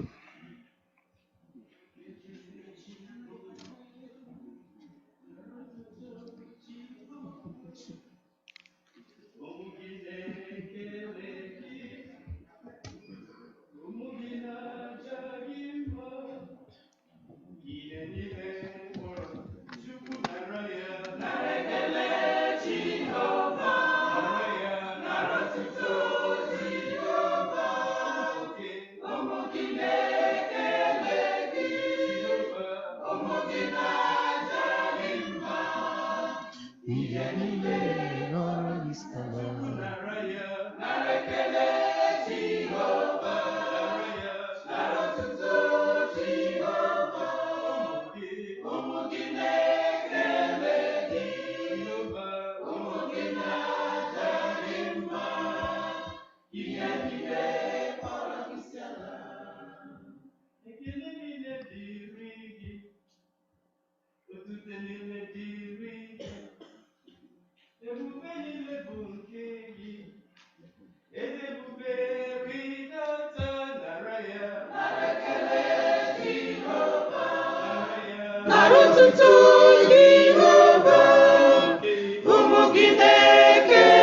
Narututu Jehova, umugideke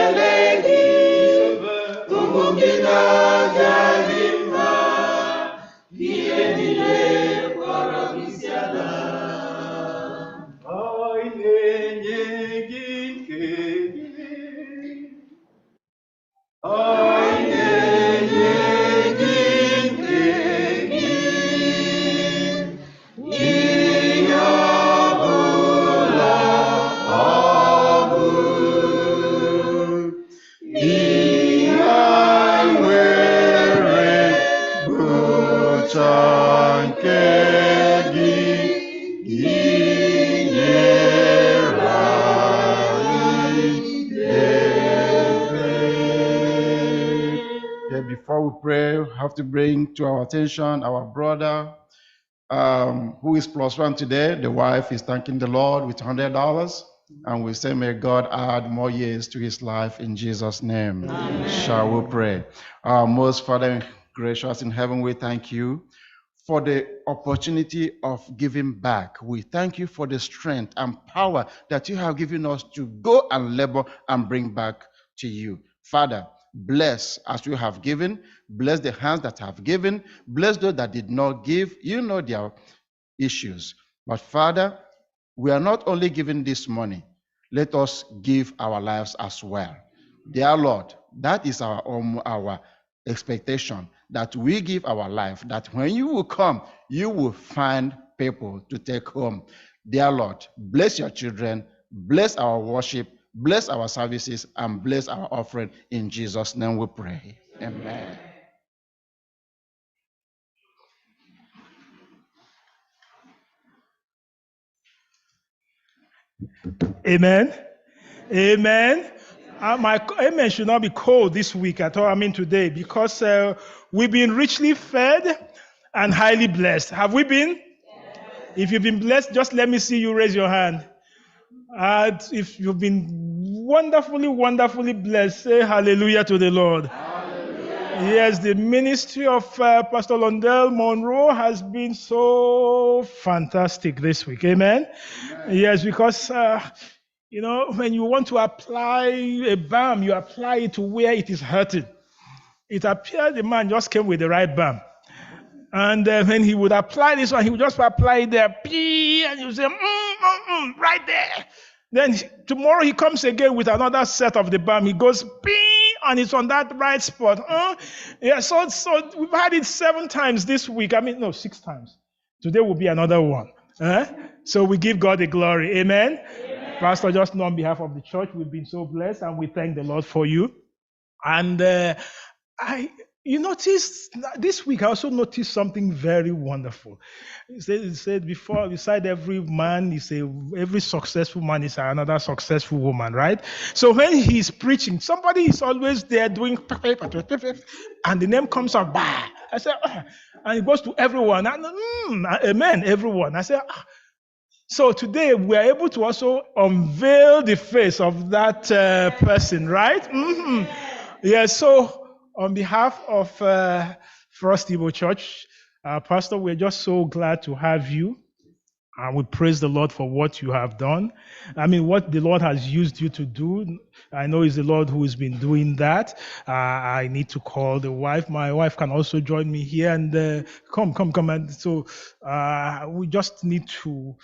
Before we pray, we have to bring to our attention our brother who is +1 today. The wife is thanking the Lord with $100, and we say, may God add more years to his life in Jesus' name. Amen. Shall we pray? Our most Father gracious in heaven, we thank you for the opportunity of giving back. We thank you for the strength and power that you have given us to go and labor and bring back to you. Father, bless as you have given, bless the hands that have given, bless those that did not give. You know their issues. But Father, we are not only giving this money, let us give our lives as well. Dear Lord, that is our expectation, that we give our life, that when you will come, you will find people to take home. Dear Lord, bless your children, bless our worship, bless our services, and bless our offering. In Jesus' name we pray. Amen. Amen. Amen. My amen should not be cold this week at all. I mean today, because we've been richly fed and highly blessed. Have we been? If you've been blessed, just let me see you raise your hand. If you've been wonderfully, wonderfully blessed, say hallelujah to the Lord. Hallelujah. Yes, the ministry of Pastor Londell Monroe has been so fantastic this week. Amen. Yes, because when you want to apply a balm, you apply it to where it is hurting. It appeared the man just came with the right balm. And when he would apply this one, he would just apply it there, and you say, right there. Then tomorrow he comes again with another set of the balm. He goes, and it's on that right spot. Yeah, so we've had it 7 times this week. 6 times. Today will be another one. So we give God the glory. Amen. Amen. Pastor, just on behalf of the church, we've been so blessed, and we thank the Lord for you. And you notice this week, I also noticed something very wonderful. He said before, beside every man, every successful man is another successful woman, right? So when he's preaching, somebody is always there doing, and the name comes up, bah. I said, and it goes to everyone, and amen, everyone. I said, so today we are able to also unveil the face of that person, right? Yeah, so on behalf of FirstIgbo Church, Pastor, we're just so glad to have you. And we praise the Lord for what you have done. What the Lord has used you to do. I know it's the Lord who has been doing that. I need to call the wife. My wife can also join me here and come. And so we just need to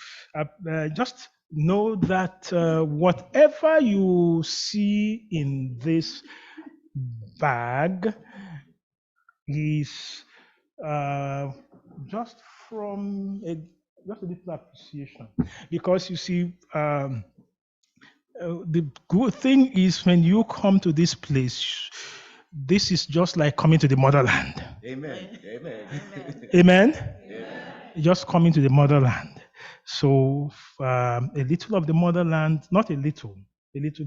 just know that whatever you see in this bag is just from just a little appreciation, because you see, the good thing is when you come to this place, this is just like coming to the motherland. Amen. Amen. Just coming to the motherland. So a little of the motherland, not a little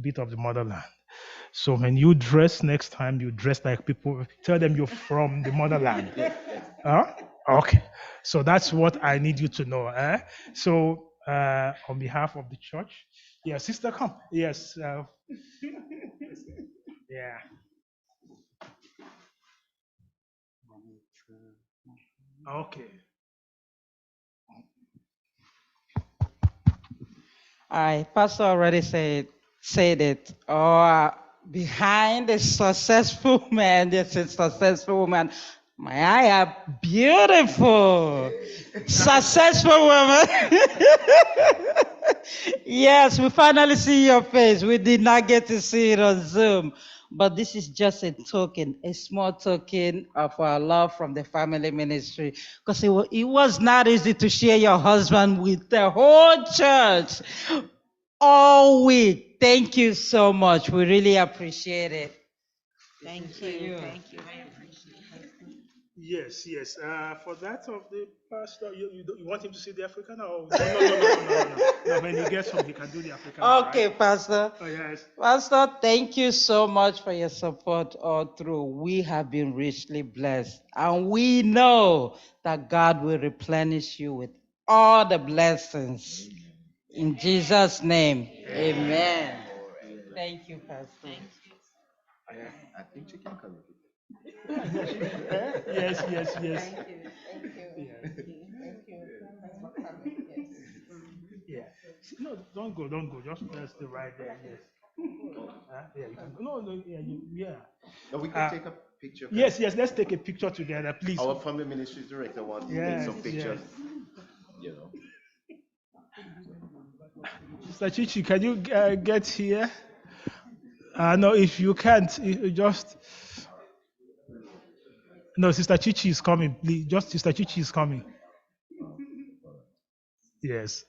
bit of the motherland. So when you dress next time, you dress like people. Tell them you're from the motherland. Okay. So that's what I need you to know. So on behalf of the church, sister, come. Yes. Yeah. Okay. Pastor already said it. Our behind a successful man, there's a successful woman. My eye are beautiful, successful woman. Yes, we finally see your face. We did not get to see it on Zoom, but this is just a token, a small token of our love from the family ministry. Because it was not easy to share your husband with the whole church all week. Thank you so much. We really appreciate it. Thank you. Thank you. Yes, yes. For that of the pastor, you want him to see the African? Or no. When he gets home, he can do the African. Okay, right? Pastor. Oh, yes. Pastor, thank you so much for your support all through. We have been richly blessed, and we know that God will replenish you with all the blessings. In Jesus' name, amen. Thank you, Pastor. I think you can come. Yes. Thank you. Thank you. Thank you. Thank you. Thanks for coming. Yes. Yeah. No, don't go. Just stay right there. Yes. Yeah, you can. No, yeah. No, we can take a picture. Yes, let's take a picture together, please. Our family ministry director wants to take some pictures. You know. Mr. Chichi, can you get here? No, if you can't, you just. No, Sister Chichi is coming. Please, just Sister Chichi is coming. Yes.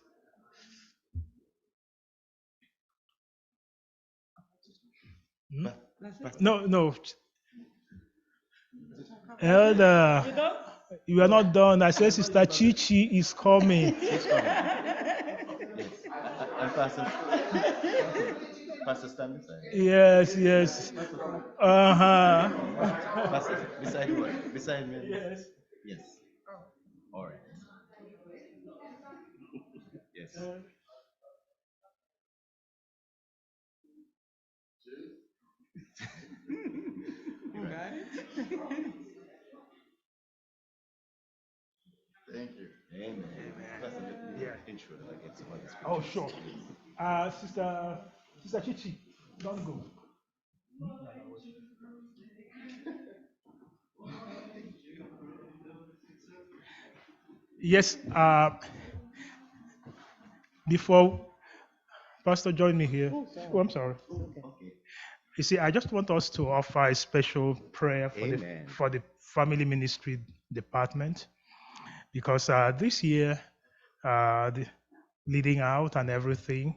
Hmm? No. Elder, you are not done. I said Sister Chichi is coming. She's coming. Yes. And Pastor stand beside. Yes. Pastor, beside me. Yes. Yes. All right. Yes. You got it? Thank you. Amen. Pastor, ensure that I get some of this. Oh, sure. Sister Chichi, don't go. Yes. Before Pastor join me here. Oh, I'm sorry. Okay. You see, I just want us to offer a special prayer for the family ministry department, because this year, the leading out and everything,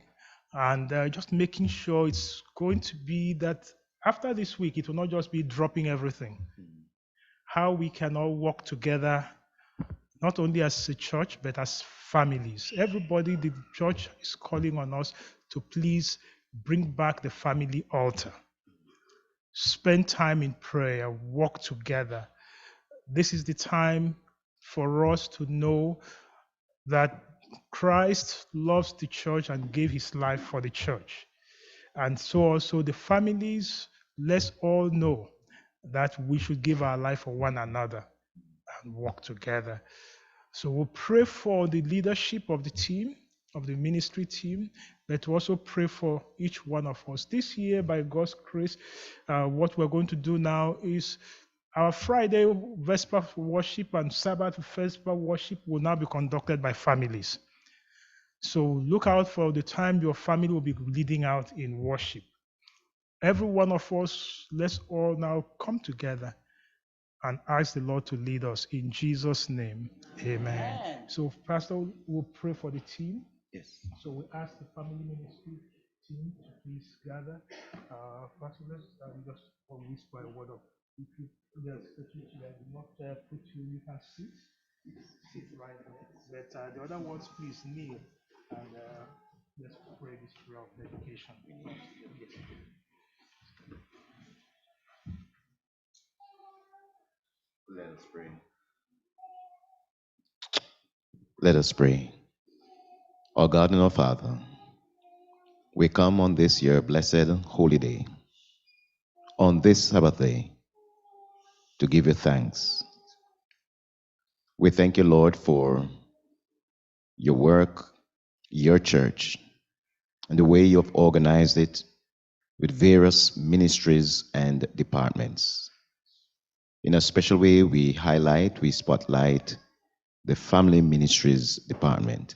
and just making sure it's going to be that after this week, it will not just be dropping everything. How we can all work together, not only as a church, but as families. Everybody, the church is calling on us to please bring back the family altar. Spend time in prayer, work together. This is the time for us to know that Christ loves the church and gave his life for the church. And so also the families, let's all know that we should give our life for one another and work together. So we'll pray for the leadership of the team, of the ministry team, but also pray for each one of us. This year, by God's grace, what we're going to do now is our Friday Vesper worship and Sabbath Vesper worship will now be conducted by families. So look out for the time your family will be leading out in worship. Every one of us, let's all now come together and ask the Lord to lead us in Jesus' name. Amen. So, Pastor will pray for the team. Yes. So we ask the family ministry team to please gather. Pastor, let's just whisper a word of. If you there's security that do not put you can sit right there. But the other ones, please kneel and let's pray this prayer of dedication. Yes. Let us pray. Let us pray. Our God and our Father, we come on this year blessed holy day, on this Sabbath day, to give you thanks. We thank you, Lord, for your work, your church, and the way you have organized it with various ministries and departments. In a special way, we spotlight the Family Ministries Department.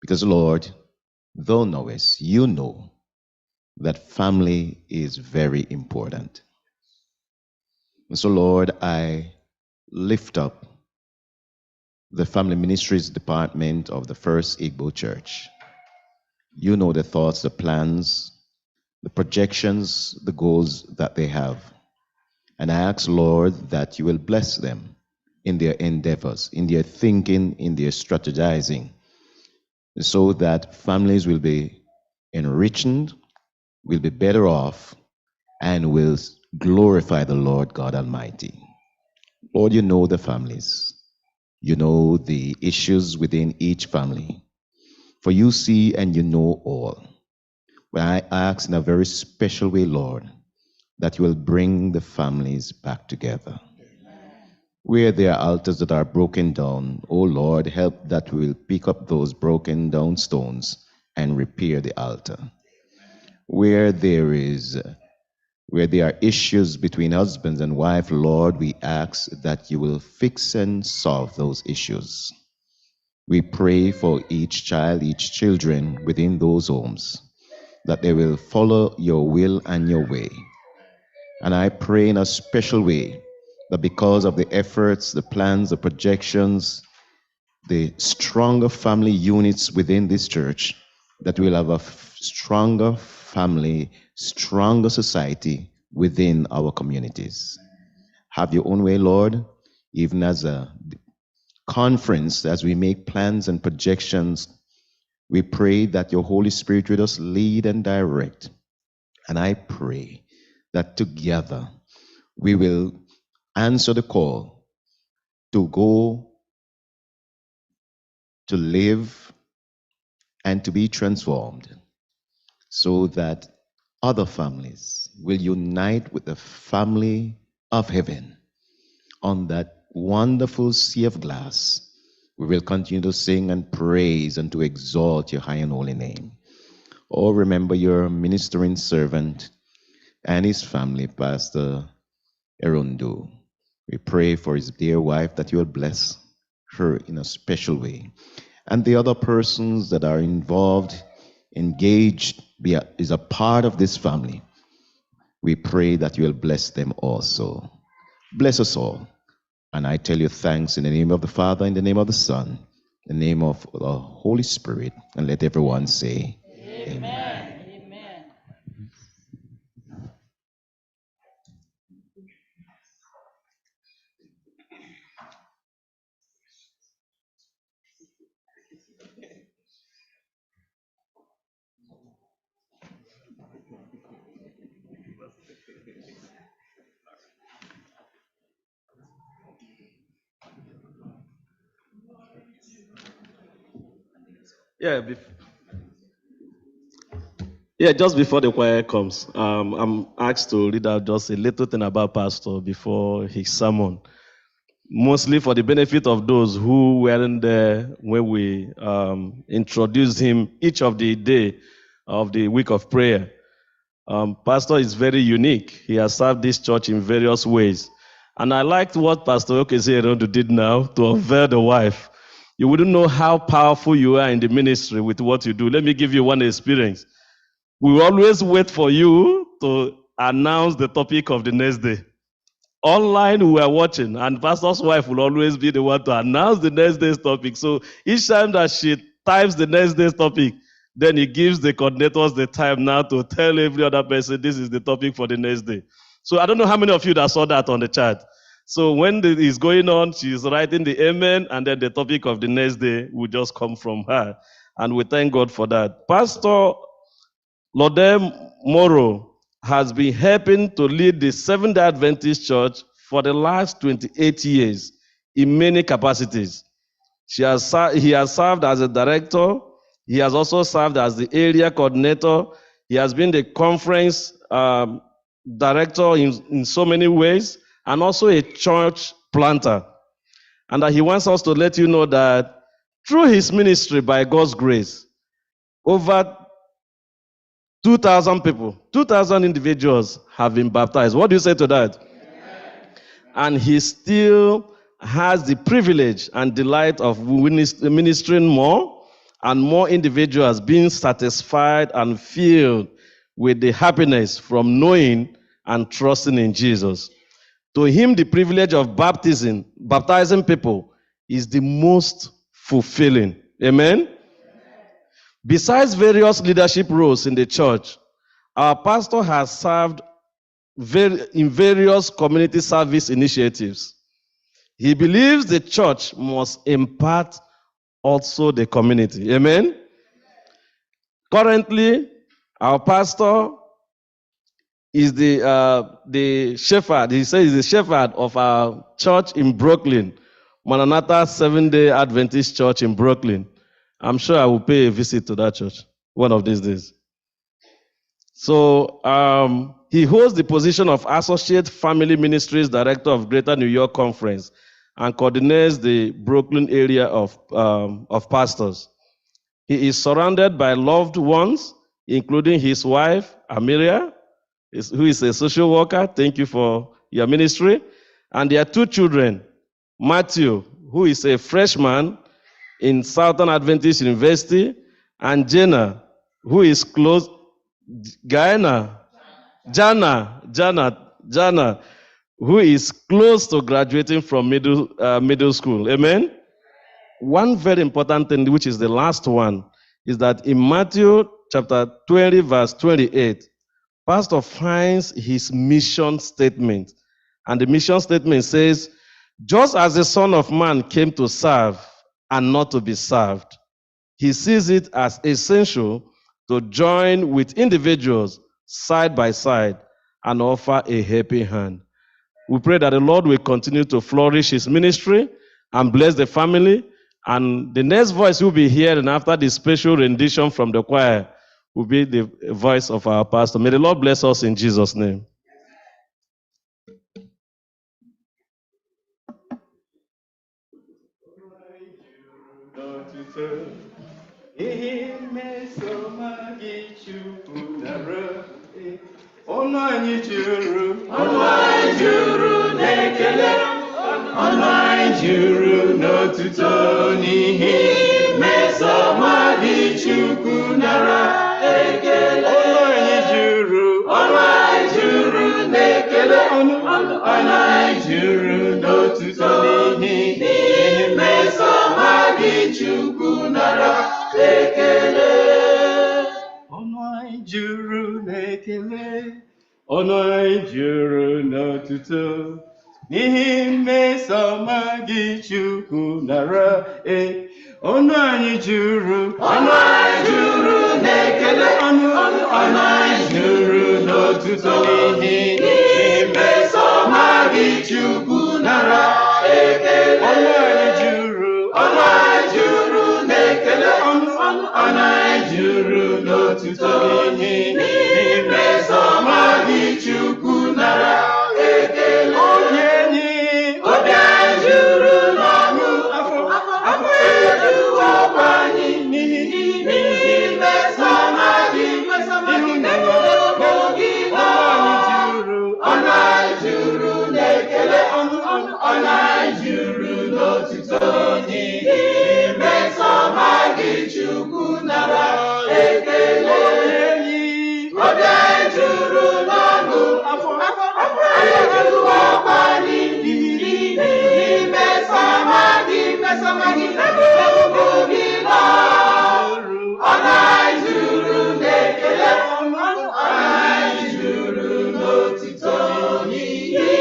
Because, Lord, thou knowest, you know that family is very important. And so, Lord, I lift up the Family Ministries Department of the FirstIgbo Church. You know the thoughts, the plans, the projections, the goals that they have. And I ask, Lord, that you will bless them in their endeavors, in their thinking, in their strategizing, so that families will be enriched, will be better off, and will glorify the Lord God Almighty. Lord, you know the families. You know the issues within each family. For you see and you know all. But I ask in a very special way, Lord, that you will bring the families back together. Where there are altars that are broken down, oh Lord, help that we will pick up those broken down stones and repair the altar. Where there are issues between husbands and wife, Lord, we ask that you will fix and solve those issues. We pray for each child, each children within those homes, that they will follow your will and your way. And I pray in a special way that because of the efforts, the plans, the projections, the stronger family units within this church, that we'll have a stronger family, stronger society within our communities. Have your own way, Lord, even as a conference, as we make plans and projections, we pray that your Holy Spirit will us lead and direct. And I pray that together we will answer the call to go, to live, and to be transformed, so that other families will unite with the family of heaven on that wonderful sea of glass. We will continue to sing and praise and to exalt your high and holy name. Oh, remember your ministering servant and his family, Pastor Erundu. We pray for his dear wife that you will bless her in a special way. And the other persons that are involved, engaged, is a part of this family. We pray that you will bless them also. Bless us all. And I tell you thanks in the name of the Father, in the name of the Son, in the name of the Holy Spirit. And let everyone say, Amen. Just before the choir comes, I'm asked to read out just a little thing about Pastor before his sermon, mostly for the benefit of those who weren't there when we introduced him each of the day of the week of prayer. Pastor is very unique. He has served this church in various ways. And I liked what Pastor Okeze did now to unveil the wife. You wouldn't know how powerful you are in the ministry with what you do. Let me give you one experience. We will always wait for you to announce the topic of the next day. Online, we are watching, and Pastor's wife will always be the one to announce the next day's topic. So each time that she types the next day's topic, then he gives the coordinators the time now to tell every other person this is the topic for the next day. So I don't know how many of you that saw that on the chat. So when it is going on, she's writing the amen, and then the topic of the next day will just come from her. And we thank God for that. Pastor Lodem Moro has been helping to lead the Seventh-day Adventist Church for the last 28 years in many capacities. He has served as a director. He has also served as the area coordinator. He has been the conference director in so many ways, and also a church planter. And he wants us to let you know that through his ministry, by God's grace, over 2,000 people, 2,000 individuals have been baptized. What do you say to that? And he still has the privilege and delight of ministering more and more individuals being satisfied and filled with the happiness from knowing and trusting in Jesus. To him, the privilege of baptizing people, is the most fulfilling. Amen? Besides various leadership roles in the church, our pastor has served in various community service initiatives. He believes the church must impart also the community. Amen? Currently, our pastor is the shepherd. He says he's the shepherd of our church in Brooklyn, Maranatha Seventh-day Adventist Church in Brooklyn. I'm sure I will pay a visit to that church one of these days. So he holds the position of Associate Family Ministries Director of Greater New York Conference and coordinates the Brooklyn area of pastors. He is surrounded by loved ones, including his wife, Amiria, who is a social worker. Thank you for your ministry. And their 2 children, Matthew, who is a freshman in Southern Adventist University, and Jana, who is close, Jana, who is close to graduating from middle school. Amen? One very important thing, which is the last one, is that in Matthew chapter 20, verse 28, Pastor finds his mission statement. And the mission statement says, just as the Son of Man came to serve and not to be served, he sees it as essential to join with individuals side by side and offer a helping hand. We pray that the Lord will continue to flourish his ministry and bless the family. And the next voice you'll be hearing after the special rendition from the choir will be the voice of our pastor. May the Lord bless us in Jesus' name. Ọnụ anyị juru n'ekele, ọnụ anyị juru n'otuto n'ihi mmesoma gị Chukwu nara ekele. Ọnụ anyị juru n'ekele, ọnụ anyị juru n'otuto n'ihi mmesoma gị Chukwu nara ekele. Ọnụ anyị juru n'ekele, ọnụ anyị juru n'otuto n'ihi mmesoma gị Chukwu nara ekele. Ọnụ anyị juru n'ekele, ọnụ anyị juru n'otuto n'ihi mmesoma gị Chukwu nara ekele. Ọnụ anyị juru n'ekele, ọnụ anyị juru n'otuto n'ihi mmesoma gị Chukwu nara ekele. Obi anyị juru n'ọṅụ, afọ ejuwokwa anyị n'ihi mmesoma gị, ịhụnanya gị ọnụ anyị juru n'ekele, ọnụ anyị juru n'otuto n'ihi mmesoma gị Chukwu nara ekele. Obi anyị juru n'ọṅụ, afọ ejuwokwa anyị n'ihi mmesoma gị, ebube gị ọnụ anyị juru n'ekele, ọnụ anyị juru n'otuto n'ihi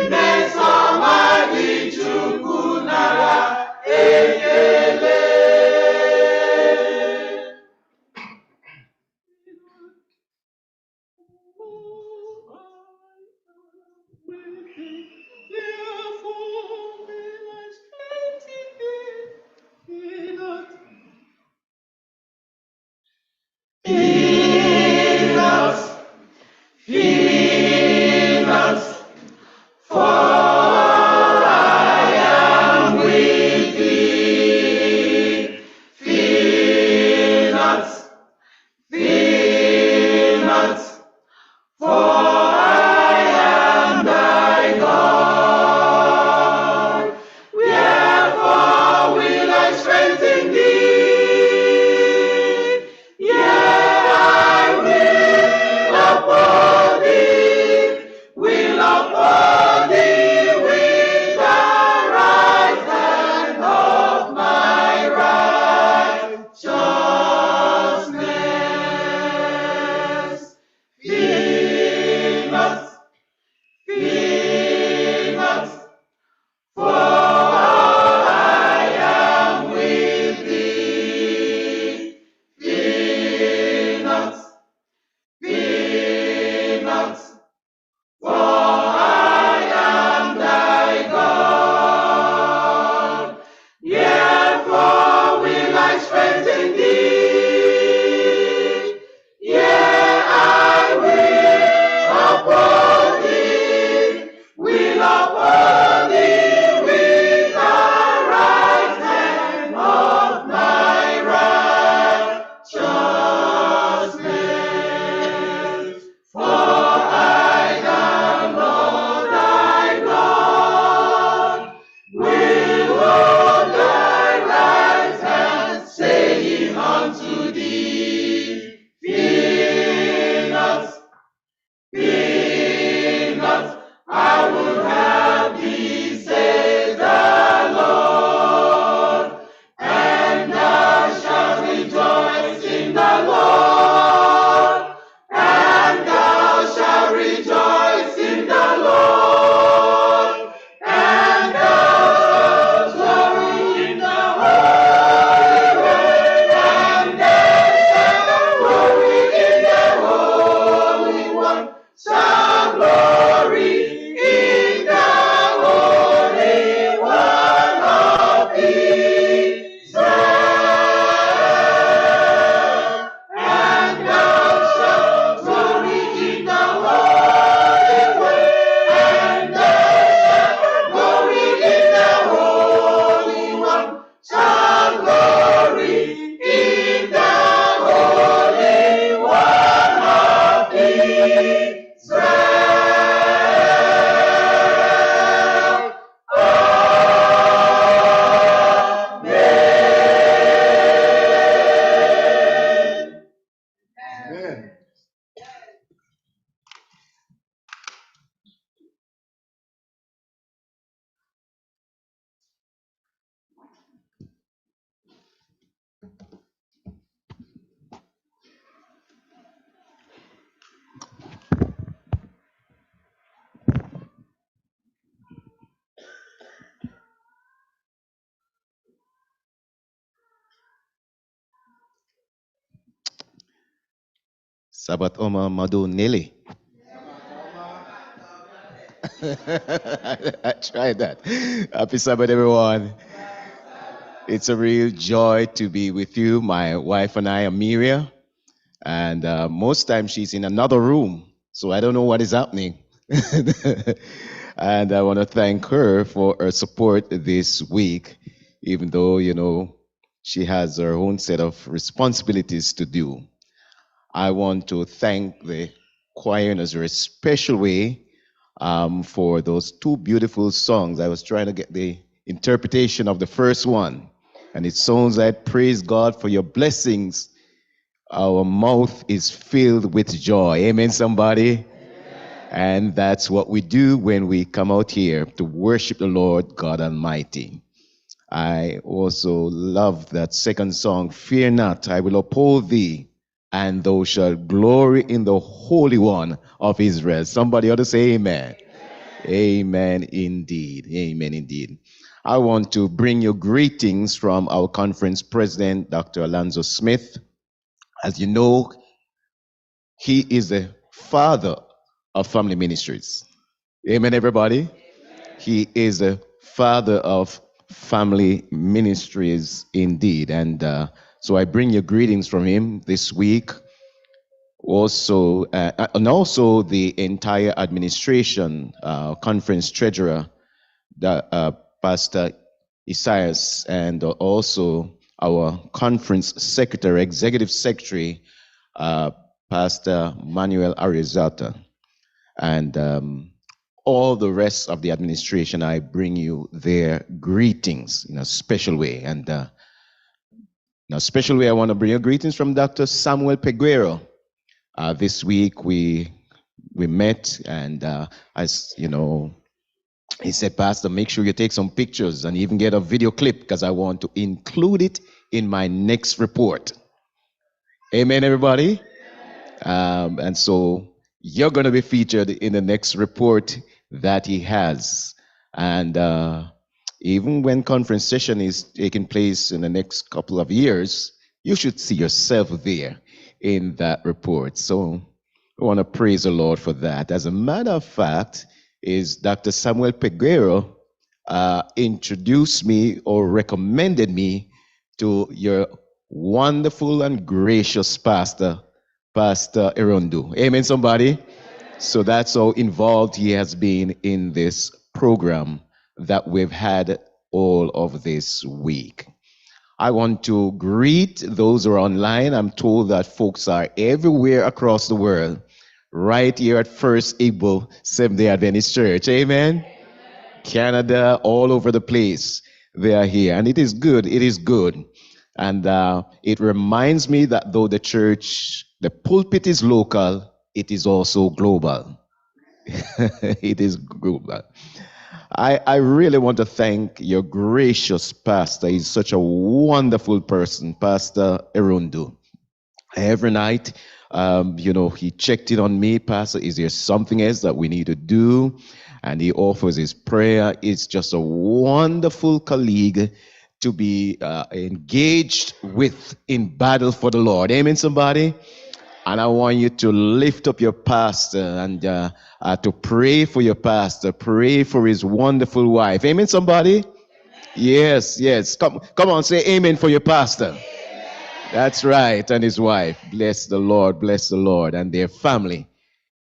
mmesoma gị Chukwu nara ekele. Feed us, for I am with thee. Feed us, Fear not, for I am with thee. Fear not, for I am thy God. Therefore will I strengthen thee. Yea, I will uphold thee with the right hand of my righteousness. For I, the Lord thy God, will hold thy right hand, saying unto thee, fear not, I will have thee, says the Lord, and thou shalt rejoice in the Lord, and thou shalt rejoice in the Lord, and thou shalt glory in the Holy One, and thou shalt glory in the Holy One, shall glory in the Holy One of Israel, and thou shalt glory in the Holy One, and thou shalt glory in the Holy One, shall glory in the Holy One of Israel. Amen. Sabat Oma Madu Nili. I tried that. Happy Sabbath, everyone. It's a real joy to be with you. My wife and I, Amelia, and most times she's in another room, so I don't know what is happening. And I want to thank her for her support this week, even though, she has her own set of responsibilities to do. I want to thank the choir in a very special way for those two beautiful songs. I was trying to get the interpretation of the first one, and it sounds like, praise God for your blessings. Our mouth is filled with joy. Amen, somebody? And that's what we do when we come out here to worship the Lord God Almighty. I also love that second song, Fear Not, I will uphold thee, and thou shalt glory in the Holy One of Israel. Somebody ought to say amen. Amen indeed. Amen indeed. I want to bring you greetings from our conference president, Dr. Alonzo Smith. As you know, he is the father of family ministries. Amen, everybody. He is the father of family ministries indeed. And so I bring you greetings from him this week. Also, and also the entire administration, conference treasurer, Pastor Isaias, and also our conference secretary, executive secretary, Pastor Manuel Arizata, and all the rest of the administration. I bring you their greetings in a special way. And in a special way, I want to bring you greetings from Dr. Samuel Peguero. This week we met, and as you know, he said, Pastor, make sure you take some pictures and even get a video clip, because I want to include it in my next report. Amen, everybody. And so you're going to be featured in the next report that he has. And even when conference session is taking place in the next couple of years, you should see yourself there in that report. So I want to praise the Lord for that. As a matter of fact, is Dr. Samuel Peguero introduced me or recommended me to your wonderful and gracious pastor, Pastor Erundu. Amen, somebody? So that's how involved he has been in this program that we've had all of this week. I want to greet those who are online. I'm told that folks are everywhere across the world, right here at FirstIgbo Seventh-day Adventist Church. Amen? Canada, all over the place, they are here. And it is good. It is good. And it reminds me that though the church, the pulpit is local, it is also global. It is global. I really want to thank your gracious pastor. He's such a wonderful person, Pastor Erundu. Every night, he checked in on me, Pastor, is there something else that we need to do? And he offers his prayer. It's just a wonderful colleague to be engaged with in battle for the Lord. Amen, somebody? And I want you to lift up your pastor and to pray for your pastor. Pray for his wonderful wife. Amen, somebody? Yes, yes. Come on, say amen for your pastor. That's right. And his wife. Bless the Lord, and their family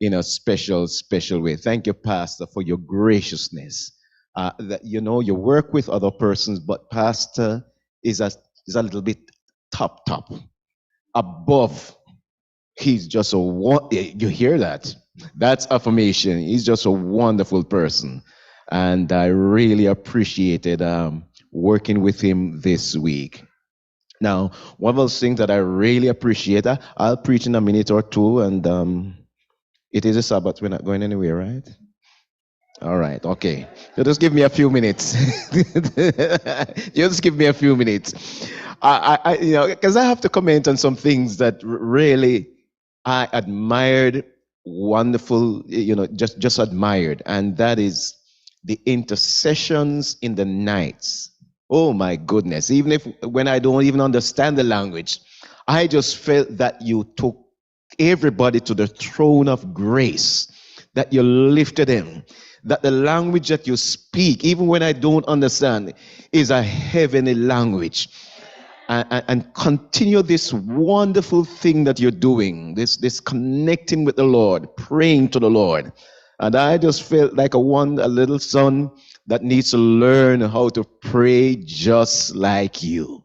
in a special, special way. Thank you, Pastor, for your graciousness. That you work with other persons, but Pastor is a little bit top, above. He's just you hear that? That's affirmation. He's just a wonderful person. And I really appreciated working with him this week. Now, one of those things that I really appreciate, I'll preach in a minute or two, and it is a Sabbath. We're not going anywhere, right? All right, okay. So just give me a few minutes. Just give me a few minutes. Because I have to comment on some things that really I admired, wonderful, just admired, and that is the intercessions in the nights. Oh my goodness! Even when I don't even understand the language, I just felt that you took everybody to the throne of grace, that you lifted them, that the language that you speak, even when I don't understand, is a heavenly language. And continue this wonderful thing that you're doing, this connecting with the Lord, praying to the Lord. And I just felt like a little son that needs to learn how to pray just like you.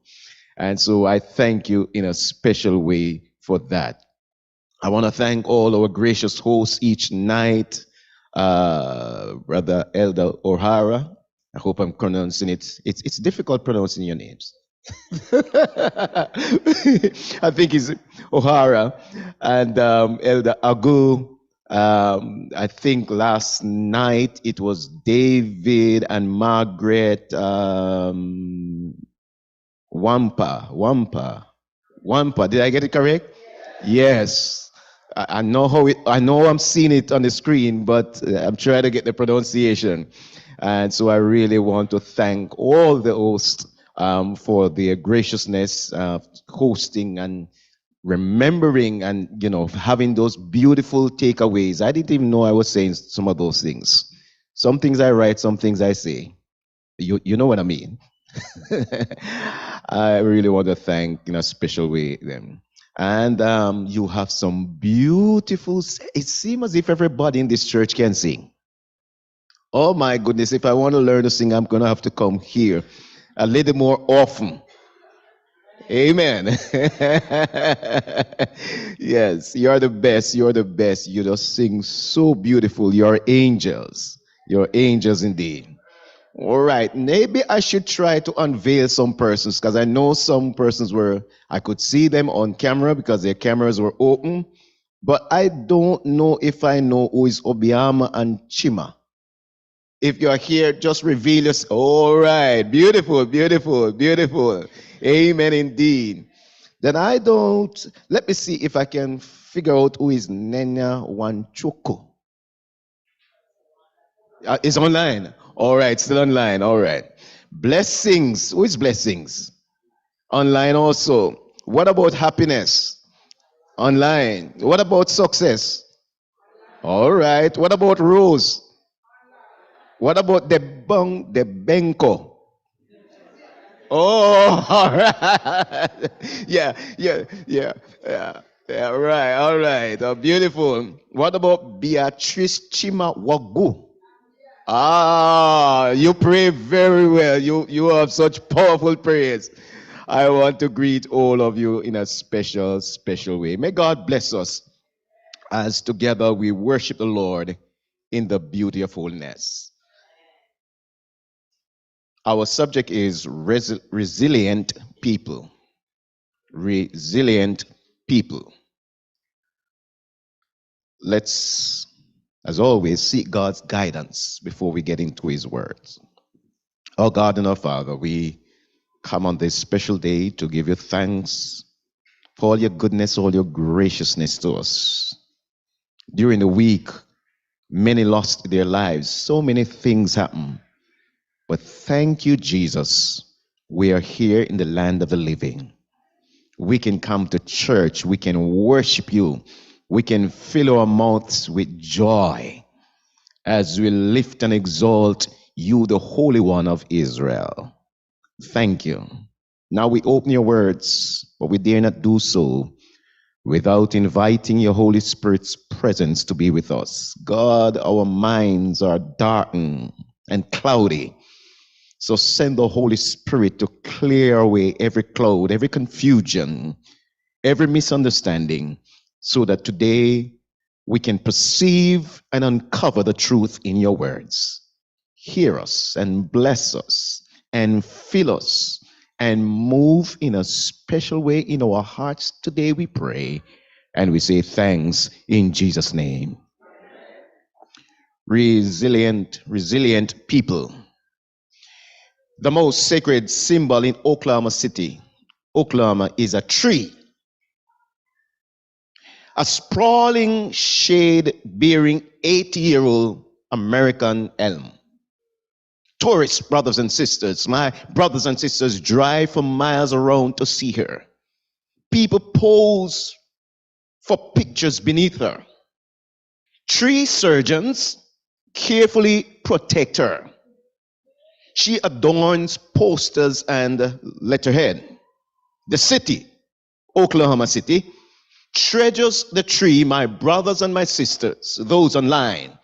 And so I thank you in a special way for that. I want to thank all our gracious hosts each night, Brother Elder O'Hara. I hope I'm pronouncing it. It's difficult pronouncing your names. I think it's O'Hara and Elder Agu. I think last night it was David and Margaret Wampa. Did I get it correct? Yes. I know I'm seeing it on the screen, but I'm trying to get the pronunciation. And so I really want to thank all the hosts for their graciousness, hosting and remembering and, having those beautiful takeaways. I didn't even know I was saying some of those things. Some things I write, some things I say. You know what I mean? I really want to thank in a special way them. And you have some beautiful, it seems as if everybody in this church can sing. Oh my goodness, if I want to learn to sing, I'm going to have to come here a little more often. Amen. Yes, you're the best. You're the best. You just sing so beautiful. You're angels. You're angels indeed. All right. Maybe I should try to unveil some persons because I know some persons I could see them on camera because their cameras were open. But I don't know if I know who is Obiama and Chima. If you're here, just reveal us. All right. Beautiful, beautiful, beautiful. Amen indeed. Then let me see if I can figure out who is Nenya Wanchuku. It's online. All right, still online. All right. Blessings. Who is blessings? Online also. What about happiness? Online. What about success? All right. What about Rose? What about the Benko? Oh, all right. Yeah, right, all right. Beautiful. What about Beatrice Chima Wagu? Ah, you pray very well. You have such powerful prayers. I want to greet all of you in a special, special way. May God bless us as together we worship the Lord in the beauty of holiness. Our subject is resilient people. Resilient people. Let's, as always, seek God's guidance before we get into his words. Our God and our Father, we come on this special day to give you thanks for all your goodness, all your graciousness to us. During the week, many lost their lives. So many things happen. But thank you, Jesus. We are here in the land of the living. We can come to church. We can worship you. We can fill our mouths with joy as we lift and exalt you, the Holy One of Israel. Thank you. Now we open your words, but we dare not do so without inviting your Holy Spirit's presence to be with us. God, our minds are darkened and cloudy. So send the Holy Spirit to clear away every cloud, every confusion, every misunderstanding, so that today we can perceive and uncover the truth in your words. Hear us and bless us and fill us and move in a special way in our hearts today, we pray. And we say thanks in Jesus' name. Resilient people. The most sacred symbol in Oklahoma City, Oklahoma, is a tree. A sprawling shade-bearing 80-year-old American elm. Tourists, brothers and sisters, my brothers and sisters, drive for miles around to see her. People pose for pictures beneath her. Tree surgeons carefully protect her. She adorns posters and letterhead. The city, Oklahoma City, treasures the tree, my brothers and my sisters, those online,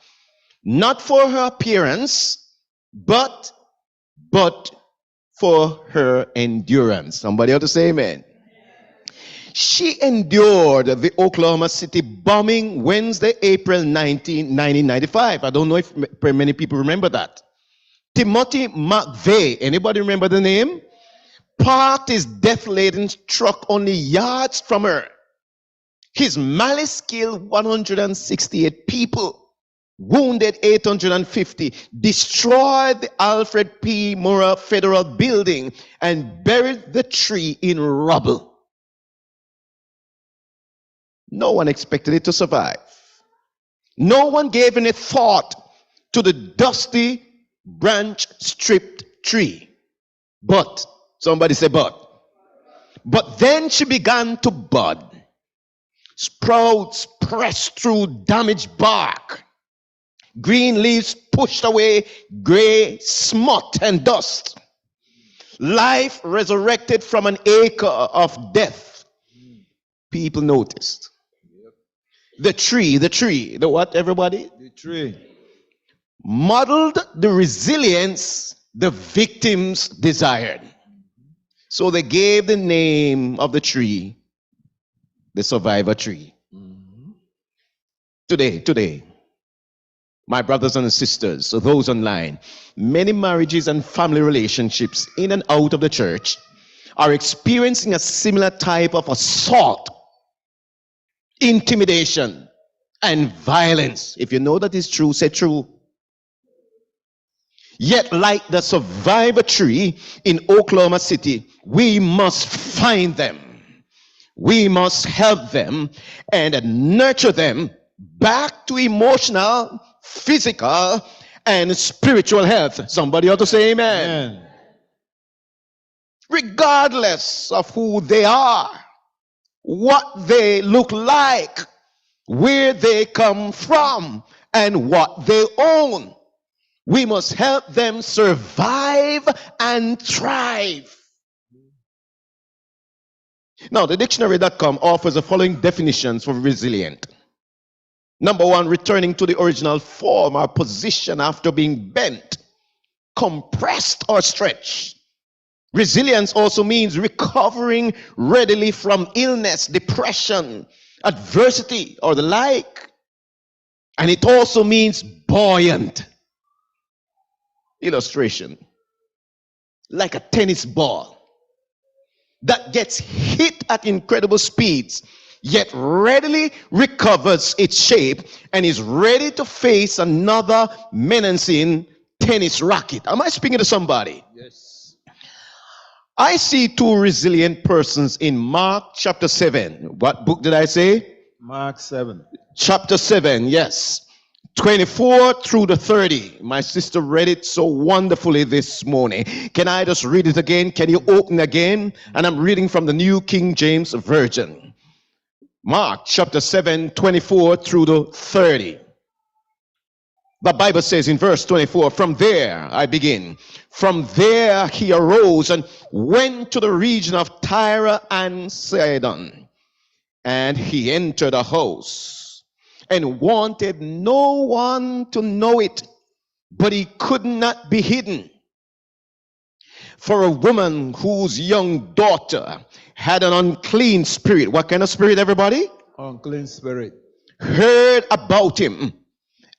not for her appearance, but for her endurance. Somebody ought to say amen. She endured the Oklahoma City bombing Wednesday, April 19, 1995. I don't know if many people remember that. Timothy McVeigh, anybody remember the name? Parked his death-laden truck only yards from her. His malice killed 168 people, wounded 850, destroyed the Alfred P. Murrah Federal Building, and buried the tree in rubble. No one expected it to survive. No one gave any thought to the dusty, branch-stripped tree. But, somebody say but then she began to bud. Sprouts pressed through damaged bark. Green leaves pushed away gray smut and dust. Life resurrected from an acre of death. People noticed. The tree, the what, everybody? The tree. Modeled the resilience the victims desired. So they gave the name of the tree the survivor tree. Today, my brothers and sisters, so those online, many marriages and family relationships in and out of the church are experiencing a similar type of assault, intimidation, and violence. If you know that is true, say true. Yet, like the survivor tree in Oklahoma City, we must find them. We must help them and nurture them back to emotional, physical, and spiritual health. Somebody ought to say amen. Amen. Regardless of who they are, what they look like, where they come from, and what they own, we must help them survive and thrive. Now, the dictionary.com offers the following definitions for resilient. Number one, returning to the original form or position after being bent, compressed, or stretched. Resilience also means recovering readily from illness, depression, adversity, or the like. And it also means buoyant. Illustration. Like a tennis ball that gets hit at incredible speeds, yet readily recovers its shape and is ready to face another menacing tennis racket. Am I speaking to somebody? Yes. I see two resilient persons in Mark chapter 7. What book did I say? Mark 7. Chapter 7, yes. 24 through the 30. My sister read it so wonderfully this morning. Can I just read it again? Can you open again? And I'm reading from the New King James Version. Mark chapter 7, 24 through the 30. The Bible says in verse 24, from there, I begin. From there he arose and went to the region of Tyre and Sidon. And he entered a house and wanted no one to know it, but he could not be hidden. For a woman whose young daughter had an unclean spirit. What kind of spirit, everybody? Unclean spirit. Heard about him.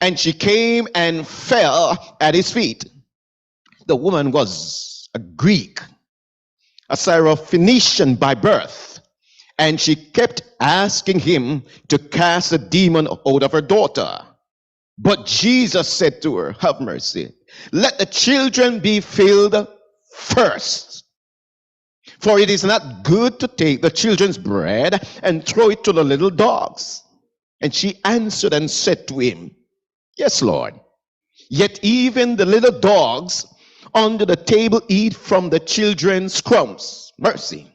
And she came and fell at his feet. The woman was a Greek, a Syrophoenician by birth. And she kept asking him to cast a demon out of her daughter. But Jesus said to her, have mercy. Let the children be filled first. For it is not good to take the children's bread and throw it to the little dogs. And she answered and said to him, yes, Lord. Yet even the little dogs under the table eat from the children's crumbs. Mercy.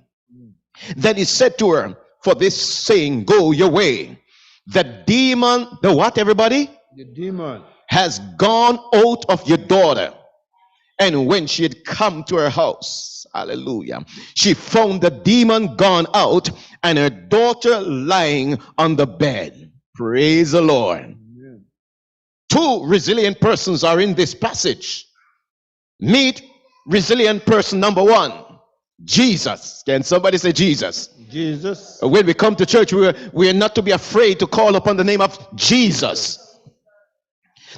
Then he said to her, for this saying, go your way. The demon, the what, everybody? The demon has gone out of your daughter. And when she had come to her house, hallelujah, she found the demon gone out and her daughter lying on the bed. Praise the Lord. Two resilient persons are in this passage. Meet resilient person number one, Jesus. Can somebody say Jesus? Jesus. When we come to church, we are not to be afraid to call upon the name of Jesus.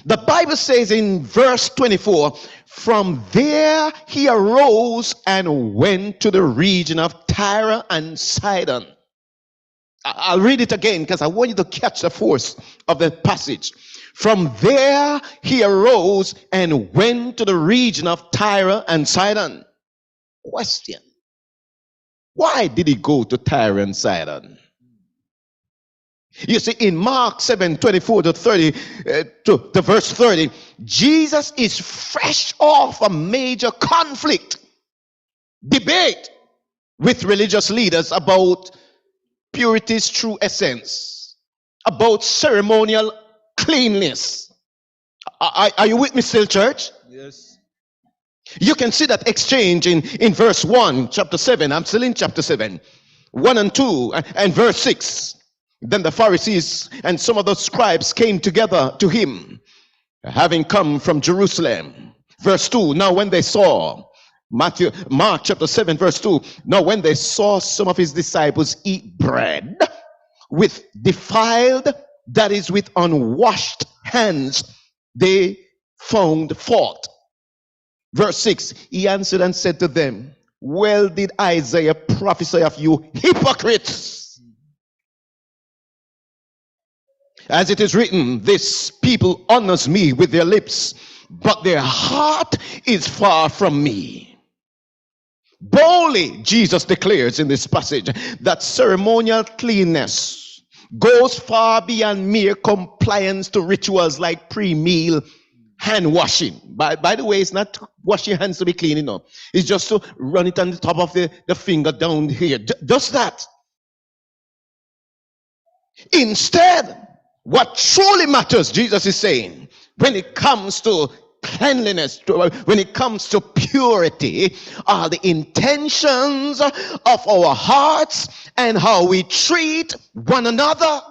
The Bible says in verse 24, from there he arose and went to the region of Tyre and Sidon. I'll read it again because I want you to catch the force of the passage. From there he arose and went to the region of Tyre and Sidon. Question. Why did he go to Tyre and Sidon? You see, in Mark 7, 24 to 30, to verse 30, Jesus is fresh off a major conflict, debate with religious leaders about purity's true essence, about ceremonial cleanness. Are you with me still, church? Yes. You can see that exchange in verse 1, chapter 7. I'm still in chapter 7. 1 and 2, and verse 6. Then the Pharisees and some of the scribes came together to him, having come from Jerusalem. Verse 2, now when they saw, Mark chapter 7, verse 2, now when they saw some of his disciples eat bread with defiled, that is with unwashed hands, they found fault. Verse 6, he answered and said to them, well did Isaiah prophesy of you hypocrites. As it is written, this people honors me with their lips, but their heart is far from me. Boldly, Jesus declares in this passage that ceremonial cleanness goes far beyond mere compliance to rituals like pre-meal hand washing. By the way, it's not to wash your hands to be clean, It's just to run it on the top of the finger down here. Just that. Instead, what truly matters, Jesus is saying, when it comes to cleanliness, when it comes to purity, are the intentions of our hearts and how we treat one another.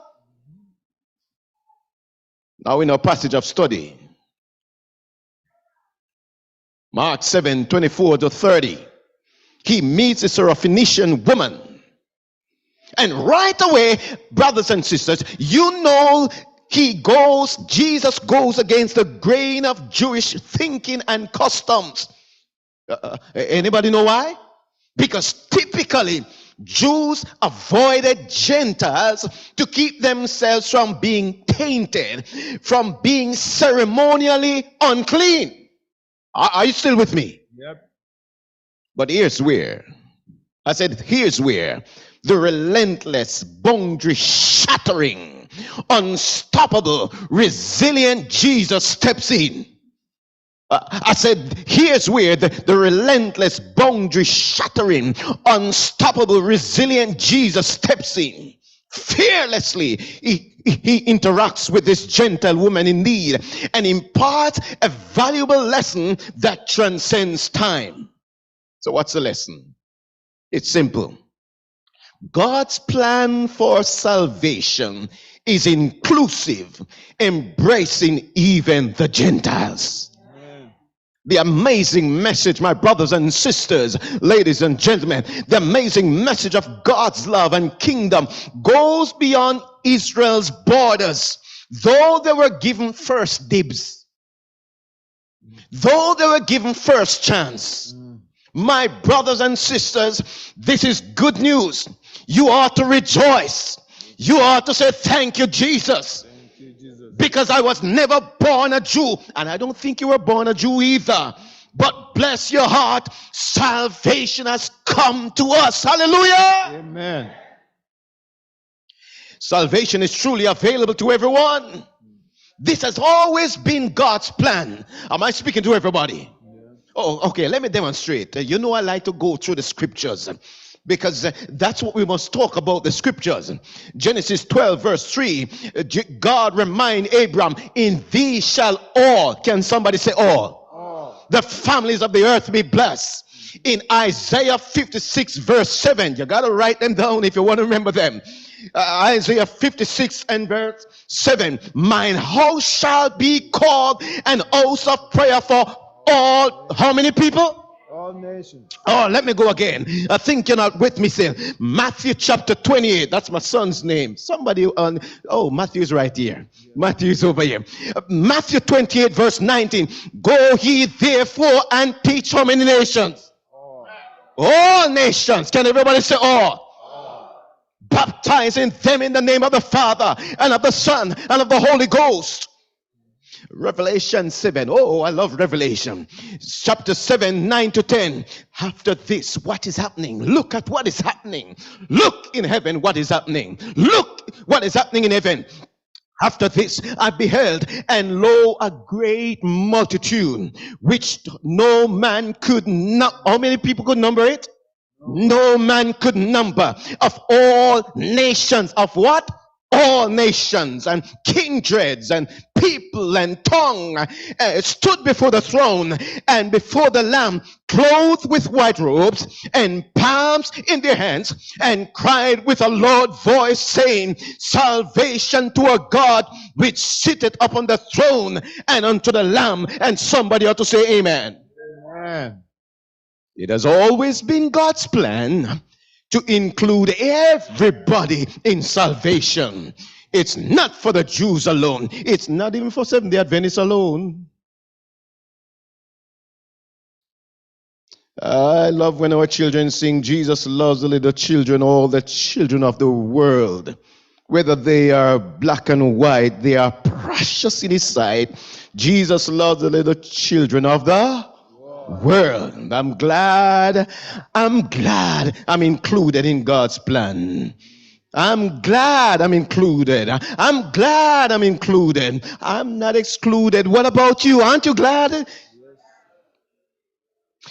Now in our passage of study, Mark 7:24-30, he meets a Syrophoenician woman. And right away, brothers and sisters, Jesus goes against the grain of Jewish thinking and customs. Anybody know why? Because typically, Jews avoided Gentiles to keep themselves from being tainted, from being ceremonially unclean. Are you still with me? Yep. But here's where the relentless, boundary shattering, unstoppable, resilient Jesus steps in. I said, here's where the relentless, boundary shattering, unstoppable, resilient Jesus steps in. Fearlessly, he interacts with this Gentile woman in need and imparts a valuable lesson that transcends time. So what's the lesson? It's simple. God's plan for salvation is inclusive, embracing even the Gentiles. Amen. The amazing message, my brothers and sisters, ladies and gentlemen, the amazing message of God's love and kingdom goes beyond Israel's borders. Though they were given first dibs, though they were given first chance, my brothers and sisters, this is good news. You ought to rejoice. You ought to say, thank you, Jesus. Thank you, Jesus. Because I was never born a Jew. And I don't think you were born a Jew either. But bless your heart, salvation has come to us. Hallelujah. Amen. Salvation is truly available to everyone. This has always been God's plan. Am I speaking to everybody? Oh, okay, let me demonstrate. I like to go through the scriptures because that's what we must talk about, the scriptures. Genesis 12 verse 3, God remind Abram, in thee shall all, can somebody say all? The families of the earth be blessed. In Isaiah 56 verse 7, you got to write them down if you want to remember them. Isaiah 56 and verse 7, mine house shall be called an house of prayer for all, how many people? All nations. Oh, let me go again. I think you're not with me still. Matthew chapter 28. That's my son's name. Somebody on, Matthew's right here. Matthew's over here. Matthew 28 verse 19. Go ye therefore and teach how many nations? All nations. Can everybody say all? Baptizing them in the name of the Father and of the Son and of the Holy Ghost. Revelation 7. Oh, I love Revelation. Chapter 7, 9-10. After this, what is happening? Look at what is happening. Look in heaven what is happening. Look what is happening in heaven. After this, I beheld, and lo, a great multitude, which no man could how many people could number it? No man could number, of all nations. Of what? All nations and kindreds and people and tongue stood before the throne and before the Lamb, clothed with white robes and palms in their hands, and cried with a loud voice, saying, salvation to our God which sitteth upon the throne and unto the Lamb. And somebody ought to say amen. Amen. It has always been God's plan to include everybody in salvation. It's not for the Jews alone. It's not even for Seventh-day Adventists alone. I love when our children sing, Jesus loves the little children, all the children of the world. Whether they are black and white, they are precious in his sight. Jesus loves the little children of the world. I'm glad I'm included in God's plan. I'm glad I'm included. I'm glad I'm included. I'm not excluded. What about you? Aren't you glad?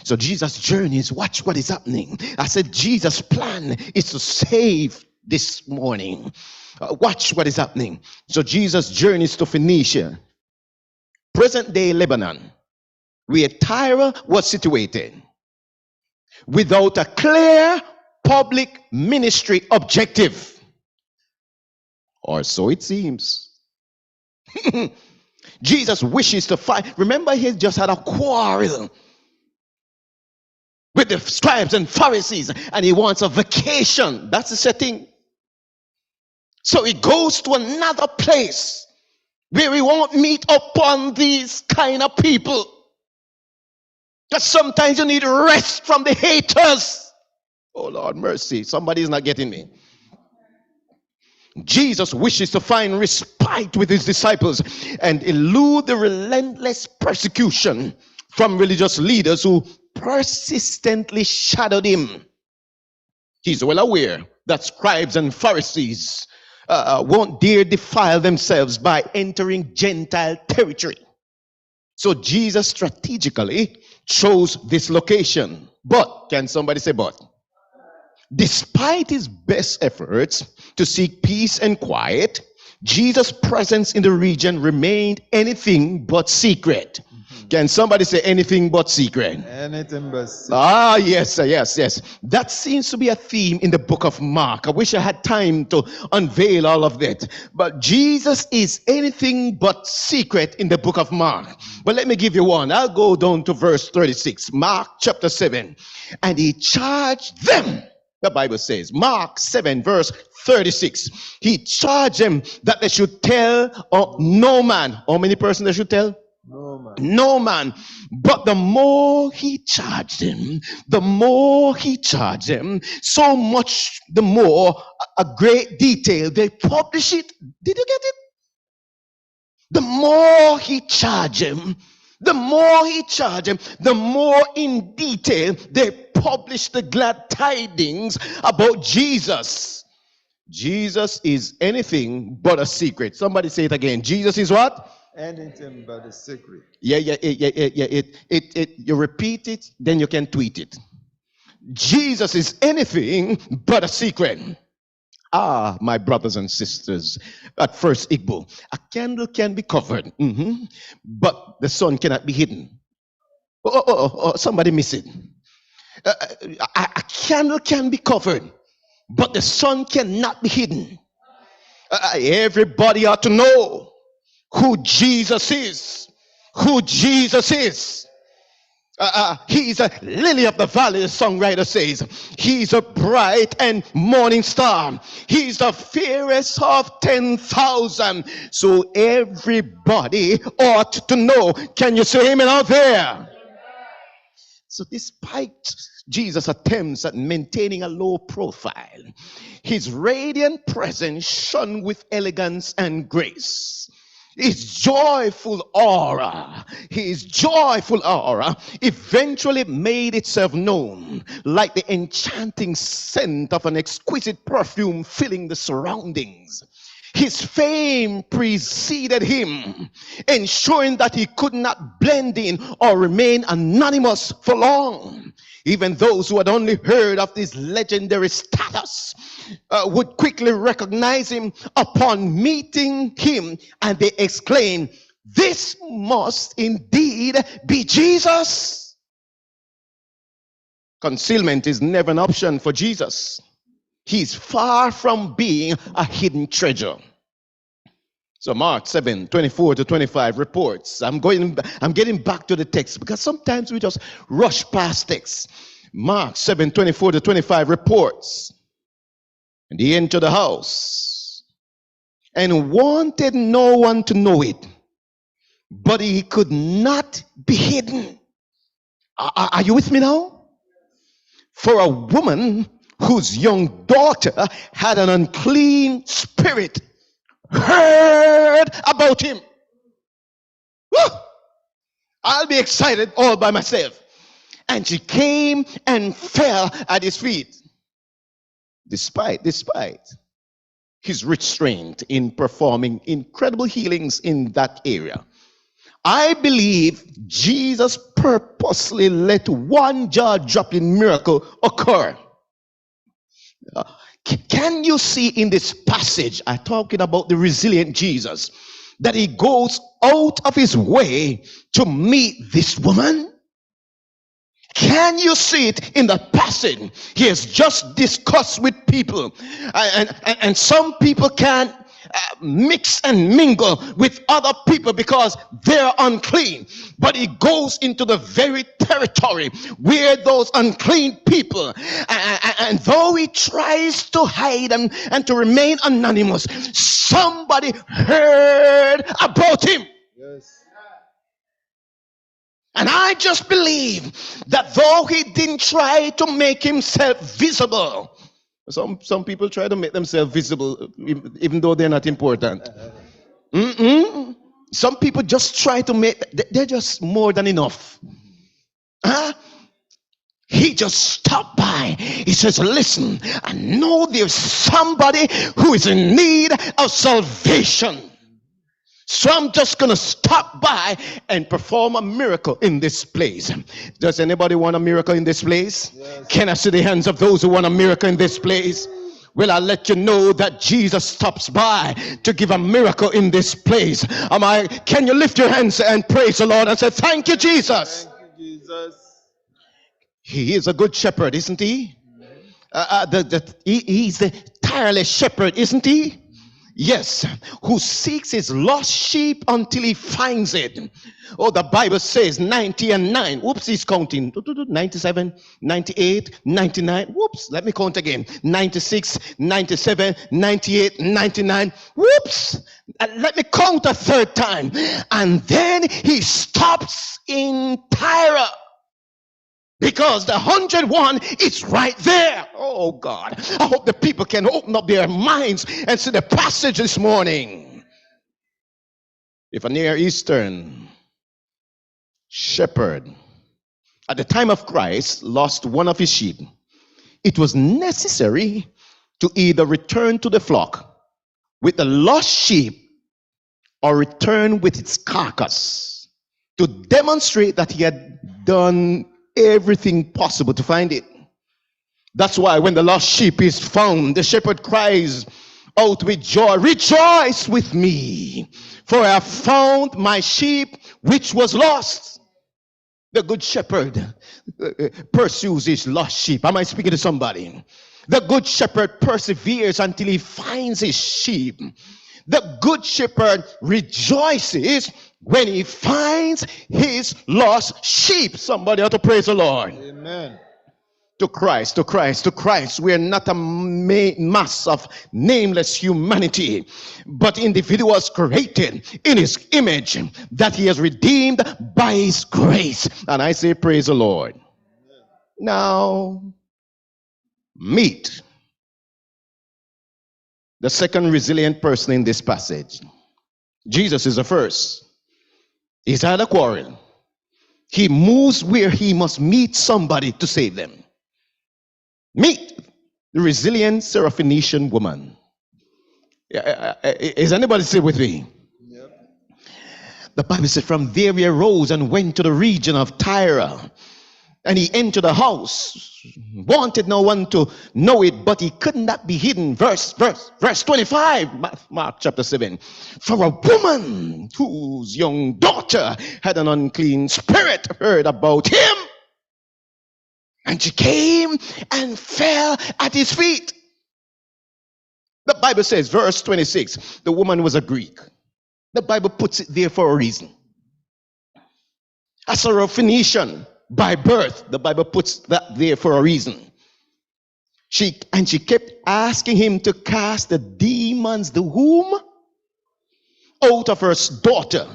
So Jesus' journey is watch what is happening. I said Jesus' plan is to save this morning. Watch what is happening. So Jesus' journey is to Phoenicia, present day Lebanon, where Tyre was situated, without a clear public ministry objective. Or so it seems. Jesus wishes to fight. Remember, he just had a quarrel with the scribes and Pharisees, and he wants a vacation. That's the setting. So he goes to another place where he won't meet upon these kind of people. Because sometimes you need rest from the haters. Oh Lord, mercy. Somebody's not getting me. Jesus wishes to find respite with his disciples and elude the relentless persecution from religious leaders who persistently shadowed him. He's well aware that scribes and Pharisees won't dare defile themselves by entering Gentile territory. So Jesus strategically chose this location. But, can somebody say but? Despite his best efforts to seek peace and quiet, Jesus' presence in the region remained anything but secret. Can somebody say anything but secret? Anything but secret. Ah, yes. That seems to be a theme in the book of Mark. I wish I had time to unveil all of that. But Jesus is anything but secret in the book of Mark. But let me give you one. I'll go down to verse 36. Mark chapter 7. And he charged them. The Bible says, Mark 7 verse 36. He charged them that they should tell no man. How many persons they should tell? No man. But the more he charged him, so much the more a great detail. They publish it. Did you get it? The more he charged him, the more in detail they publish the glad tidings about Jesus. Jesus is anything but a secret. Somebody say it again. Jesus is what? Anything but a secret. Yeah. You repeat it, then you can tweet it. Jesus is anything but a secret. Ah, my brothers and sisters, at FirstIgbo, a candle can be covered, but the sun cannot be hidden. Somebody miss it. A candle can be covered, but the sun cannot be hidden. Everybody ought to know who Jesus is. He's a lily of the valley, the songwriter says. He's a bright and morning star. He's the fairest of 10,000. So everybody ought to know. Can you say amen out there? So despite Jesus' attempts at maintaining a low profile, his radiant presence shone with elegance and grace. His joyful aura eventually made itself known like the enchanting scent of an exquisite perfume filling the surroundings. His fame preceded him, ensuring that he could not blend in or remain anonymous for long. Even those who had only heard of his legendary status would quickly recognize him upon meeting him, and they exclaimed, "This must indeed be Jesus." Concealment is never an option for Jesus. He's far from being a hidden treasure. So Mark 7, 24 to 25 reports. I'm getting back to the text because sometimes we just rush past text. Mark 7, 24 to 25 reports. And he entered the house and wanted no one to know it, but he could not be hidden. Are you with me now? For a woman whose young daughter had an unclean spirit heard about him. Woo! I'll be excited all by myself. And she came and fell at his feet. Despite his restraint in performing incredible healings in that area. I believe Jesus purposely let one jaw-dropping miracle occur. Can you see in this passage, I'm talking about the resilient Jesus, that he goes out of his way to meet this woman? Can you see it in the passage? He has just discussed with people, and some people can't mix and mingle with other people because they're unclean. But he goes into the very territory where those unclean people, and though he tries to hide and to remain anonymous, somebody heard about him. Yes. And I just believe that though he didn't try to make himself visible, some people try to make themselves visible even though they're not important. Some people just try to make, they're just more than enough. He just stopped by. He says, listen, I know there's somebody who is in need of salvation. So I'm just going to stop by and perform a miracle in this place. Does anybody want a miracle in this place? Yes. Can I see the hands of those who want a miracle in this place? Well, I'll let you know that Jesus stops by to give a miracle in this place. Can you lift your hands and praise the Lord and say, thank you, Jesus. Thank you, Jesus. He is a good shepherd, isn't he? He's the tireless shepherd, isn't he? Yes, who seeks his lost sheep until he finds it. Oh, the Bible says 90 and 9. Whoops, he's counting. 97, 98, 99. Whoops, let me count again. 96, 97, 98, 99. Whoops, let me count a third time. And then he stops in Tyre. Because the 101 is right there. Oh God, I hope the people can open up their minds and see the passage this morning. If a Near Eastern shepherd at the time of Christ lost one of his sheep, it was necessary to either return to the flock with the lost sheep or return with its carcass to demonstrate that he had done everything possible to find it. That's why when the lost sheep is found, the shepherd cries out with joy, rejoice with me, for I have found my sheep which was lost. The good shepherd pursues his lost sheep. Am I speaking to somebody? The good shepherd perseveres until he finds his sheep. The good shepherd rejoices when he finds his lost sheep. Somebody ought to praise the Lord. Amen. To Christ, to Christ, to Christ. We are not a mass of nameless humanity, but individuals created in his image that he has redeemed by his grace. And I say, praise the Lord. Amen. Now, meet the second resilient person in this passage. Jesus is the first. He's had a quarrel. He moves where he must meet somebody to save them. Meet the resilient Syrophoenician woman. Is anybody still with me? Yep. The Bible said, from there he arose and went to the region of Tyre. And he entered the house, wanted no one to know it, but he could not be hidden. Verse 25, Mark chapter 7. For a woman whose young daughter had an unclean spirit heard about him, and she came and fell at his feet. The Bible says, verse 26, the woman was a Greek. The Bible puts it there for a reason. A Syrophoenician by birth, the Bible puts that there for a reason. She kept asking him to cast the demons, the whom? Out of her daughter.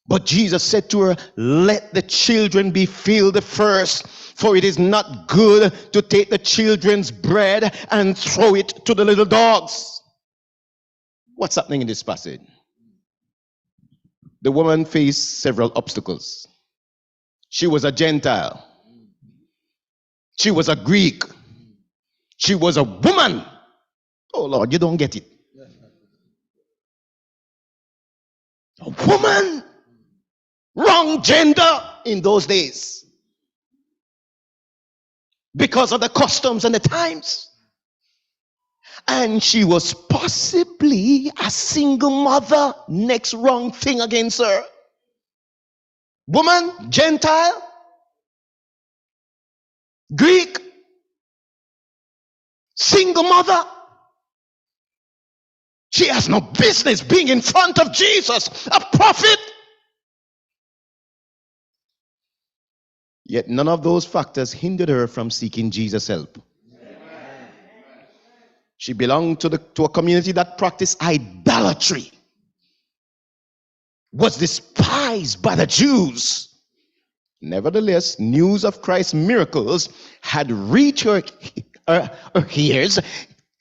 But Jesus said to her, let the children be filled first, for it is not good to take the children's bread and throw it to the little dogs. What's happening in this passage? The woman faced several obstacles. She was a Gentile. She was a Greek. She was a woman. Oh Lord, you don't get it. A woman, wrong gender in those days because of the customs and the times. And she was possibly a single mother. Next wrong thing against her. Woman, Gentile, Greek, single mother. She has no business being in front of Jesus, a prophet. Yet none of those factors hindered her from seeking Jesus' help. She belonged to a community that practiced idolatry, was despised by the Jews. Nevertheless, news of Christ's miracles had reached her ears,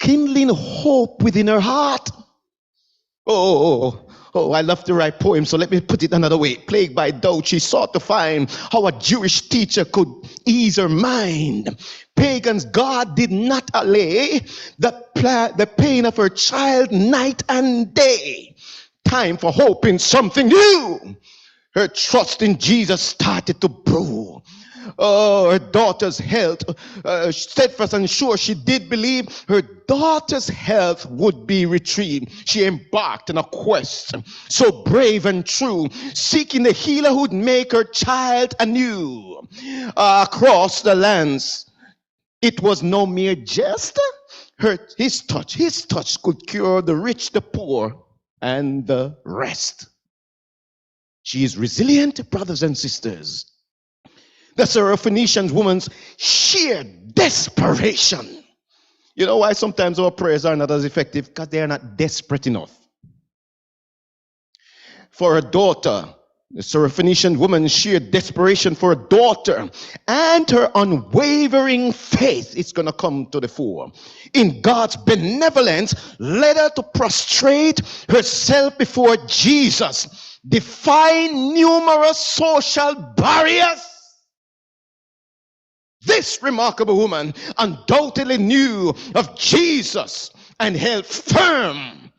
kindling hope within her heart. I love to write poems, so let me put it another way. Plagued by doubt, she sought to find how a Jewish teacher could ease her mind. Pagans' God did not allay the pain of her child night and day. Time for hope in something new. Her trust in Jesus started to brew. Her daughter's health, steadfast and sure she did believe her daughter's health would be retrieved. She embarked on a quest so brave and true, seeking the healer who'd make her child anew. Across the lands, it was no mere jest. His touch could cure the rich, the poor, and the rest. She is resilient, brothers and sisters. The Syrophoenician woman's sheer desperation. You know why sometimes our prayers are not as effective? Because they are not desperate enough. For her daughter, the Syrophoenician woman's sheer desperation for her daughter and her unwavering faith is going to come to the fore. In God's benevolence, led her to prostrate herself before Jesus, defying numerous social barriers. This remarkable woman undoubtedly knew of Jesus and held firm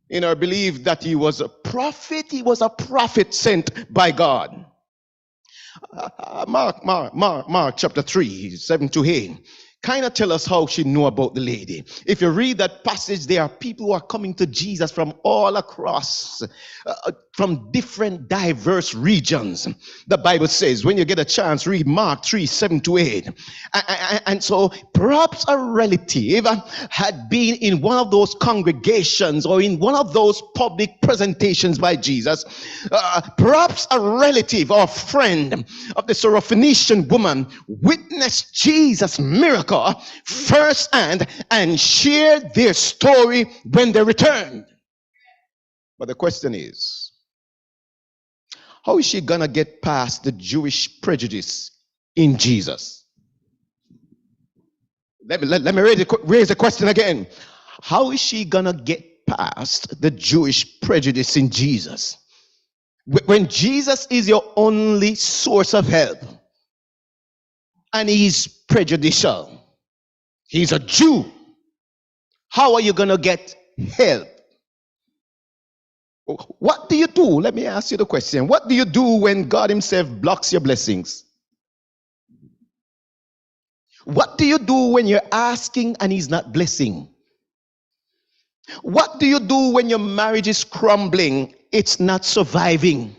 in her belief that he was a prophet. He was a prophet sent by God. Mark chapter 3, 7-8. Kind of tell us how she knew about the lady. If you read that passage, there are people who are coming to Jesus from all across, from different diverse regions. The Bible says, when you get a chance, read Mark 3, 7-8. And so perhaps a relative had been in one of those congregations or in one of those public presentations by Jesus. Perhaps a relative or friend of the Syrophoenician woman witnessed Jesus' miracle firsthand and shared their story when they returned. But the question is, how is she gonna get past the Jewish prejudice in Jesus? Let me raise the question again. How is she gonna get past the Jewish prejudice in Jesus when Jesus is your only source of help and he's prejudicial? He's a Jew. How are you going to get help? What do you do? Let me ask you the question. What do you do when God himself blocks your blessings? What do you do when you're asking and he's not blessing? What do you do when your marriage is crumbling? It's not surviving.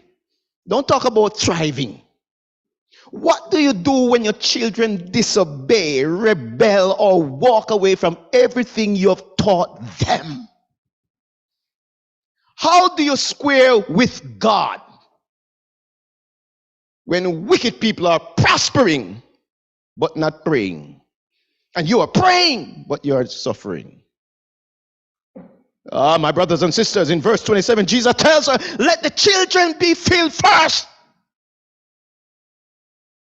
Don't talk about thriving. What do you do when your children disobey, rebel, or walk away from everything you have taught them? How do you square with God when wicked people are prospering but not praying? And you are praying but you are suffering. My brothers and sisters, in verse 27, Jesus tells her, let the children be filled first.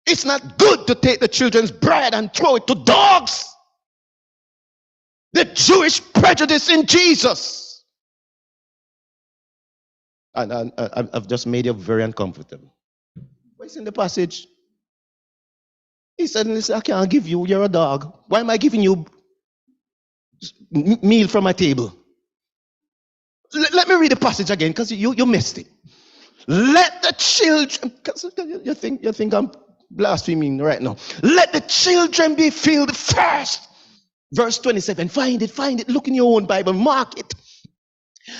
It's not good to take the children's bread and throw it to dogs. The Jewish prejudice in Jesus. And I've just made you very uncomfortable. What's in the passage? He said, listen, I can't give you, you're a dog. Why am I giving you meal from my table? Let me read the passage again because you missed it. Let the children, you think I'm blaspheming right now. Let the children be filled first. Verse 27, find it, look in your own Bible, mark it.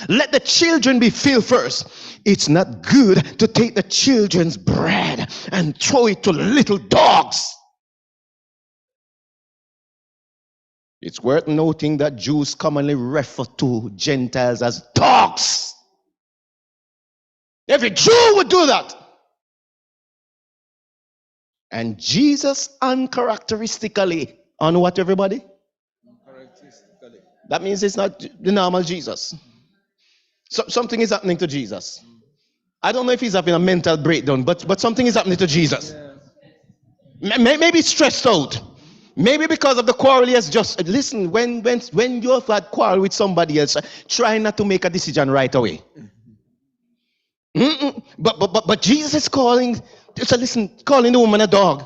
Let the children be filled first. It's not good to take the children's bread and throw it to little dogs. It's worth noting that Jews commonly refer to Gentiles as dogs. Every Jew would do that. And Jesus uncharacteristically, on what, everybody? That means it's not the normal Jesus. So, something is happening to Jesus. I don't know if he's having a mental breakdown, but something is happening to Jesus. Maybe stressed out. Maybe because of the quarrel he has just... Listen, when you have had quarrel with somebody else, try not to make a decision right away. But Jesus is calling... So listen, calling the woman a dog.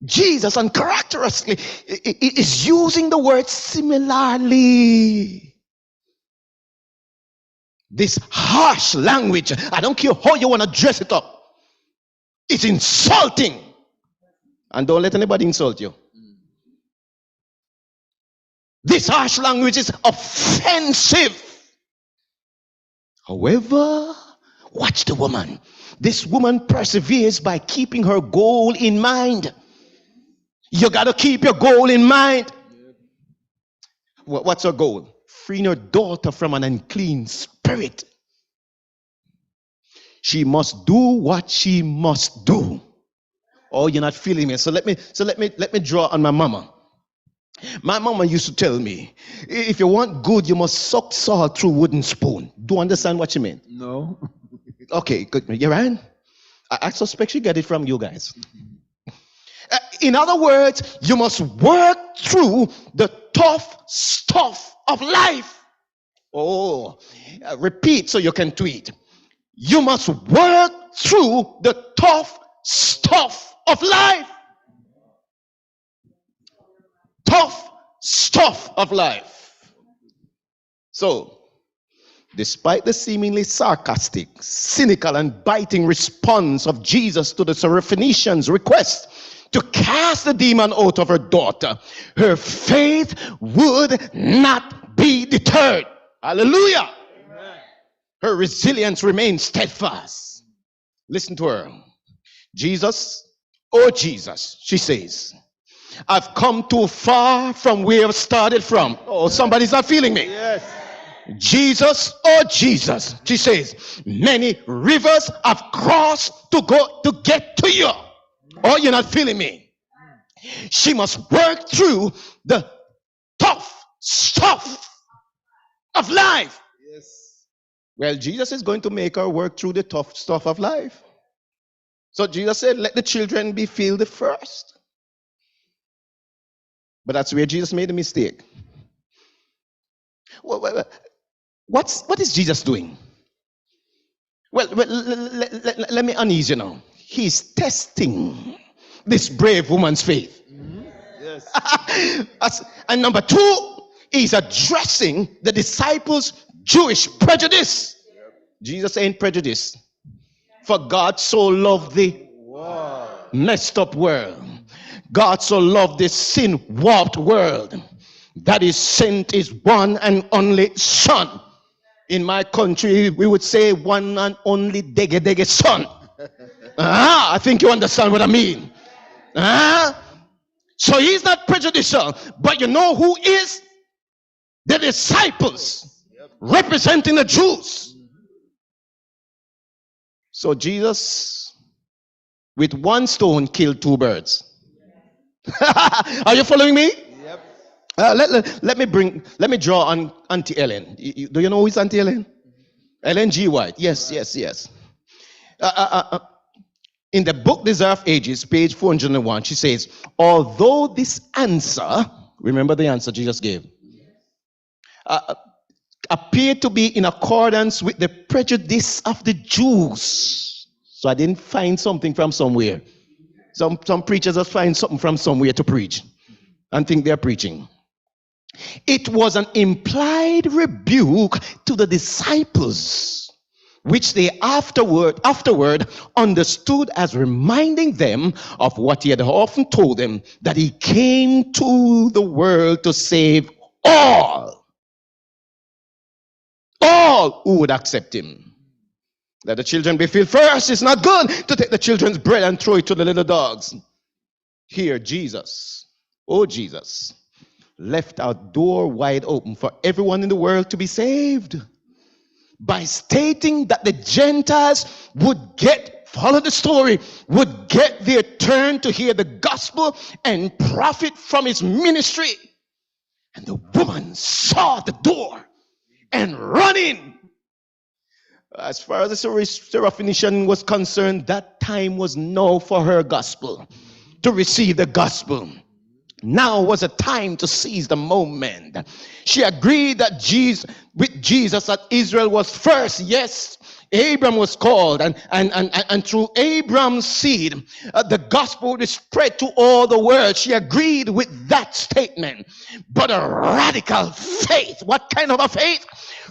Jesus uncharacteristically is using the word similarly. This harsh language, I don't care how you want to dress it up, it's insulting. And don't let anybody insult you. This harsh language is offensive. However, watch the woman. This woman perseveres by keeping her goal in mind. You got to keep your goal in mind. What's her goal? Freeing her daughter from an unclean spirit. She must do what she must do. Oh, you're not feeling me. So let me draw on my mama. My mama used to tell me, if you want good, you must suck salt through wooden spoon. Do you understand what she meant? No. Okay, good. You're right. I suspect she got it from you guys. In other words, you must work through the tough stuff of life. Oh, repeat so you can tweet. You must work through the tough stuff of life. Tough stuff of life. So, despite the seemingly sarcastic, cynical, and biting response of Jesus to the Syrophoenician's request to cast the demon out of her daughter, her faith would not be deterred. Hallelujah. Amen. Her resilience remained steadfast. Listen to her. Jesus, oh Jesus, she says, I've come too far from where I've started from. Oh, somebody's not feeling me. Yes. Jesus, oh Jesus, she says, many rivers I've crossed to get to you. Oh, you're not feeling me. She must work through the tough stuff of life. Yes. Well, Jesus is going to make her work through the tough stuff of life. So Jesus said, let the children be filled first. But that's where Jesus made a mistake. What is Jesus doing? Well, let me unease you now. He's testing this brave woman's faith. Yes. And number two, he's addressing the disciples' Jewish prejudice. Yep. Jesus ain't prejudiced. For God so loved the messed up world. God so loved this sin-warped world that he sent his one and only son. In my country, we would say one and only dege son. I think you understand what I mean. So he's not prejudicial, but you know who is? The disciples representing the Jews. So Jesus, with one stone, killed two birds. Are you following me? Yep. Let me draw on Auntie Ellen. Do you know who is Auntie Ellen? Ellen G. White. Yes. In the book Desire of Ages, page 401, she says, although this answer, remember the answer Jesus gave, appeared to be in accordance with the prejudice of the Jews. So I didn't find something from somewhere. Some preachers just find something from somewhere to preach and think they're preaching. It was an implied rebuke to the disciples which they afterward understood as reminding them of what he had often told them, that he came to the world to save all who would accept him. Let the children be filled first. It's not good to take the children's bread and throw it to the little dogs. Here, Jesus, oh Jesus, left our door wide open for everyone in the world to be saved by stating that the Gentiles would follow the story, would get their turn to hear the gospel and profit from his ministry. And the woman saw the door and run in. As far as the Syrophoenician was concerned, that time was now for her gospel, to receive the gospel. Now was a time to seize the moment. She agreed that with Jesus that Israel was first. Yes, Abram was called, and through Abram's seed, the gospel would spread to all the world. She agreed with that statement. But a radical faith, what kind of a faith?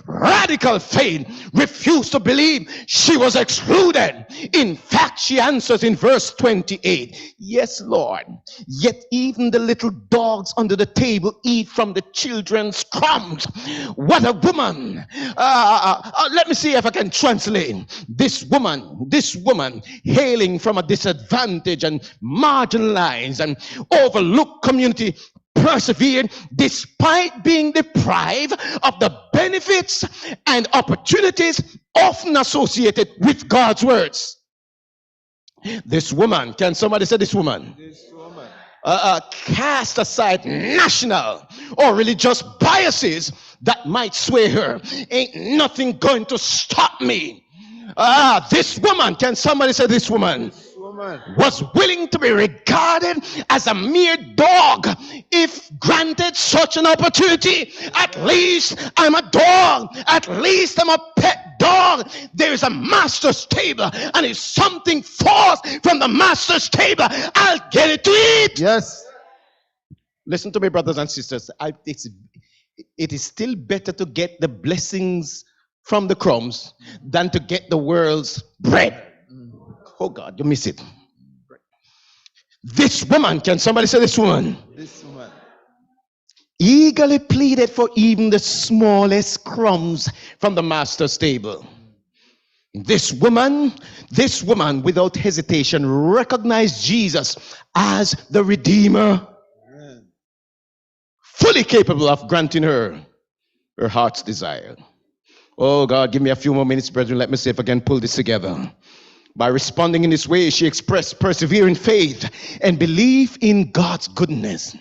Radical faith, refused to believe. She was excluded. In fact, she answers in verse 28, yes, Lord, yet even the little dogs under the table eat from the children's crumbs. What a woman. Let me see if I can translate. This woman hailing from a disadvantaged and marginalized and overlooked community, persevered despite being deprived of the benefits and opportunities often associated with God's words. This woman, can somebody say this woman? This woman. Cast aside national or religious biases that might sway her. Ain't nothing going to stop me. This woman, can somebody say this woman? Was willing to be regarded as a mere dog if granted such an opportunity. At least I'm a dog. At least I'm a pet dog. There is a master's table, and if something falls from the master's table, I'll get it to eat. Yes. Listen to me, brothers and sisters. It is still better to get the blessings from the crumbs than to get the world's bread. Oh God, you miss it. This woman, can somebody say this woman? This woman eagerly pleaded for even the smallest crumbs from the master's table. This woman without hesitation recognized Jesus as the Redeemer, fully capable of granting her heart's desire. Oh God, give me a few more minutes, brethren. Let me see if I can pull this together. By responding in this way, she expressed persevering faith and belief in God's goodness.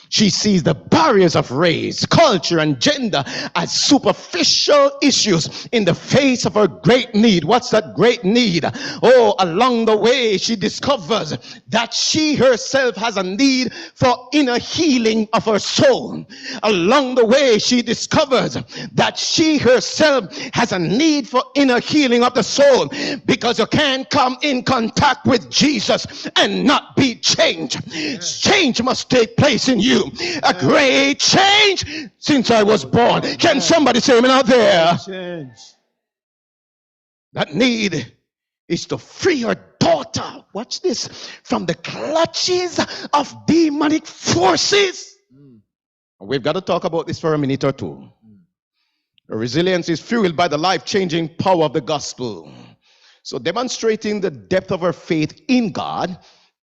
She sees the barriers of race, culture, and gender as superficial issues in the face of her great need. What's that great need? Oh, along the way, she discovers that she herself has a need for inner healing of her soul. Along the way, she discovers that she herself has a need for inner healing of the soul, because you can't come in contact with Jesus and not be changed. Change must take place in you. A great change since I was born. Can somebody say amen out there? change. That need is to free your daughter, watch this, from the clutches of demonic forces. We've got to talk about this for a minute or two. Resilience is fueled by the life-changing power of the gospel. So demonstrating the depth of her faith in God,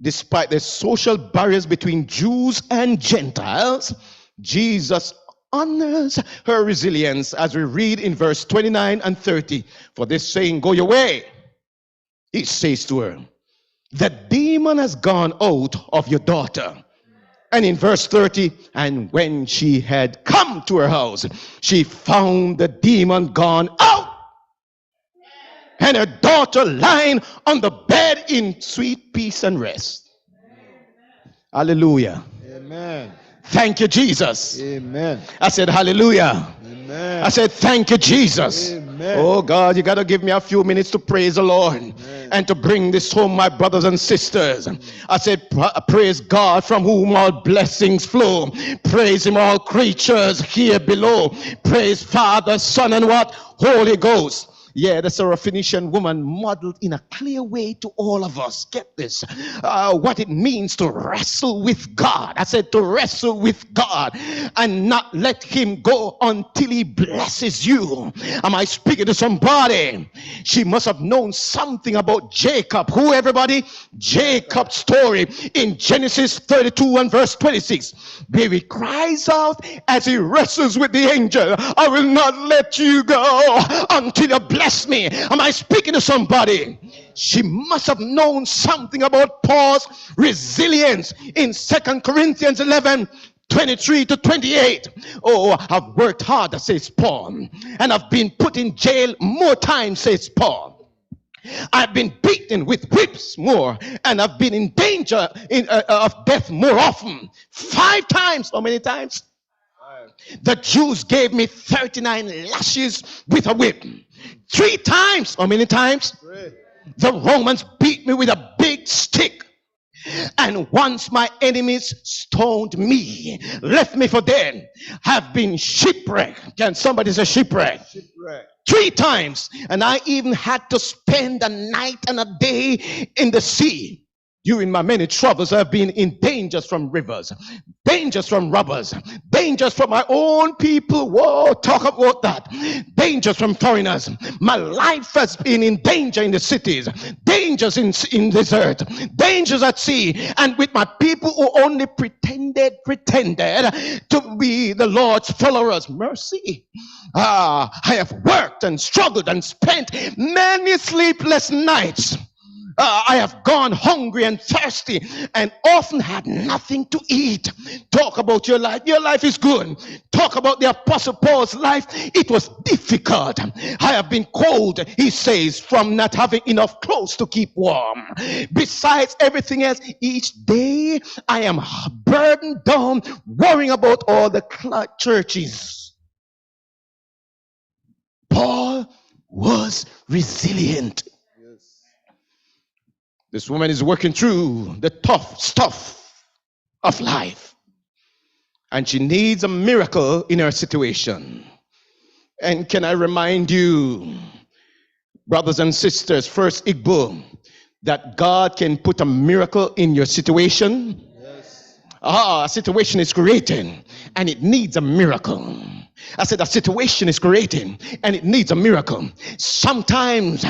despite the social barriers between Jews and Gentiles, Jesus honors her resilience, as we read in verse 29 and 30. For this saying, go your way, he says to her, the demon has gone out of your daughter. And in verse 30, and when she had come to her house, she found the demon gone out, and her daughter lying on the bed in sweet peace and rest. Hallelujah. Amen. Thank you, Jesus. Amen. I said hallelujah. Amen. I said thank you, Jesus. Amen. Oh God, you got to give me a few minutes to praise the Lord and to bring this home, my brothers and sisters. I said praise God, from whom all blessings flow. Praise him, all creatures here below. Praise Father, Son, and what? Holy Ghost. Yeah, the Syrophoenician woman modeled in a clear way to all of us. Get this. What it means to wrestle with God. I said to wrestle with God and not let him go until he blesses you. Am I speaking to somebody? She must have known something about Jacob. Who, everybody? Jacob's story in Genesis 32 and verse 26. Where he cries out as he wrestles with the angel, I will not let you go until you bless me. Am I speaking to somebody? She must have known something about Paul's resilience in 2 Corinthians 11, 23 to 28. Oh, I've worked harder, says Paul, and I've been put in jail more times, says Paul. I've been beaten with whips more, and I've been in danger of death more often. 5 times. How many times? 5. The Jews gave me 39 lashes with a whip. 3 times. How many times? 3. The Romans beat me with a big stick. And once my enemies stoned me, left me for dead, have been shipwrecked. Can somebody say shipwreck? Shipwreck. 3 times. And I even had to spend a night and a day in the sea. During my many troubles, I've been in dangers from rivers, dangers from robbers, dangers from my own people. Whoa, talk about that. Dangers from foreigners. My life has been in danger in the cities, dangers in desert, dangers at sea, and with my people who only pretended to be the Lord's followers. Mercy. I have worked and struggled and spent many sleepless nights. I have gone hungry and thirsty and often had nothing to eat. Talk about your life. Your life is good. Talk about the Apostle Paul's life. It was difficult. I have been cold, he says, from not having enough clothes to keep warm. Besides everything else, each day I am burdened down, worrying about all the churches. Paul was resilient. This woman is working through the tough stuff of life, and she needs a miracle in her situation. And can I remind you, brothers and sisters, FirstIgbo, that God can put a miracle in your situation? Yes. A situation is creating, and it needs a miracle. I said a situation is creating and it needs a miracle. Sometimes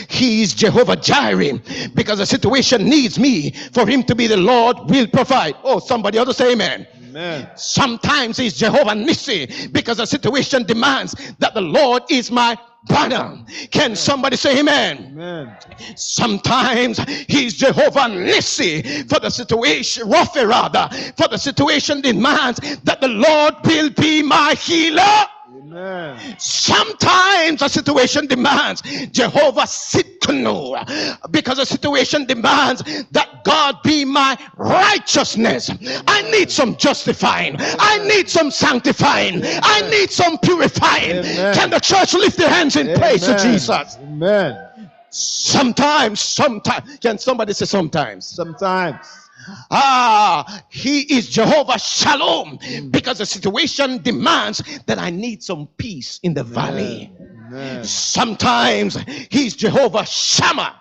he is Jehovah Jireh because the situation needs me for him to be the Lord will provide. Oh, somebody ought to say amen. Amen. Sometimes he's Jehovah Nissi because the situation demands that the Lord is my banner. Can somebody say amen? Amen. Sometimes he's Jehovah Nissi for the situation, Rapha rather, for the situation demands that the Lord will be my healer. Amen. Sometimes a situation demands Jehovah Sitkanu because a situation demands that God be my righteousness. I need some justifying. I need some sanctifying. I need some purifying. Amen. Can the church lift their hands in praise to Jesus? Amen. Sometimes. Can somebody say sometimes? Sometimes. He is Jehovah Shalom because the situation demands that I need some peace in the valley. Amen. Sometimes he's Jehovah Shammah.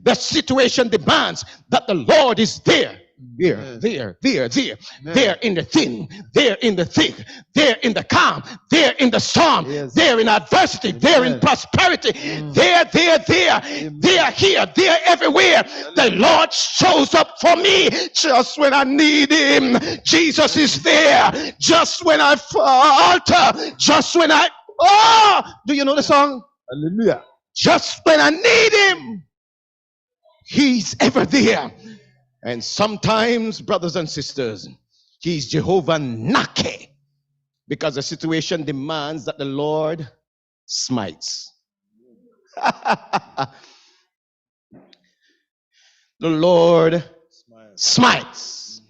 The situation demands that the Lord is there. There in the thin, there in the thick, there in the calm, there in the storm, there in adversity, there in prosperity, there, here, there, everywhere. The Lord shows up for me just when I need him. Jesus is there just when I falter, just when do you know the song? Hallelujah. Just when I need him, he's ever there. And sometimes, brothers and sisters, he's Jehovah Nake because the situation demands that the Lord smites. The Lord smites.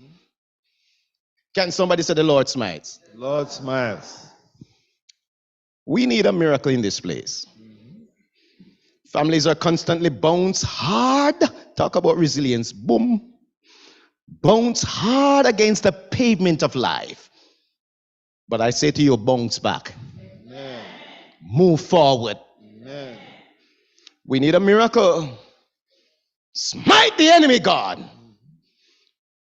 Can somebody say the Lord smites? The Lord smites. We need a miracle in this place. Families are constantly bounce hard. Talk about resilience. Boom. Bounce hard against the pavement of life. But I say to you, bounce back. Amen. Move forward. Amen. We need a miracle. Smite the enemy, God.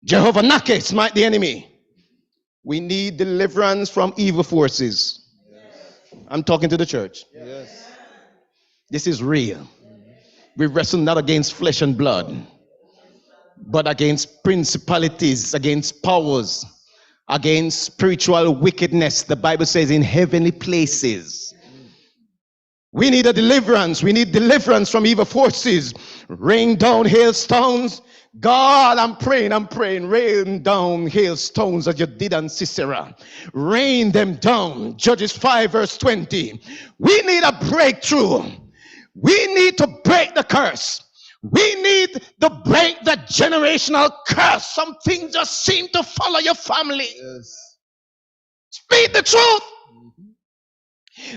Jehovah Nake, smite the enemy. We need deliverance from evil forces. I'm talking to the church. Yes. This is real. We wrestle not against flesh and blood, but against principalities, against powers, against spiritual wickedness. The Bible says in heavenly places. We need a deliverance. We need deliverance from evil forces. Rain down hailstones. God, I'm praying. Rain down hailstones as you did on Sisera. Rain them down. Judges 5 verse 20. We need a breakthrough. We need to break the curse. We need to break the generational curse. Some things just seem to follow your family. Yes. Speak the truth.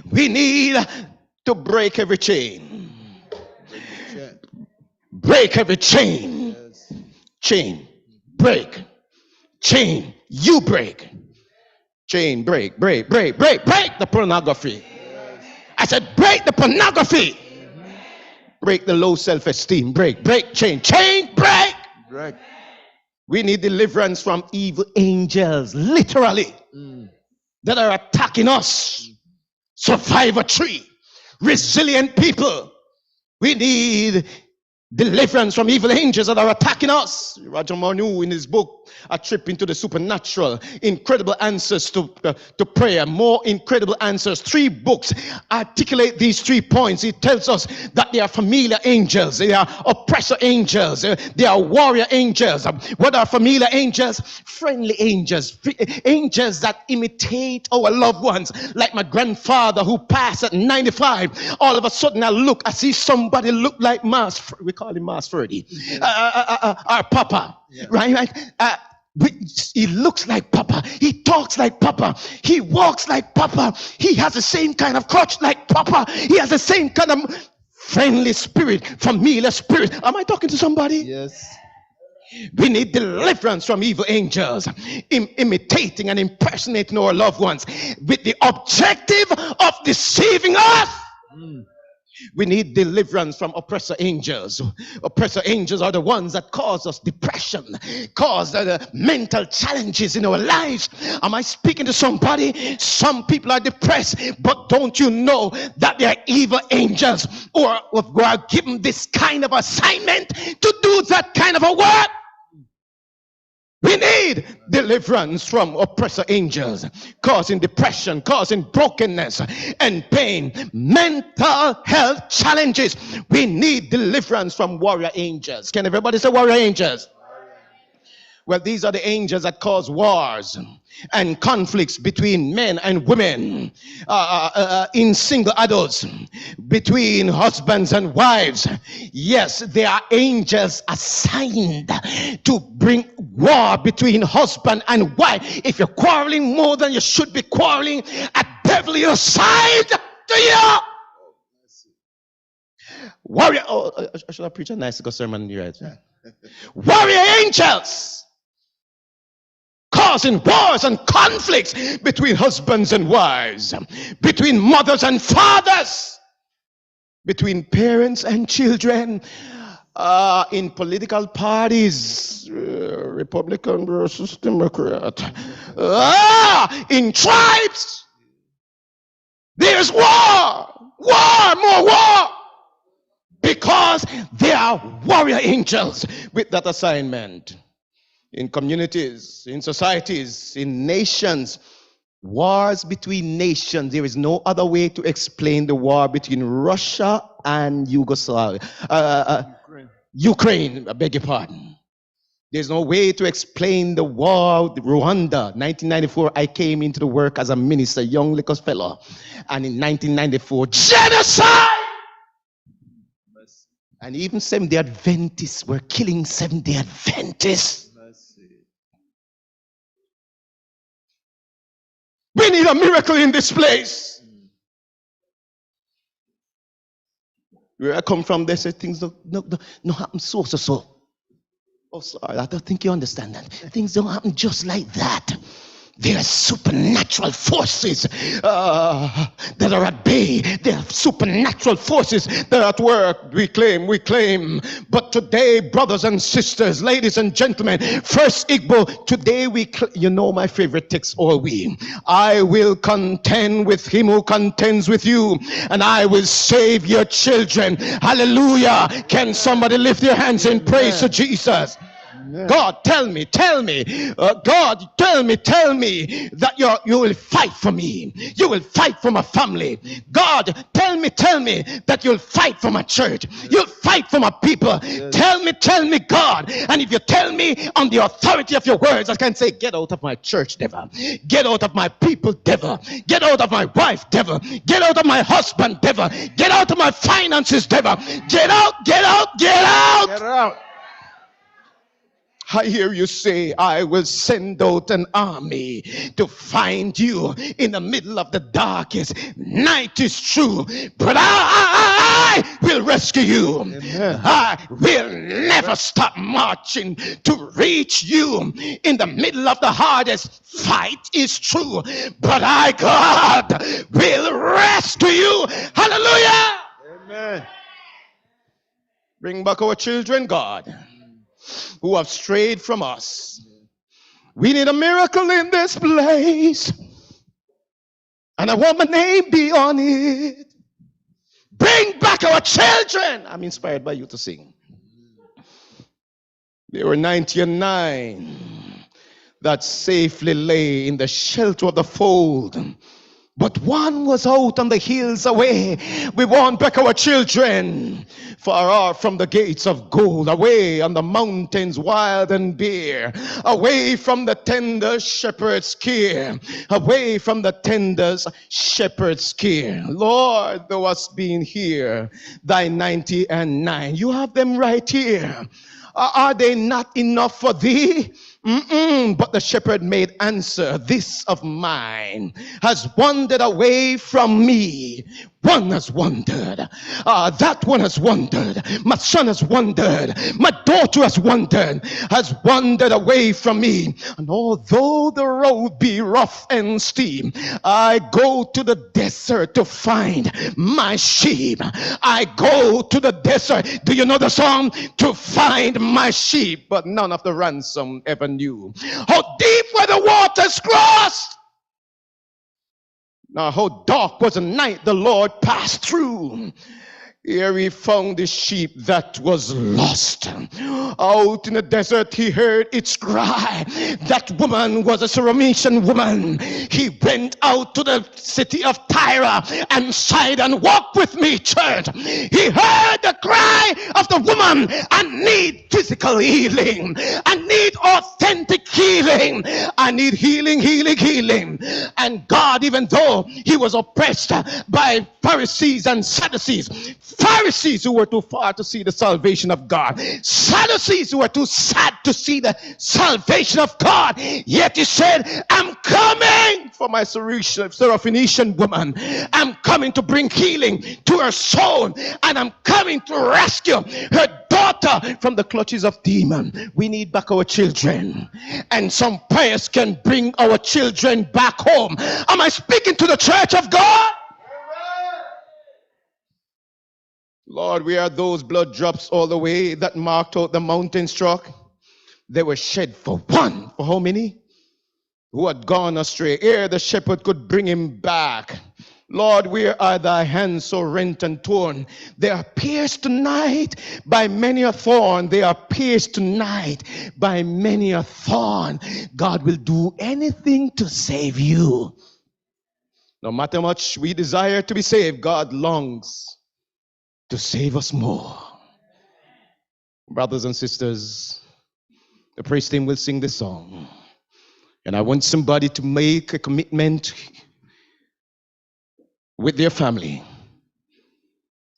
We need to break every chain. Break every chain. Yes. Chain. Break. Chain. You break. Chain. Break. Break. Break. Break. Break the pornography. Yes. I said break the pornography. Break the low self-esteem. Break. Break. Chain. Chain. Break. Break. We need deliverance from evil angels. Literally. That are attacking us. Survivor tree. Resilient people. We need deliverance from evil angels that are attacking us. Roger Manu in his book, A Trip into the Supernatural, incredible answers to prayer, more incredible answers. 3 books articulate these 3 points. He tells us that they are familiar angels, they are oppressor angels, they are warrior angels. What are familiar angels? Friendly angels, angels that imitate our loved ones. Like my grandfather who passed at 95. All of a sudden I see somebody look like we call him Mas Ferdy, our Papa, yeah. Right? He looks like Papa. He talks like Papa. He walks like Papa. He has the same kind of crutch like Papa. He has the same kind of friendly spirit, familiar spirit. Am I talking to somebody? Yes. We need deliverance from evil angels, imitating and impersonating our loved ones with the objective of deceiving us. We need deliverance from oppressor angels. Oppressor angels are the ones that cause us depression, cause the mental challenges in our lives. Am I speaking to somebody? Some people are depressed, but don't you know that they are evil angels who are given this kind of assignment to do that kind of a work? We need deliverance from oppressor angels, causing depression, causing brokenness and pain, mental health challenges. We need deliverance from warrior angels. Can everybody say warrior angels? Well, these are the angels that cause wars and conflicts between men and women, in single adults, between husbands and wives. Yes, they are angels assigned to bring war between husband and wife. If you're quarreling more than you should be quarreling, a devil is assigned to you. Warrior, should I preach a nice sermon here? Warrior angels causing wars and conflicts between husbands and wives, between mothers and fathers, between parents and children, in political parties, Republican versus Democrat, in tribes. There's war, more war, because they are warrior angels with that assignment. In communities, in societies, in nations, wars between nations. There is no other way to explain the war between Russia and Yugoslavia. Ukraine, I beg your pardon. There's no way to explain the war with Rwanda. 1994, I came into the work as a minister, young little fellow. And in 1994, genocide! And even Seventh-day Adventists were killing Seventh-day Adventists. We need a miracle in this place. Where I come from, they say things don't happen so. Oh, sorry, I don't think you understand that. Things don't happen just like that. There are supernatural forces that are at bay. There are supernatural forces that are at work. We claim. But today, brothers and sisters, ladies and gentlemen, FirstIgbo, today you know my favorite text, I will contend with him who contends with you, and I will save your children. Hallelujah. Can somebody lift their hands in praise to Jesus? God, tell me, God, tell me that you will fight for me. You will fight for my family. God, tell me that you'll fight for my church. You'll fight for my people. Tell me, God. And if you tell me on the authority of your words, I can say, get out of my church, devil. Get out of my people, devil. Get out of my wife, devil. Get out of my husband, devil. Get out of my finances, devil. Get out. Get out. I hear you say, I will send out an army to find you in the middle of the darkest night. Is true, but I will rescue you. Amen. I will never stop marching to reach you in the middle of the hardest fight. Is true, but I, God, will rescue you. Hallelujah. Amen. Bring back our children, God, who have strayed from us. We need a miracle in this place, and I want my name be on it. Bring back our children. I'm inspired by you to sing. There were 99 that safely lay in the shelter of the fold, but one was out on the hills away. We want back our children, far off from the gates of gold, away on the mountains wild and bare, away from the tender shepherd's care, away from the tender shepherd's care. Lord, thou hast been here, thy 99. You have them right here. Are they not enough for thee? But the shepherd made answer, this of mine has wandered away from me. One has wandered. That one has wandered. My son has wandered. My daughter has wandered away from me. And although the road be rough and steep, I go to the desert to find my sheep. I go to the desert. Do you know the song? To find my sheep. But none of the ransom ever knew how deep were the waters crossed. Now, how dark was the night the Lord passed through. Here he found the sheep that was lost. Out in the desert he heard its cry. That woman was a Syrophoenician woman. He went out to the city of Tyre and Sidon. Walk with me, church. He heard the cry of the woman. I need physical healing. I need authentic healing. I need healing. And God, even though he was oppressed by Pharisees and Sadducees, Pharisees who were too far to see the salvation of God, Sadducees who were too sad to see the salvation of God, yet he said, I'm coming for my Syrophoenician woman. I'm coming to bring healing to her soul, and I'm coming to rescue her daughter from the clutches of demon. We need back our children, and some prayers can bring our children back home. Am I speaking to the church of God? Lord, we are those blood drops all the way that marked out the mountain struck. They were shed for one. For how many? Who had gone astray, ere the shepherd could bring him back. Lord, where are thy hands so rent and torn? They are pierced tonight by many a thorn. They are pierced tonight by many a thorn. God will do anything to save you. No matter how much we desire to be saved, God longs to save us more. Brothers and sisters, the praise team will sing this song. And I want somebody to make a commitment with their family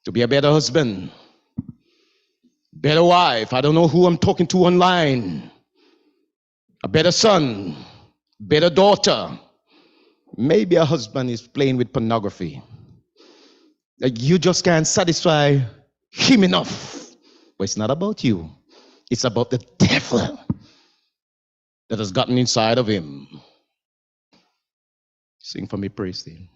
to be a better husband, better wife. I don't know who I'm talking to online. A better son, better daughter. Maybe a husband is playing with pornography. You just can't satisfy him enough. But it's not about you. It's about the devil that has gotten inside of him. Sing for me, praise thee.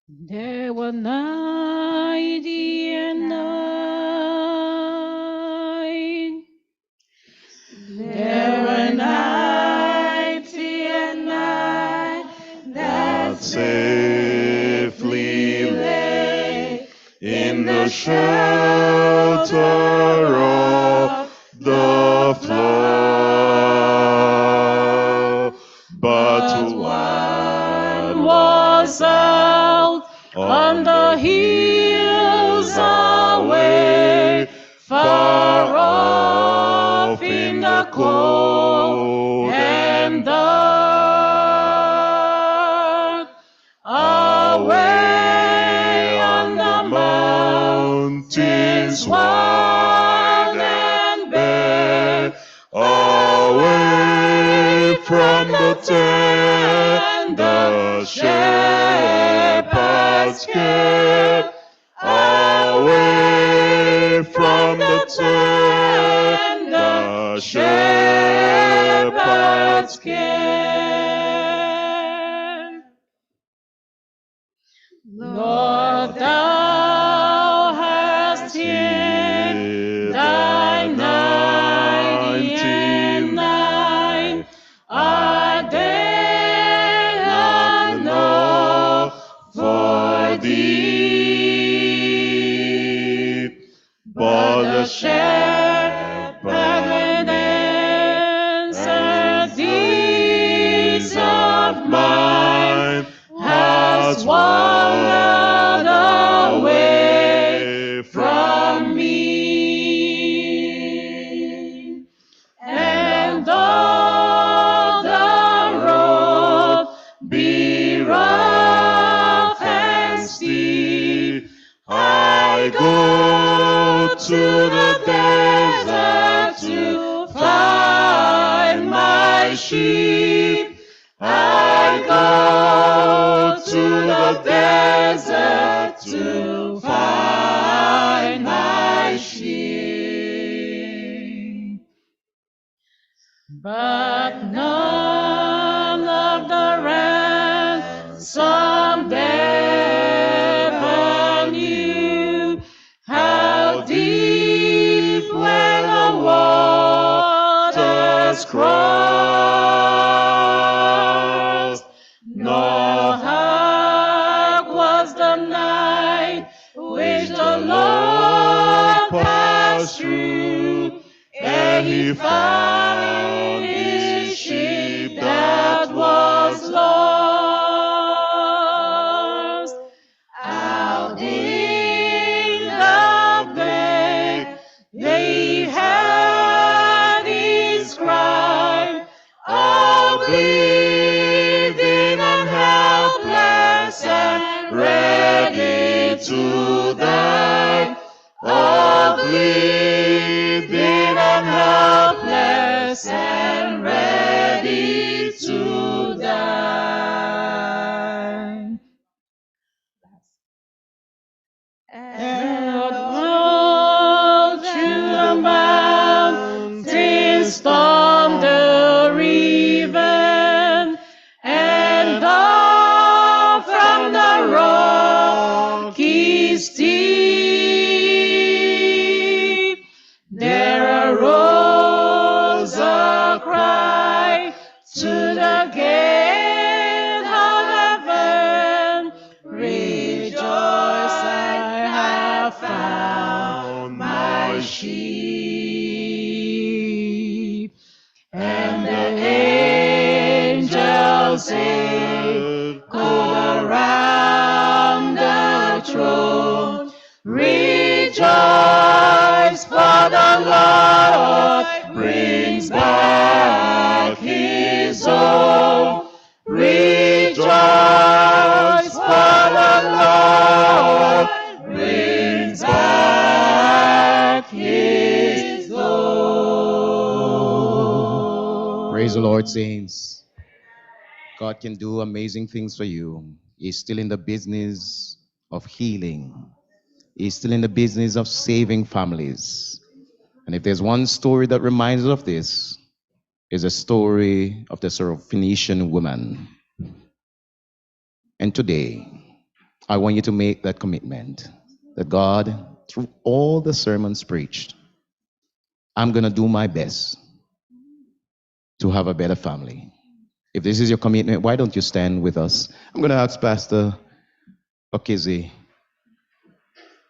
There were 90 and 9. There were 90 and 9 that safely lay in the shelter of the flood. But one was out on the hills away, far off in the cold and dark, away on the mountains wild and bare, away from the tender shepherd's care, away from the tender shepherd's care. Lord, thou hast hid thy 99 are they not know for thee, but the shepherd answered, these of mine has wandered away from me. And though the road be rough and steep, I go to the desert to find my sheep. I go to the desert to find my sheep. But none of the ransomed ever knew how deep were the waters crossed, nor hard was the night which the Lord passed through, ere he found his sheep that was lost. Out in the bay they heard his cry, all bleeding and helpless and ready to die, all bleeding and helpless and ready to die. And roll through the mountains, storm the river, and down from the rocky steep, there arose a cry to the gate of heaven, rejoice, I have found my sheep. And the angels echoed around the throne, rejoice, for the Lord brings back his own. Rejoice, for the Lord brings back his own. Praise the Lord, saints. God can do amazing things for you. He's still in the business of healing. He's still in the business of saving families. And if there's one story that reminds us of this, is a story of the Syrophoenician woman. And today, I want you to make that commitment that God, through all the sermons preached, I'm going to do my best to have a better family. If this is your commitment, why don't you stand with us? I'm going to ask Pastor Okizi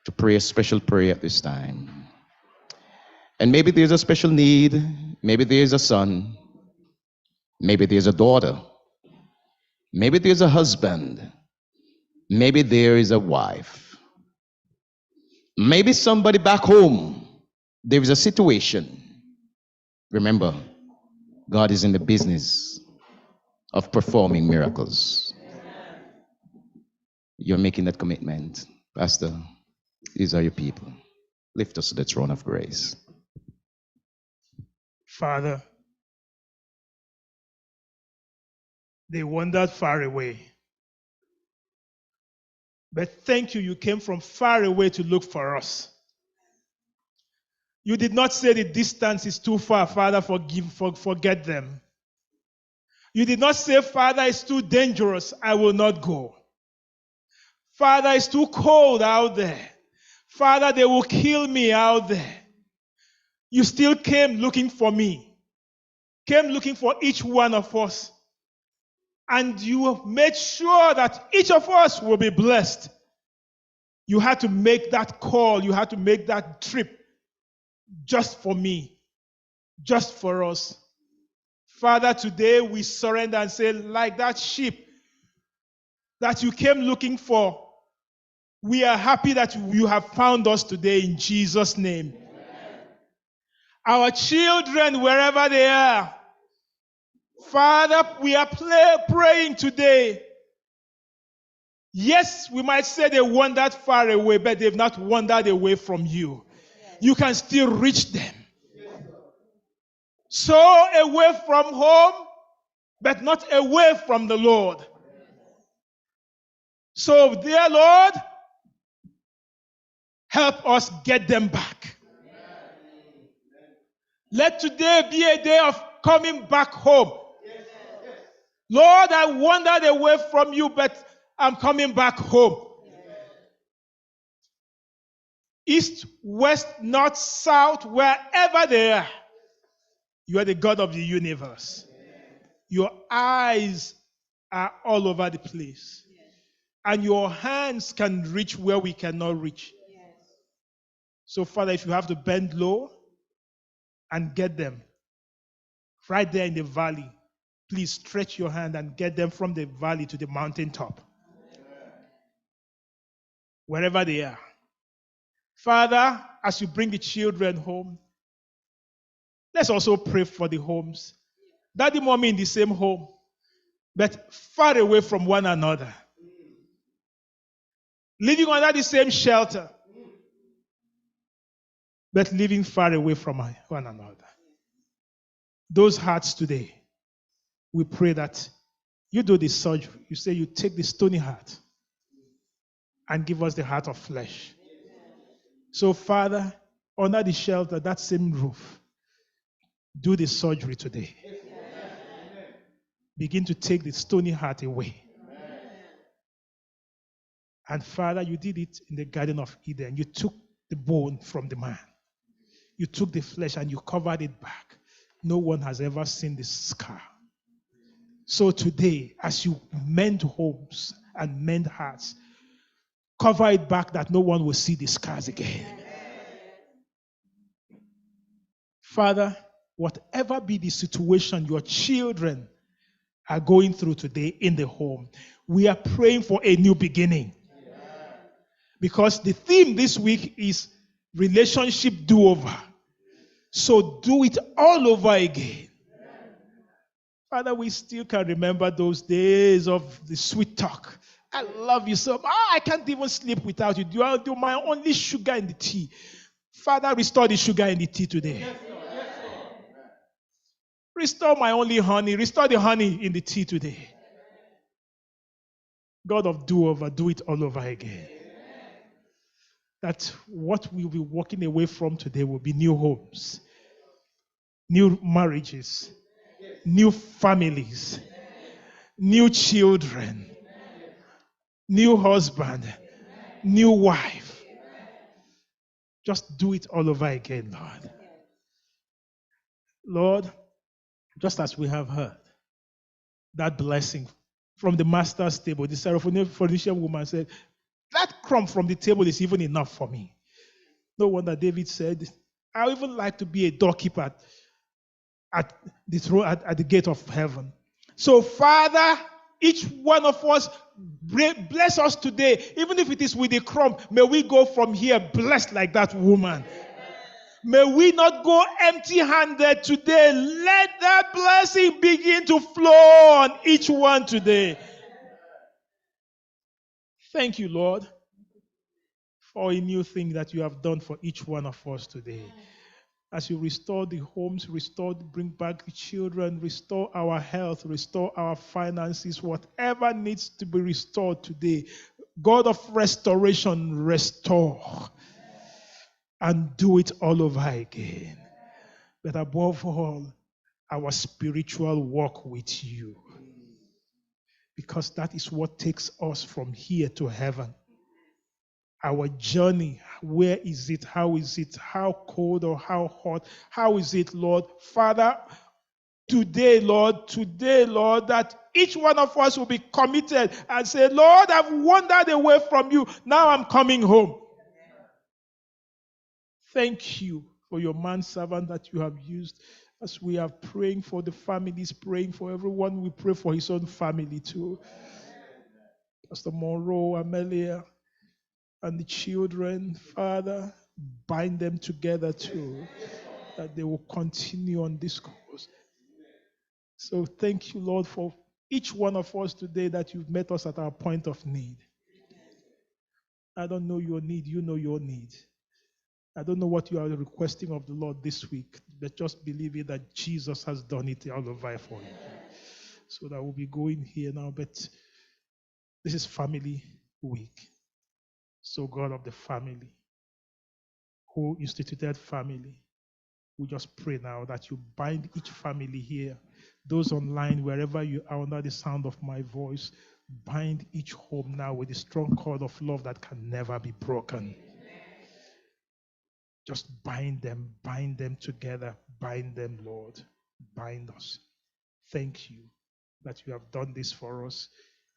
to pray a special prayer at this time. And maybe there's a special need. Maybe there's a son. Maybe there's a daughter. Maybe there's a husband. Maybe there is a wife. Maybe somebody back home. There is a situation. Remember, God is in the business of performing miracles. You're making that commitment. Pastor, these are your people. Lift us to the throne of grace. Father, they wandered far away. But thank you, you came from far away to look for us. You did not say the distance is too far, Father, forget them. You did not say, Father, it's too dangerous, I will not go. Father, it's too cold out there. Father, they will kill me out there. You still came looking for me, came looking for each one of us. And you made sure that each of us will be blessed. You had to make that call, you had to make that trip just for me, just for us. Father, today we surrender and say, like that sheep that you came looking for, we are happy that you have found us today in Jesus' name. Amen. Our children, wherever they are, Father, we are praying today. Yes, we might say they wandered far away, but they've not wandered away from you. You can still reach them. So away from home, but not away from the Lord. So, dear Lord, help us get them back. Let today be a day of coming back home. Lord, I wandered away from you, but I'm coming back home. East, west, north, south, wherever they are, you are the God of the universe. Your eyes are all over the place. And your hands can reach where we cannot reach. So, Father, if you have to bend low and get them right there in the valley, please stretch your hand and get them from the valley to the mountaintop. Wherever they are. Father, as you bring the children home, let's also pray for the homes. Daddy, mommy in the same home, but far away from one another. Living under the same shelter, but living far away from one another. Those hearts today, we pray that you do the surgery. You say you take the stony heart and give us the heart of flesh. So, Father, under the shelter, that same roof, do the surgery today. Begin to take the stony heart away. And Father, you did it in the Garden of Eden. You took the bone from the man. You took the flesh and you covered it back. No one has ever seen this scar. So today, as you mend homes and mend hearts, cover it back that no one will see the scars again. Father, whatever be the situation your children are going through today in the home, we are praying for a new beginning. Because the theme this week is relationship do-over. So do it all over again. Father, we still can remember those days of the sweet talk. I love you so much. I can't even sleep without you. You are my only sugar in the tea. Father, restore the sugar in the tea today. Restore my only honey. Restore the honey in the tea today. God of do-over, do it all over again. That what we'll be walking away from today will be new homes, new marriages, new families, new children, new husband, new wife. Just do it all over again, Lord. Lord, just as we have heard that blessing from the master's table, the Syrophoenician woman said, that crumb from the table is even enough for me. No wonder David said, I even like to be a doorkeeper at the gate of heaven. So, Father, each one of us, bless us today, even if it is with a crumb. May we go from here blessed like that woman. May we not go empty-handed today. Let that blessing begin to flow on each one today. Thank you, Lord, for a new thing that you have done for each one of us today. As you restore the homes, bring back the children, restore our health, restore our finances, whatever needs to be restored today. God of restoration, restore and do it all over again. But above all, our spiritual walk with you. Because that is what takes us from here to heaven. Our journey, where is it? How is it? How cold or how hot? How is it, Lord? Father, today, Lord, that each one of us will be committed and say, Lord, I've wandered away from you. Now I'm coming home. Thank you for your manservant that you have used. As we are praying for the families, praying for everyone, we pray for his own family too. Pastor Monroe, Amelia, and the children, Father, bind them together too, that they will continue on this course. So thank you, Lord, for each one of us today that you've met us at our point of need. I don't know your need, you know your need. I don't know what you are requesting of the Lord this week, but just believe it that Jesus has done it all over for you. So that we'll be going here now, but this is family week. So God of the family, who instituted family, we just pray now that you bind each family here, those online, wherever you are under the sound of my voice, bind each home now with a strong cord of love that can never be broken. Just bind them together, bind them, Lord, bind us. Thank you that you have done this for us,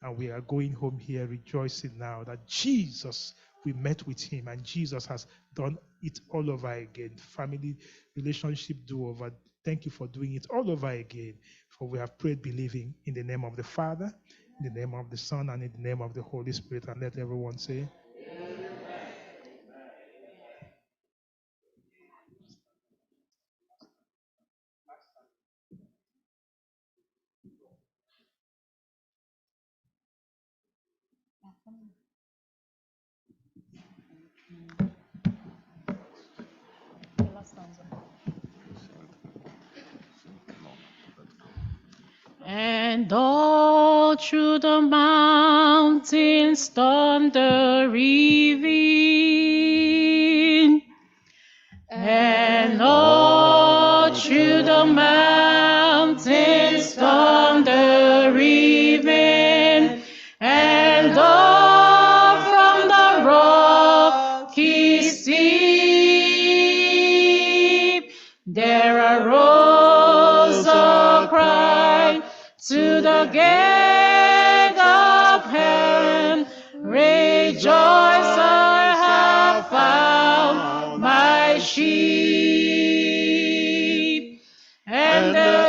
and we are going home here rejoicing now that Jesus, we met with him, and Jesus has done it all over again. Family relationship do over. Thank you for doing it all over again, for we have prayed believing in the name of the Father, in the name of the Son, and in the name of the Holy Spirit. And let everyone say, And all through the mountains thunder reveal, and all through the mountains thunder reveal, and all from the rocky steep there arose a cry to the gate of heaven, rejoice, I have found my sheep. And the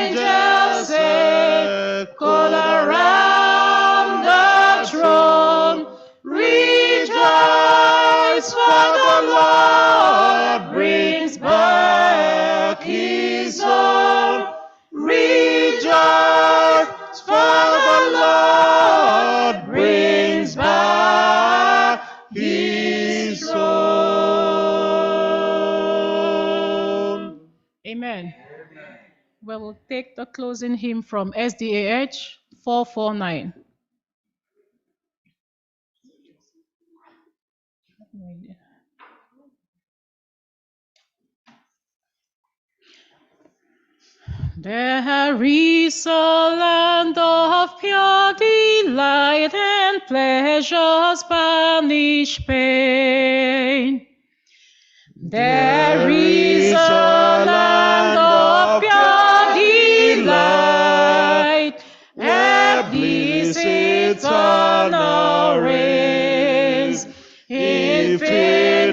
angels circle around the throne, rejoice, for the Lord brings back his own. Rejoice, for the Lord brings back his own. Amen. We will take the closing hymn from SDA 449. There is a land of pure delight and pleasures banish pain. There is a land of pure delight and bliss eternal reigns. Infinite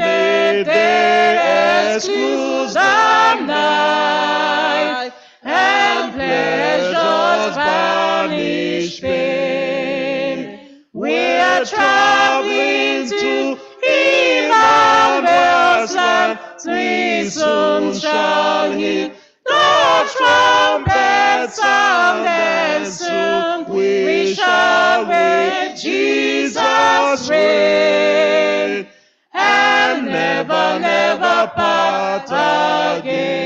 day excludes the night, and pleasures banish pain. We are traveling to Emmanuel's land. We soon shall hear the trumpet sound, and soon we shall with Jesus reign, and never, never part again.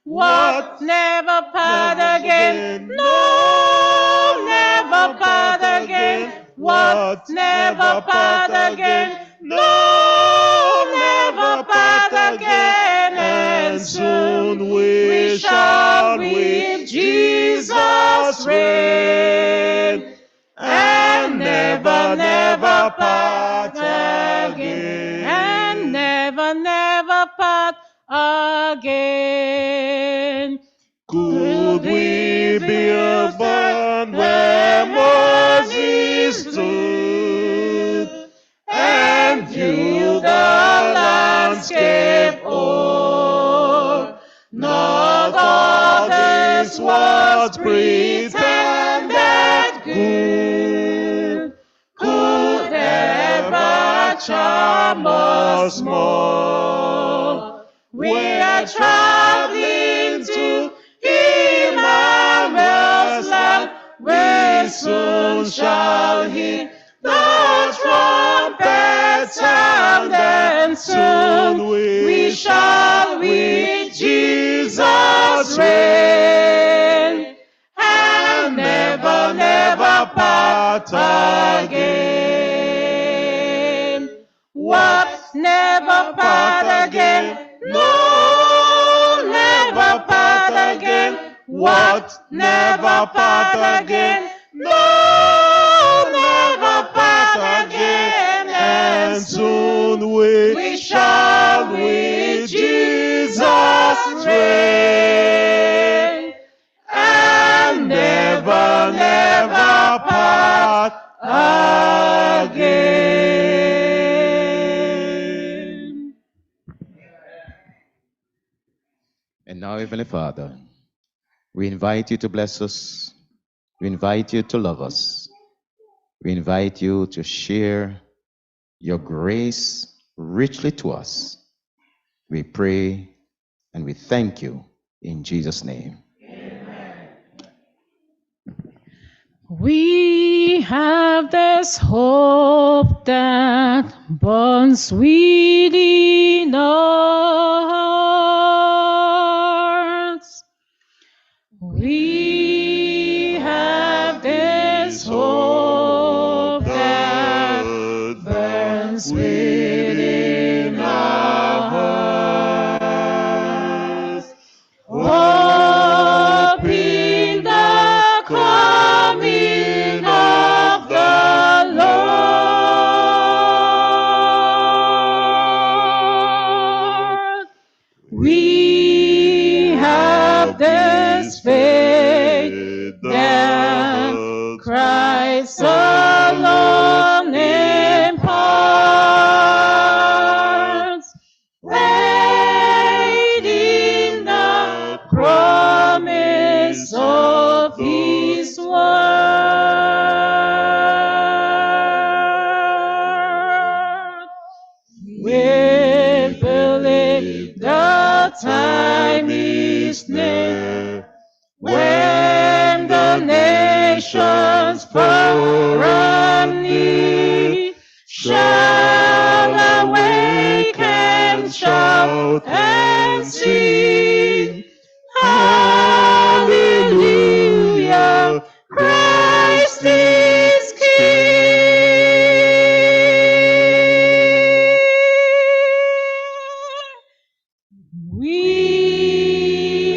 What? Never part again? No, never part again. What? Never part again? No, never part again. And soon we shall with Jesus reign, and never, never part again. And never, never part again. Could we build one where Moses stood, and view the landscape o'er? Not all this was pretended good could ever charm us more. We are traveling to Emmanuel's land. We soon shall hear the trumpet sound, and soon we shall with Jesus reign, and never, never part again. What? Never part again? No, never part again. What? Never part again? No, never part again. And soon we shall with Jesus reign, and never, never part again. And now, Heavenly Father, we invite you to bless us. We invite you to love us. We invite you to share your grace richly to us. We pray and we thank you in Jesus' name. We have this hope that burns within our hearts. We have this hope that burns within our hearts. Hope in the coming of the Lord. We have this faith that Christ alone imparts, waiting the promise of His word. We believe the time is near when the nations far and near shall awake and shout and sing, Hallelujah, Christ is King. We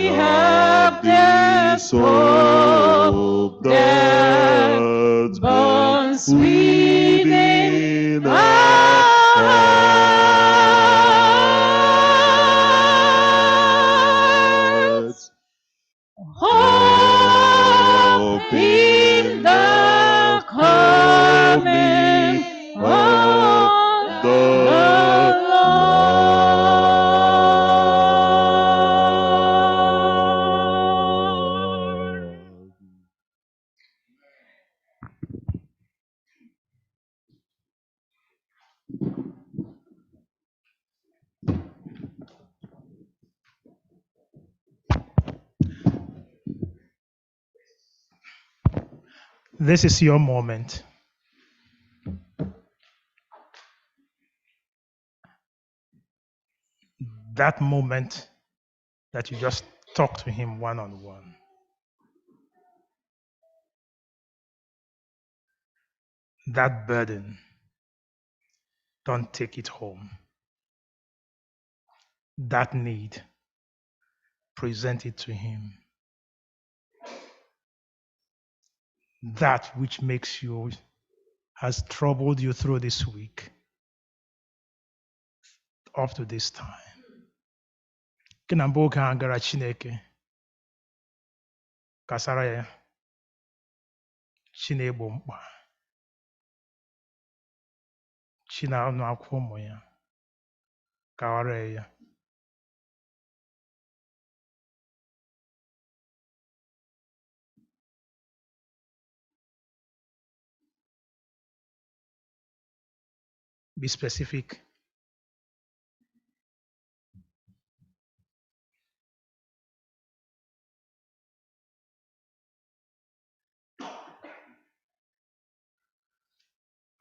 hope that burns within our hearts. Hope in the coming of the Lord. This is your moment. That moment that you just talk to him one-on-one. That burden, don't take it home. That need, present it to him. That which makes you, has troubled you through this week, up to this time. Kina mgbe oge a gara Chineke, kasara ya, Chinegbo mkpa, Chinanụ akwa ụmụ ya, kawara ya. Be specific.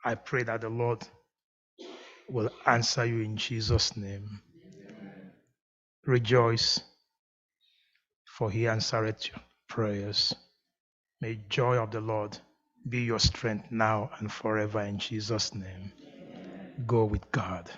I pray that the Lord will answer you in Jesus' name. Rejoice, for he answered your prayers. May joy of the Lord be your strength now and forever in Jesus' name. Go with God.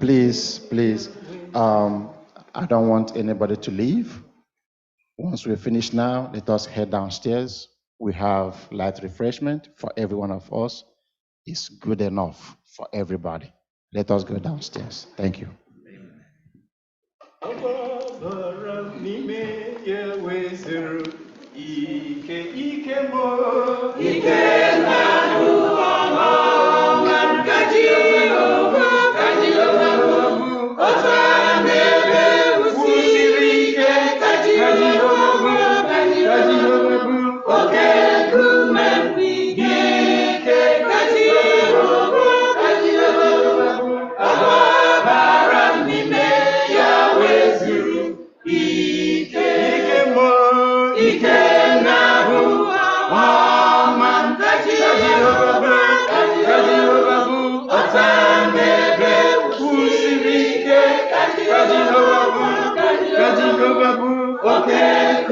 Please, I don't want anybody to leave. Once we finish now, let us head downstairs. We have light refreshment for every one of us. It's good enough for everybody. Let us go downstairs. Thank you. Okay,